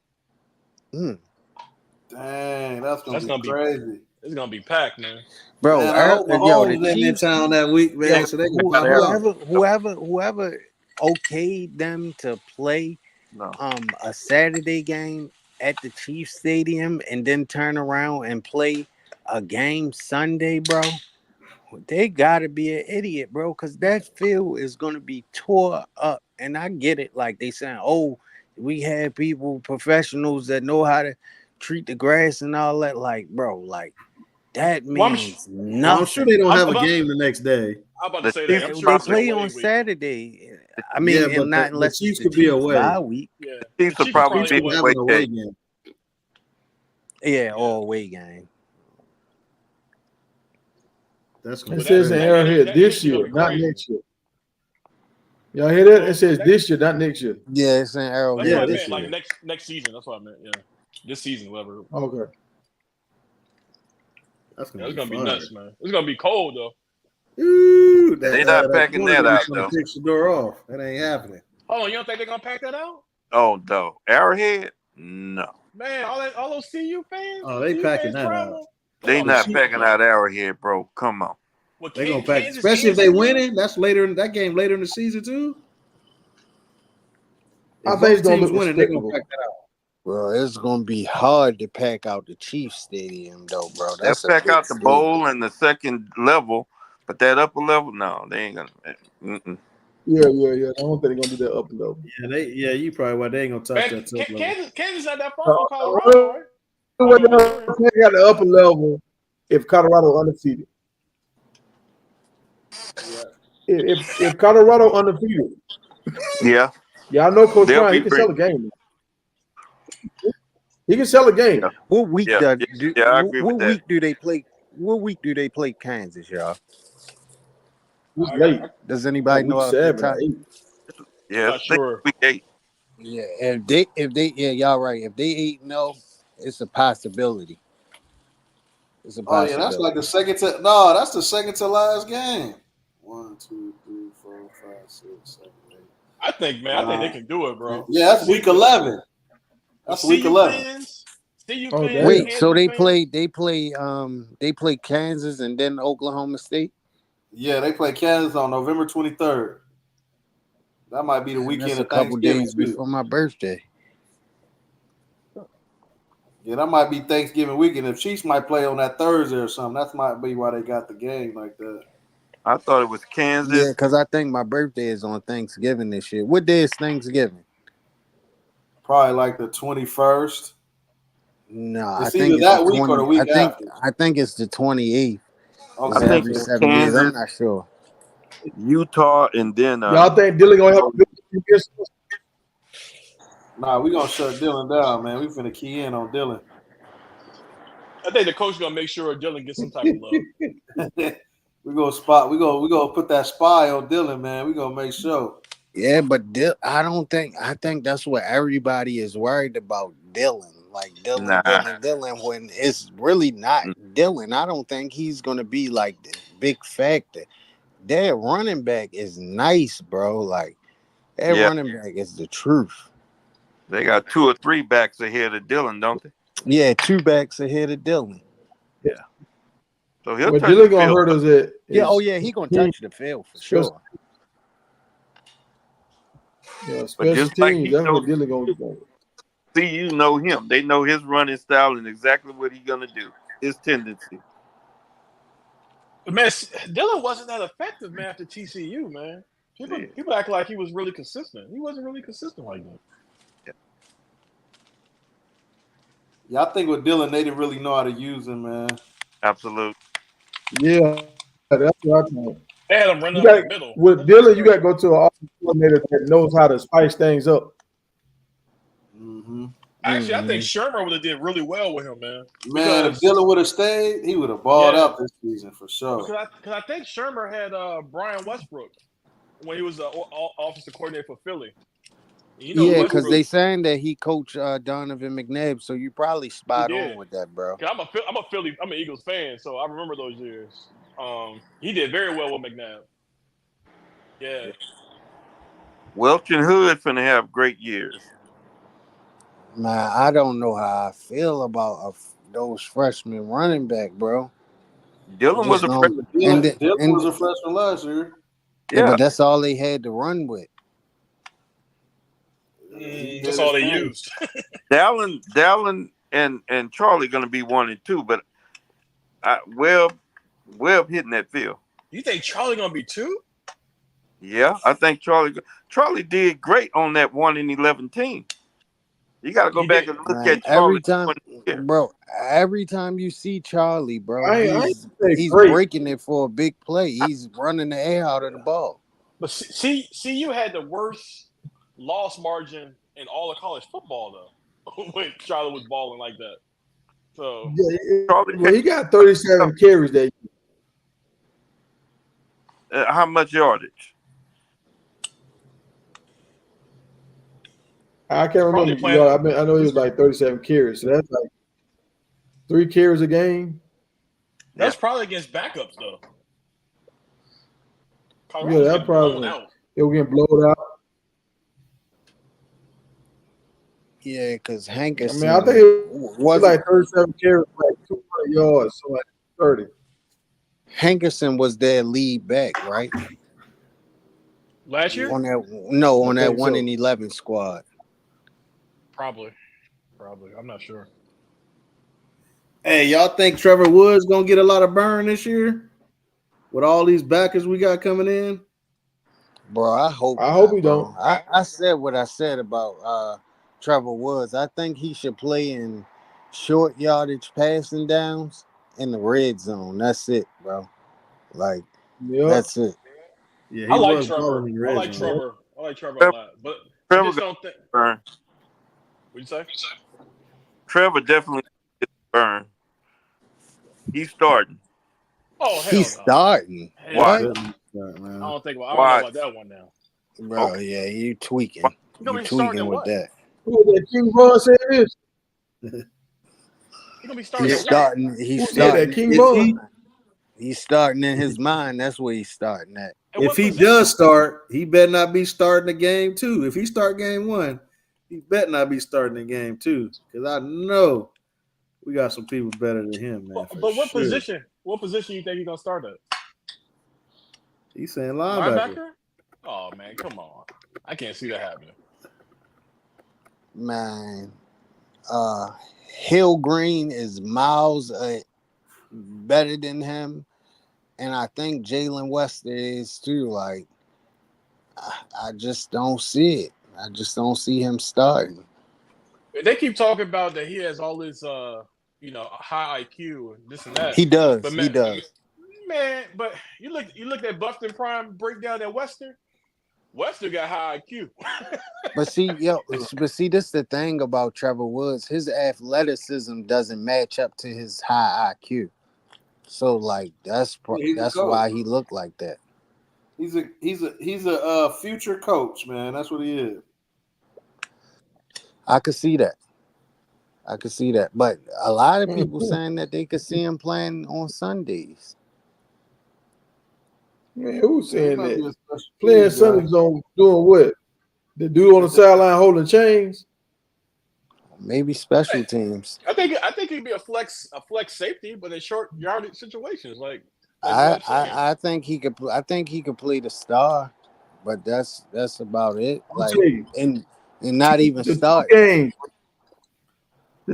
Dang, that's gonna be crazy. It's gonna be packed, man. Bro, man, I hope the in Chiefs town that week, man. So they can pop whoever okayed them to play a Saturday game at the Chiefs Stadium and then turn around and play a game Sunday, bro. They gotta be an idiot, bro, because that field is gonna be tore up. And I get it, like they saying, oh, we have professionals that know how to treat the grass and all that. Like, bro, like that means nothing. I'm sure they don't have a game the next day. I'm about to say that. I'm sure they play on Saturday. I mean, but not unless the Chiefs could be away. Bye week. Yeah, Chiefs will probably be have an away game. Yeah, or away game. That's it says in Arrowhead this year, not next year. Y'all hear that? It says this year, not next year. Yeah, it's in Arrowhead. That's what I meant. Like next season. That's what I meant. Yeah, this season, whatever. Okay. That's it's gonna be nuts, man. It's gonna be cold though. Ooh, they're not packing that out though. Take Shedeur off. That ain't happening. Oh, you don't think they're gonna pack that out? Oh no, Arrowhead? No. Man, all those CU fans. Oh, they packing that out. They not packing out Arrowhead, bro. Come on. Well, they gonna pack, especially if they winning. That's later in that game, later in the season too. I think it's gonna look winning. They're gonna pack that out. Bro, it's gonna be hard to pack out the Chiefs Stadium, though, bro. They'll pack out the bowl and the second level, but that upper level, no, they ain't gonna. Yeah. I don't think they're gonna do that upper level. Yeah, you probably right. They ain't gonna touch that top level. Kansas not that far from Colorado, right? They got the upper level if Colorado undefeated. If Colorado undefeated, yeah, I know Coach Brown. He can sell a game. He can sell a game. Yeah. What week? I agree with that. Week do they play? What week do they play Kansas, y'all? Who's late? Does anybody know? Yeah, sure. Week 8. Yeah, if they, y'all right. If they 8-0, it's a possibility. It's a possibility. Oh yeah, that's like the second to that's the second to last game. 1, 2, 3, 4, 5, 6, 7, 8. I think they can do it, bro. Yeah, that's week 11. That's week 11. Wait, so they play Kansas and then Oklahoma State? Yeah, they play Kansas on November 23rd. That might be the weekend That's of a couple Thanksgiving days before my birthday. Yeah, that might be Thanksgiving weekend. If Chiefs might play on that Thursday or something, that might be why they got the game like that. I thought it was Kansas. Yeah, because I think my birthday is on Thanksgiving this year. What day is Thanksgiving? Probably like the 21st. No, I think it's that week or the week after. I think it's the 28th. Okay. I think it's Kansas. I'm not sure. Utah and then y'all think Dylan gonna help? Nah, we gonna shut Dylan down, man. We finna key in on Dylan. I think the coach gonna make sure Dylan gets some type of love. We gonna put that spy on Dylan, man. We gonna make sure. Yeah, but I think that's what everybody is worried about, Dylan. Like Dylan, when it's really not Dylan. I don't think he's gonna be like the big factor. Their running back is nice, bro. Like their running back is the truth. They got 2 or 3 backs ahead of Dylan, don't they? Yeah, 2 backs ahead of Dylan. Yeah. So he'll touch Dylan gonna hurt us at. Yeah, he gonna touch the field for sure. Yeah, special teams. That's what Dylan gonna do. See, you know him. They know his running style and exactly what he's gonna do. His tendency. But man, Dylan wasn't that effective, man, after TCU, man. People act like he was really consistent. He wasn't really consistent like that. Yeah, I think with Dylan, they didn't really know how to use him, man. Absolutely. Yeah, that's what I think. They had him running up the middle. With Dylan, you got to go to an offensive coordinator that knows how to spice things up. Mm-hmm. Actually, I think Shermer would have did really well with him, man. Man, if Dylan would have stayed, he would have balled out this season for sure. Because I think Shermer had Brian Westbrook when he was the offensive coordinator for Philly. You know Yeah, because Westbrook. they saying that he coached Donovan McNabb, so you probably He spot on did. with that, bro. I'm an Eagles fan, so I remember those years. He did very well with McNabb. Yeah. Welch and Hood finna have great years. Man, I don't know how I feel about those freshmen running back, bro. Dylan was Just a don't. freshman. Dylan was a freshman last year. Yeah, Yeah. but that's all they had to run with. That's all they used. Dallin and Charlie gonna be 1 and 2, but Webb hitting that field. You think Charlie gonna be 2? Yeah, I think Charlie did great on that 1-11 team. You got to go back and look Man, at Charlie. every time you see Charlie, bro, he's great. breaking it for a big play. He's running the air out of the ball. But you had the worst loss margin in all of college football though, when Charlie was balling like that. So yeah, he got 37 carries that year. How much yardage? I can't remember. I know he was like 37 carries. So that's like 3 carries a game. That's probably against backups though. Yeah, that probably they were getting blown out. Yeah, because Hankerson. I think it was like 37 carries, like 200 yards, so like 30. Hankerson was their lead back, right? Last year? On that 1-11 squad. Probably. I'm not sure. Hey, y'all think Trevor Woods gonna get a lot of burn this year with all these backers we got coming in? Bro, I hope he don't. I said what I said about Trevor Woods. I think he should play in short yardage passing downs in the red zone. That's it, bro. Like, that's it. Yeah, I like Trevor. I like Trevor a lot, but I just don't think. Burn. What'd you say? Trevor definitely gets burn. He's starting. Oh, hell he's no. starting. Why? What? I don't know about that one now. Bro, yeah, you tweaking. You tweaking with that. Who was that King Von said this? He's gonna be starting. He's starting. King Von. He's starting in his mind. That's where he's starting at. If he does start, he better not be starting the game 2. If he start game 1, he better not be starting the game 2. Because I know we got some people better than him, man. But what position? What position you think he's gonna start at? He's saying linebacker. Oh man, come on! I can't see that happening. Man, Hill Green is miles better than him, and I think Jalen Wester is too. Like, I just don't see it. I just don't see him starting. They keep talking about that he has all this, high IQ and this and that. He does. But man, he does. Man, but you look at Buffton Prime breakdown at Wester. Wester got high IQ. But see, this is the thing about Trevor Woods. His athleticism doesn't match up to his high IQ. So, like, that's why he looked like that. He's a future coach, man. That's what he is. I could see that. But a lot of people saying that they could see him playing on Sundays. Man, who's saying that? Playing Sundays on doing what? The dude on the sideline holding chains? Maybe special teams. I think he'd be a flex safety, but in short yardage situations, like I think he could. I think he could play the star, but that's about it. Like, and not even start. The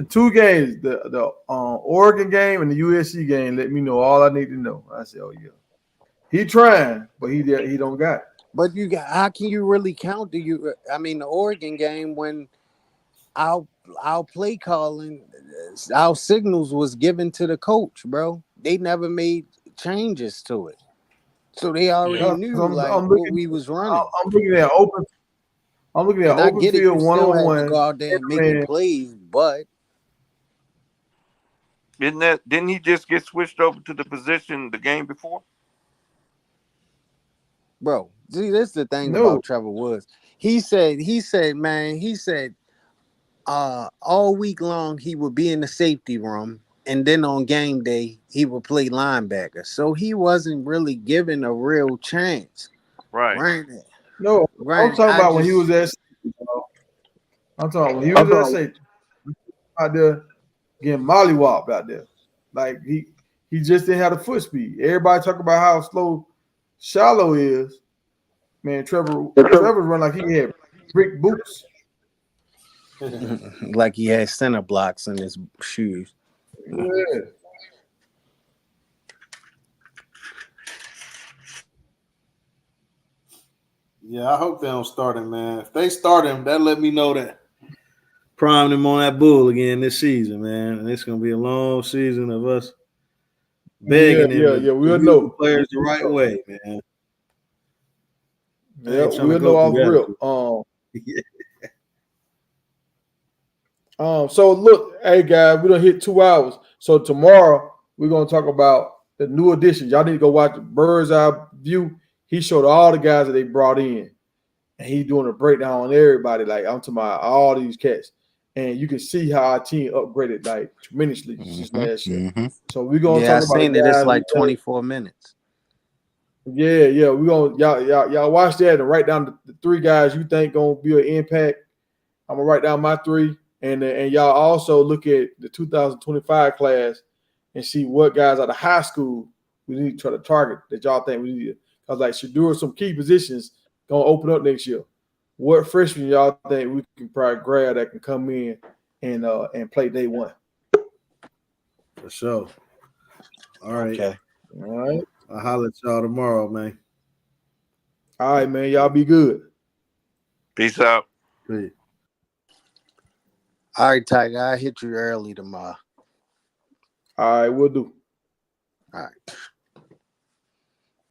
2 games, the Oregon game and the USC game, let me know all I need to know. I said, oh yeah, he trying, but he don't got it. But how can you really count? The Oregon game when our play calling, our signals was given to the coach, bro. They never made changes to it, so they already knew what we was running. I'm looking at open. I'm looking at open field 1-on-1. Go out there and make plays, but didn't he just get switched over to the position the game before? Bro, see, this is the thing about Trevor Woods. He said, man, all week long he would be in the safety room, and then on game day he would play linebacker. So he wasn't really given a real chance. Right. No, I'm talking about when he was at safety, bro. I'm talking when he was at safety. Out there getting mollywopped out there. Like he just didn't have the foot speed. Everybody talk about how slow Shallow is. Man, Trevor run like he had brick boots. Like he had center blocks in his shoes. Yeah. Yeah, I hope they don't start him, man. If they start him, that let me know that prime him on that bull again this season, man. And it's gonna be a long season of us begging him to we'll use know the players the right way, man. Yeah, we'll know off rip. So look, hey guys, we done hit 2 hours. So tomorrow we're gonna talk about the new additions. Y'all need to go watch the Bird's Eye View. He showed all the guys that they brought in, and he's doing a breakdown on everybody. Like I'm talking about all these cats, and you can see how our team upgraded like tremendously since last year. So we're gonna talk about it. It's like 24 minutes. Yeah. We're gonna y'all watch that and write down the 3 guys you think gonna be an impact. I'm gonna write down my 3. And y'all also look at the 2025 class and see what guys out of high school we need to try to target that y'all think we need. Because like Shedeur, some key positions gonna open up next year. What freshmen y'all think we can probably grab that can come in and play day one? For sure. All right. Okay. All right. I'll holler at y'all tomorrow, man. All right, man. Y'all be good. Peace out. Peace. All right, Tiger. I'll hit you early tomorrow. All right, we'll do. All right.